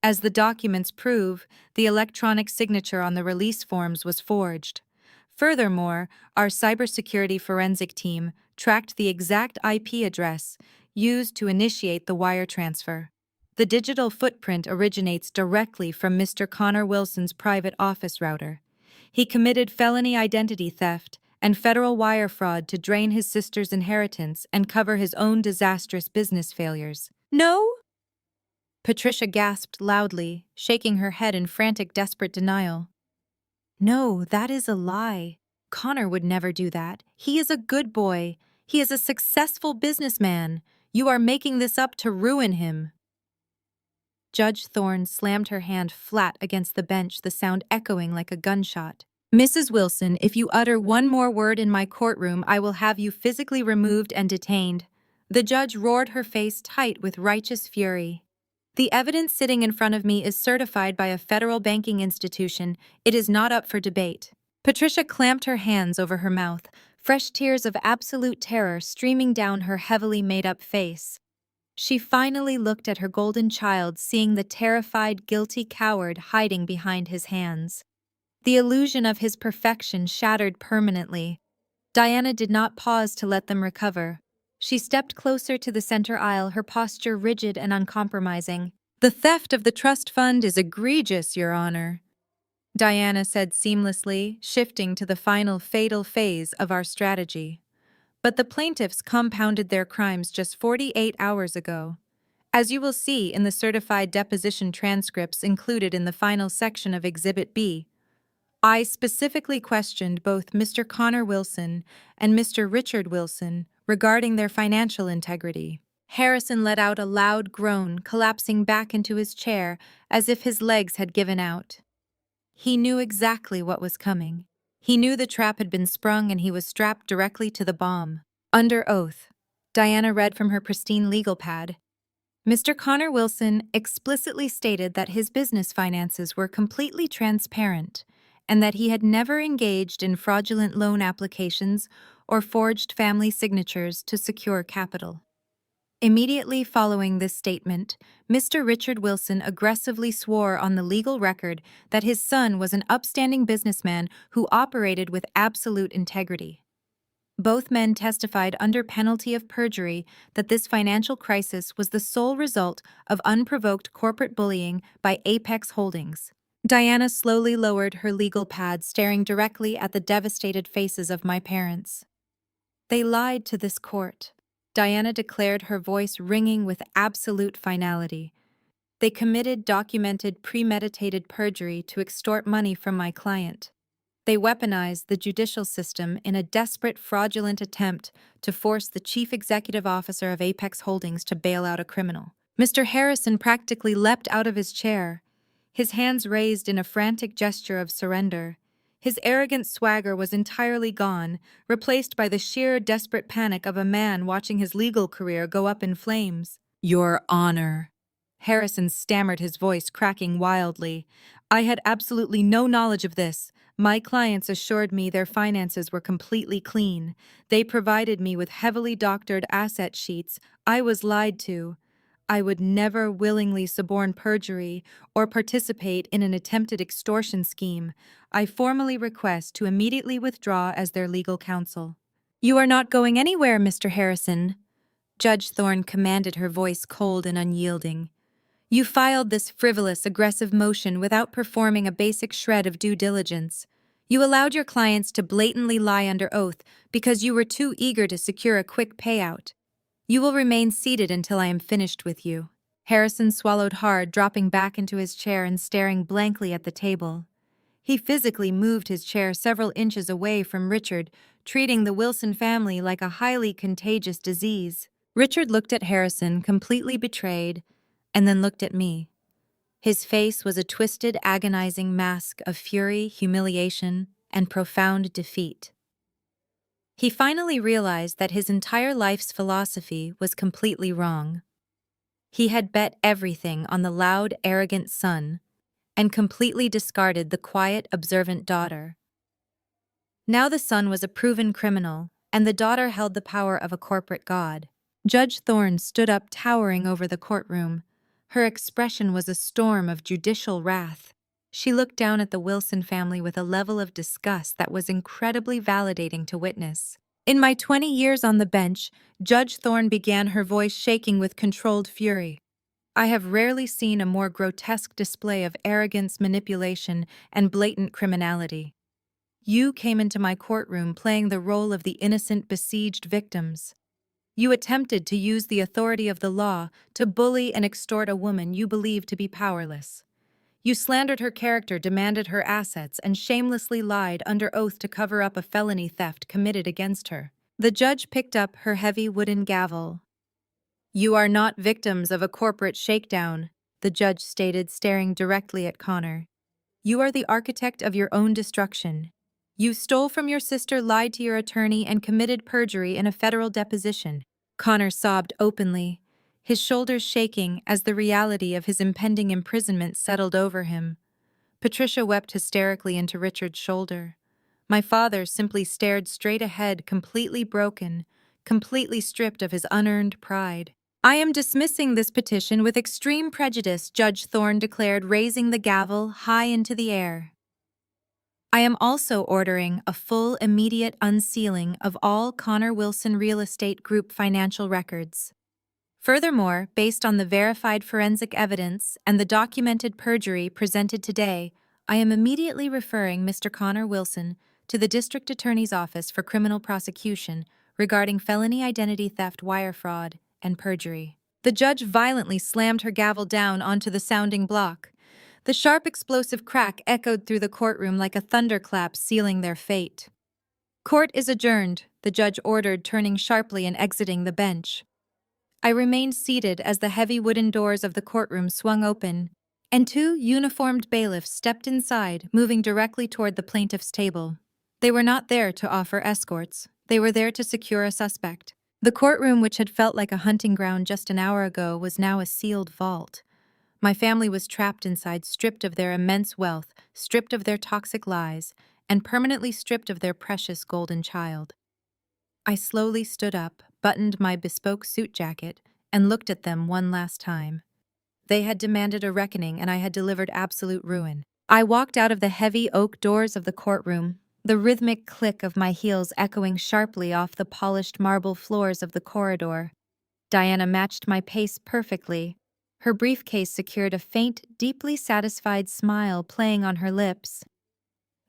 "As the documents prove, the electronic signature on the release forms was forged. Furthermore, our cybersecurity forensic team tracked the exact IP address used to initiate the wire transfer. The digital footprint originates directly from Mr. Connor Wilson's private office router. He committed felony identity theft and federal wire fraud to drain his sister's inheritance and cover his own disastrous business failures." "No?" Patricia gasped loudly, shaking her head in frantic, desperate denial. "No, that is a lie. Connor would never do that. He is a good boy. He is a successful businessman. You are making this up to ruin him." Judge Thorne slammed her hand flat against the bench, the sound echoing like a gunshot. "Mrs. Wilson, if you utter one more word in my courtroom, I will have you physically removed and detained." The judge roared, her face tight with righteous fury. "The evidence sitting in front of me is certified by a federal banking institution. It is not up for debate." Patricia clamped her hands over her mouth, fresh tears of absolute terror streaming down her heavily made-up face. She finally looked at her golden child, seeing the terrified, guilty coward hiding behind his hands. The illusion of his perfection shattered permanently. Diana did not pause to let them recover. She stepped closer to the center aisle, her posture rigid and uncompromising. The theft of the trust fund is egregious, Your Honor, Diana said seamlessly, shifting to the final fatal phase of our strategy. But the plaintiffs compounded their crimes just 48 hours ago. As you will see in the certified deposition transcripts included in the final section of Exhibit B, I specifically questioned both Mr. Connor Wilson and Mr. Richard Wilson regarding their financial integrity. Harrison let out a loud groan, collapsing back into his chair as if his legs had given out. He knew exactly what was coming. He knew the trap had been sprung and he was strapped directly to the bomb. Under oath, Diana read from her pristine legal pad. Mr. Connor Wilson explicitly stated that his business finances were completely transparent and that he had never engaged in fraudulent loan applications or forged family signatures to secure capital. Immediately following this statement, Mr. Richard Wilson aggressively swore on the legal record that his son was an upstanding businessman who operated with absolute integrity. Both men testified under penalty of perjury that this financial crisis was the sole result of unprovoked corporate bullying by Apex Holdings. Diana slowly lowered her legal pad, staring directly at the devastated faces of my parents. They lied to this court, Diana declared, her voice ringing with absolute finality. They committed documented, premeditated perjury to extort money from my client. They weaponized the judicial system in a desperate, fraudulent attempt to force the chief executive officer of Apex Holdings to bail out a criminal. Mr. Harrison practically leapt out of his chair, his hands raised in a frantic gesture of surrender. His arrogant swagger was entirely gone, replaced by the sheer, desperate panic of a man watching his legal career go up in flames. Your Honor. Harrison stammered, his voice cracking wildly. I had absolutely no knowledge of this. My clients assured me their finances were completely clean. They provided me with heavily doctored asset sheets. I was lied to. I would never willingly suborn perjury or participate in an attempted extortion scheme. I formally request to immediately withdraw as their legal counsel. You are not going anywhere, Mr. Harrison, Judge Thorne commanded, her voice cold and unyielding. You filed this frivolous, aggressive motion without performing a basic shred of due diligence. You allowed your clients to blatantly lie under oath because you were too eager to secure a quick payout. You will remain seated until I am finished with you. Harrison swallowed hard, dropping back into his chair and staring blankly at the table. He physically moved his chair several inches away from Richard, treating the Wilson family like a highly contagious disease. Richard looked at Harrison, completely betrayed, and then looked at me. His face was a twisted, agonizing mask of fury, humiliation, and profound defeat. He finally realized that his entire life's philosophy was completely wrong. He had bet everything on the loud, arrogant son and completely discarded the quiet, observant daughter. Now the son was a proven criminal, and the daughter held the power of a corporate god. Judge Thorne stood up, towering over the courtroom. Her expression was a storm of judicial wrath. She looked down at the Wilson family with a level of disgust that was incredibly validating to witness. In my 20 years on the bench, Judge Thorne began, her voice shaking with controlled fury. I have rarely seen a more grotesque display of arrogance, manipulation, and blatant criminality. You came into my courtroom playing the role of the innocent, besieged victims. You attempted to use the authority of the law to bully and extort a woman you believed to be powerless. You slandered her character, demanded her assets, and shamelessly lied under oath to cover up a felony theft committed against her. The judge picked up her heavy wooden gavel. You are not victims of a corporate shakedown, the judge stated, staring directly at Connor. You are the architect of your own destruction. You stole from your sister, lied to your attorney, and committed perjury in a federal deposition. Connor sobbed openly, his shoulders shaking as the reality of his impending imprisonment settled over him. Patricia wept hysterically into Richard's shoulder. My father simply stared straight ahead, completely broken, completely stripped of his unearned pride. I am dismissing this petition with extreme prejudice, Judge Thorne declared, raising the gavel high into the air. I am also ordering a full, immediate unsealing of all Connor Wilson Real Estate Group financial records. Furthermore, based on the verified forensic evidence and the documented perjury presented today, I am immediately referring Mr. Connor Wilson to the District Attorney's Office for Criminal Prosecution regarding felony identity theft, wire fraud, and perjury. The judge violently slammed her gavel down onto the sounding block. The sharp, explosive crack echoed through the courtroom like a thunderclap sealing their fate. "Court is adjourned," the judge ordered, turning sharply and exiting the bench. I remained seated as the heavy wooden doors of the courtroom swung open, and two uniformed bailiffs stepped inside, moving directly toward the plaintiff's table. They were not there to offer escorts. They were there to secure a suspect. The courtroom, which had felt like a hunting ground just an hour ago, was now a sealed vault. My family was trapped inside, stripped of their immense wealth, stripped of their toxic lies, and permanently stripped of their precious golden child. I slowly stood up, buttoned my bespoke suit jacket, and looked at them one last time. They had demanded a reckoning, and I had delivered absolute ruin. I walked out of the heavy oak doors of the courtroom, the rhythmic click of my heels echoing sharply off the polished marble floors of the corridor. Diana matched my pace perfectly. Her briefcase secured a faint, deeply satisfied smile playing on her lips.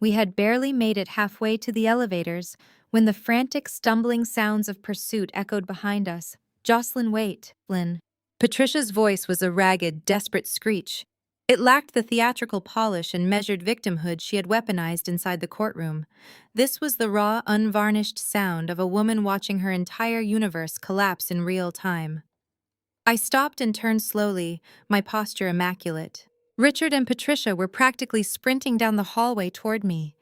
We had barely made it halfway to the elevators when the frantic, stumbling sounds of pursuit echoed behind us. "Jocelyn, wait, Lynn." Patricia's voice was a ragged, desperate screech. It lacked the theatrical polish and measured victimhood she had weaponized inside the courtroom. This was the raw, unvarnished sound of a woman watching her entire universe collapse in real time. I stopped and turned slowly, my posture immaculate. Richard and Patricia were practically sprinting down the hallway toward me.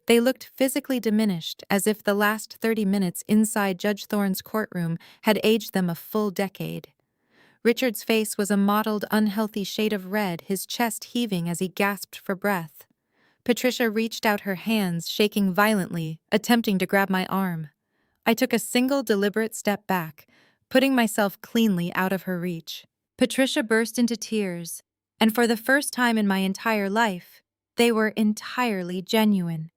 They looked physically diminished, as if the last 30 minutes inside Judge Thorne's courtroom had aged them a full decade. Richard's face was a mottled, unhealthy shade of red, his chest heaving as he gasped for breath. Patricia reached out her hands, shaking violently, attempting to grab my arm. I took a single deliberate step back, putting myself cleanly out of her reach. Patricia burst into tears, and for the first time in my entire life, they were entirely genuine.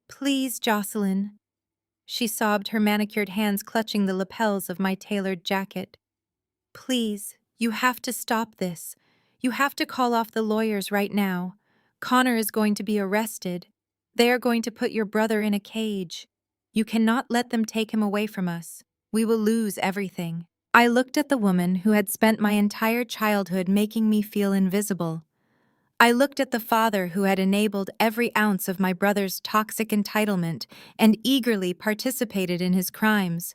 "Please, Jocelyn," she sobbed, her manicured hands clutching the lapels of my tailored jacket. "Please, you have to stop this. You have to call off the lawyers right now. Connor is going to be arrested. They are going to put your brother in a cage. You cannot let them take him away from us. We will lose everything." I looked at the woman who had spent my entire childhood making me feel invisible. I looked at the father who had enabled every ounce of my brother's toxic entitlement and eagerly participated in his crimes.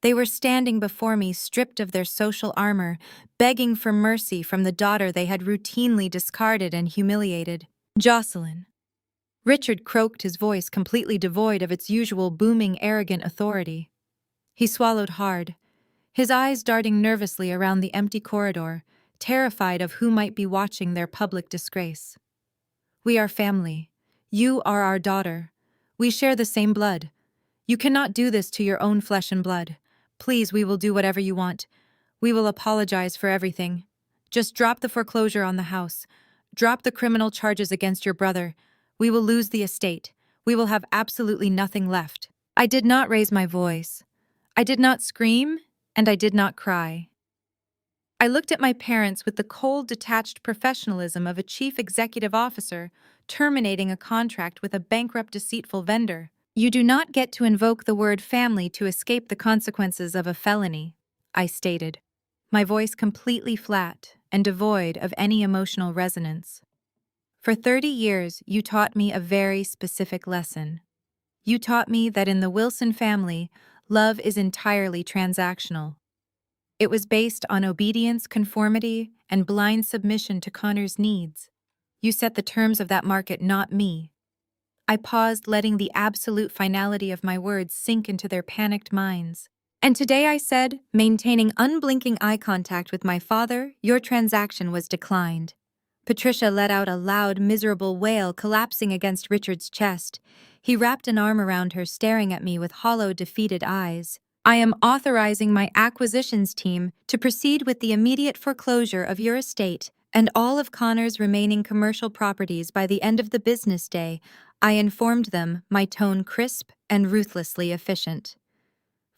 They were standing before me, stripped of their social armor, begging for mercy from the daughter they had routinely discarded and humiliated. "Jocelyn." Richard croaked, his voice completely devoid of its usual booming, arrogant authority. He swallowed hard, his eyes darting nervously around the empty corridor, terrified of who might be watching their public disgrace. "We are family. You are our daughter. We share the same blood. You cannot do this to your own flesh and blood. Please, we will do whatever you want. We will apologize for everything. Just drop the foreclosure on the house. Drop the criminal charges against your brother. We will lose the estate. We will have absolutely nothing left." I did not raise my voice. I did not scream, and I did not cry. I looked at my parents with the cold, detached professionalism of a chief executive officer terminating a contract with a bankrupt, deceitful vendor. "You do not get to invoke the word family to escape the consequences of a felony," I stated, my voice completely flat and devoid of any emotional resonance. "For 30 years, you taught me a very specific lesson. You taught me that in the Wilson family, love is entirely transactional. It was based on obedience, conformity, and blind submission to Connor's needs. You set the terms of that market, not me." I paused, letting the absolute finality of my words sink into their panicked minds. "And today," I said, maintaining unblinking eye contact with my father, "your transaction was declined." Patricia let out a loud, miserable wail, collapsing against Richard's chest. He wrapped an arm around her, staring at me with hollow, defeated eyes. "I am authorizing my acquisitions team to proceed with the immediate foreclosure of your estate and all of Connor's remaining commercial properties by the end of the business day," I informed them, my tone crisp and ruthlessly efficient.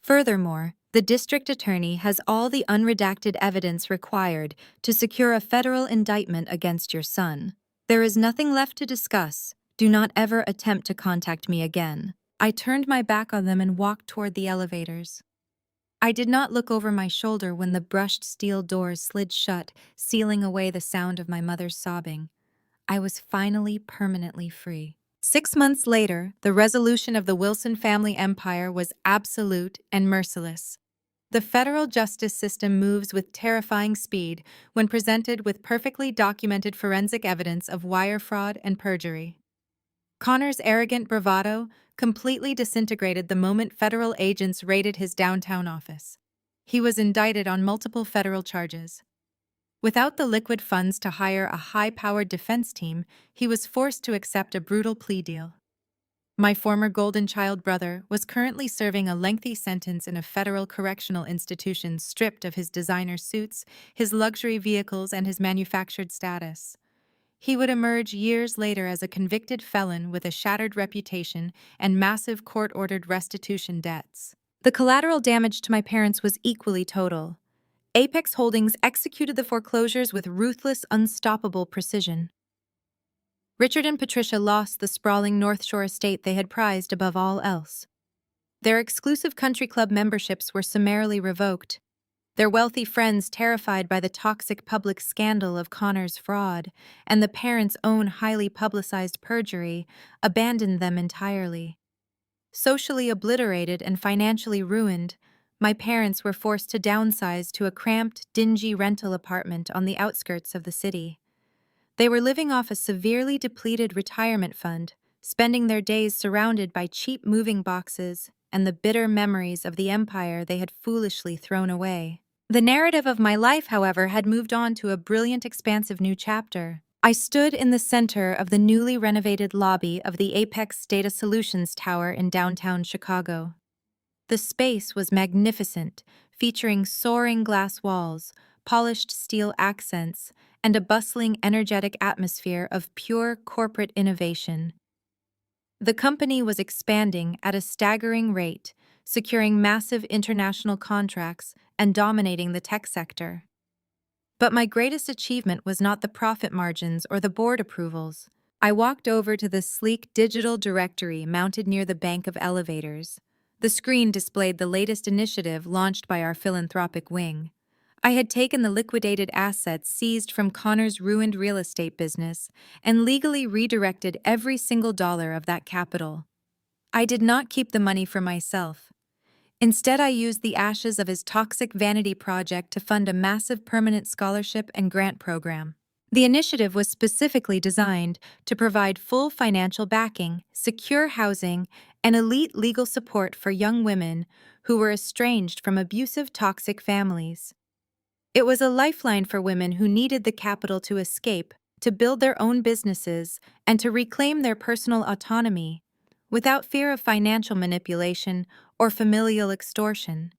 "Furthermore, The district attorney has all the unredacted evidence required to secure a federal indictment against your son. There is nothing left to discuss. Do not ever attempt to contact me again. I turned my back on them and walked toward the elevators. I did not look over my shoulder when the brushed steel doors slid shut, sealing away the sound of my mother's sobbing. I was finally permanently free. 6 months later, the resolution of the Wilson family empire was absolute and merciless. The federal justice system moves with terrifying speed when presented with perfectly documented forensic evidence of wire fraud and perjury. Connor's arrogant bravado completely disintegrated the moment federal agents raided his downtown office. He was indicted on multiple federal charges. Without the liquid funds to hire a high-powered defense team, he was forced to accept a brutal plea deal. My former golden child brother was currently serving a lengthy sentence in a federal correctional institution, stripped of his designer suits, his luxury vehicles, and his manufactured status. He would emerge years later as a convicted felon with a shattered reputation and massive court-ordered restitution debts. The collateral damage to my parents was equally total. Apex Holdings executed the foreclosures with ruthless, unstoppable precision. Richard and Patricia lost the sprawling North Shore estate they had prized above all else. Their exclusive country club memberships were summarily revoked. Their wealthy friends, terrified by the toxic public scandal of Connor's fraud and the parents' own highly publicized perjury, abandoned them entirely. Socially obliterated and financially ruined, my parents were forced to downsize to a cramped, dingy rental apartment on the outskirts of the city. They were living off a severely depleted retirement fund, spending their days surrounded by cheap moving boxes and the bitter memories of the empire they had foolishly thrown away. The narrative of my life, however, had moved on to a brilliant, expansive new chapter. I stood in the center of the newly renovated lobby of the Apex Data Solutions Tower in downtown Chicago. The space was magnificent, featuring soaring glass walls, polished steel accents, and a bustling, energetic atmosphere of pure corporate innovation. The company was expanding at a staggering rate, securing massive international contracts and dominating the tech sector. But my greatest achievement was not the profit margins or the board approvals. I walked over to the sleek digital directory mounted near the bank of elevators. The screen displayed the latest initiative launched by our philanthropic wing. I had taken the liquidated assets seized from Connor's ruined real estate business and legally redirected every single dollar of that capital. I did not keep the money for myself. Instead, I used the ashes of his toxic vanity project to fund a massive permanent scholarship and grant program. The initiative was specifically designed to provide full financial backing, secure housing, and elite legal support for young women who were estranged from abusive, toxic families. It was a lifeline for women who needed the capital to escape, to build their own businesses, and to reclaim their personal autonomy, without fear of financial manipulation or familial extortion.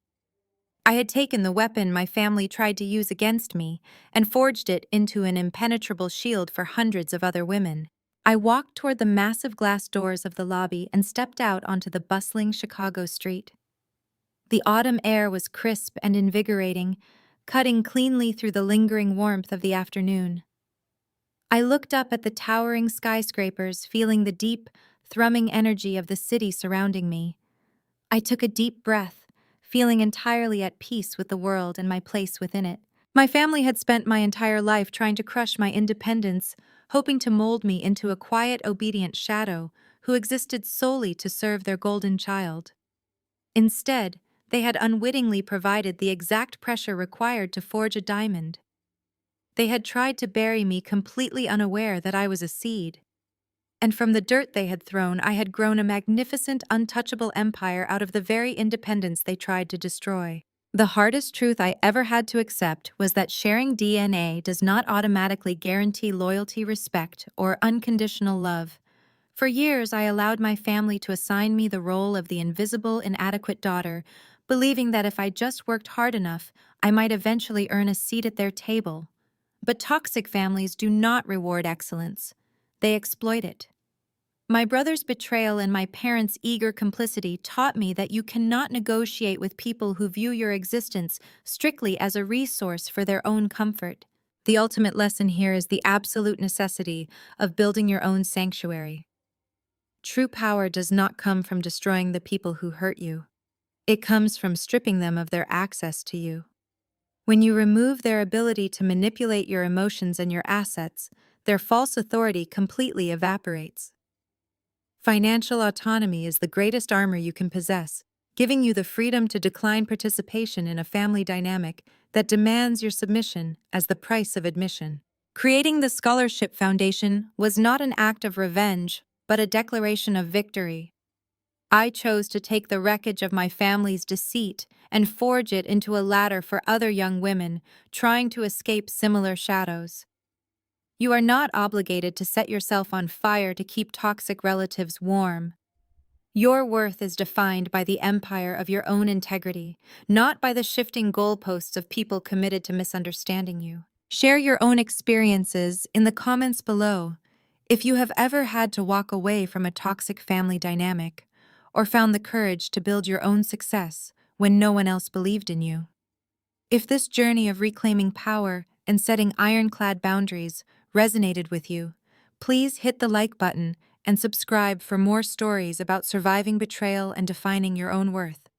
I had taken the weapon my family tried to use against me and forged it into an impenetrable shield for hundreds of other women. I walked toward the massive glass doors of the lobby and stepped out onto the bustling Chicago street. The autumn air was crisp and invigorating, cutting cleanly through the lingering warmth of the afternoon. I looked up at the towering skyscrapers, feeling the deep, thrumming energy of the city surrounding me. I took a deep breath, feeling entirely at peace with the world and my place within it. My family had spent my entire life trying to crush my independence, hoping to mold me into a quiet, obedient shadow who existed solely to serve their golden child. Instead, they had unwittingly provided the exact pressure required to forge a diamond. They had tried to bury me completely unaware that I was a seed. And from the dirt they had thrown, I had grown a magnificent, untouchable empire out of the very independence they tried to destroy. The hardest truth I ever had to accept was that sharing DNA does not automatically guarantee loyalty, respect, or unconditional love. For years, I allowed my family to assign me the role of the invisible, inadequate daughter, believing that if I just worked hard enough, I might eventually earn a seat at their table. But toxic families do not reward excellence. They exploit it. My brother's betrayal and my parents' eager complicity taught me that you cannot negotiate with people who view your existence strictly as a resource for their own comfort. The ultimate lesson here is the absolute necessity of building your own sanctuary. True power does not come from destroying the people who hurt you. It comes from stripping them of their access to you. When you remove their ability to manipulate your emotions and your assets, their false authority completely evaporates. Financial autonomy is the greatest armor you can possess, giving you the freedom to decline participation in a family dynamic that demands your submission as the price of admission. Creating the Scholarship Foundation was not an act of revenge, but a declaration of victory. I chose to take the wreckage of my family's deceit and forge it into a ladder for other young women trying to escape similar shadows. You are not obligated to set yourself on fire to keep toxic relatives warm. Your worth is defined by the empire of your own integrity, not by the shifting goalposts of people committed to misunderstanding you. Share your own experiences in the comments below if you have ever had to walk away from a toxic family dynamic or found the courage to build your own success when no one else believed in you. If this journey of reclaiming power and setting ironclad boundaries resonated with you, please hit the like button and subscribe for more stories about surviving betrayal and defining your own worth.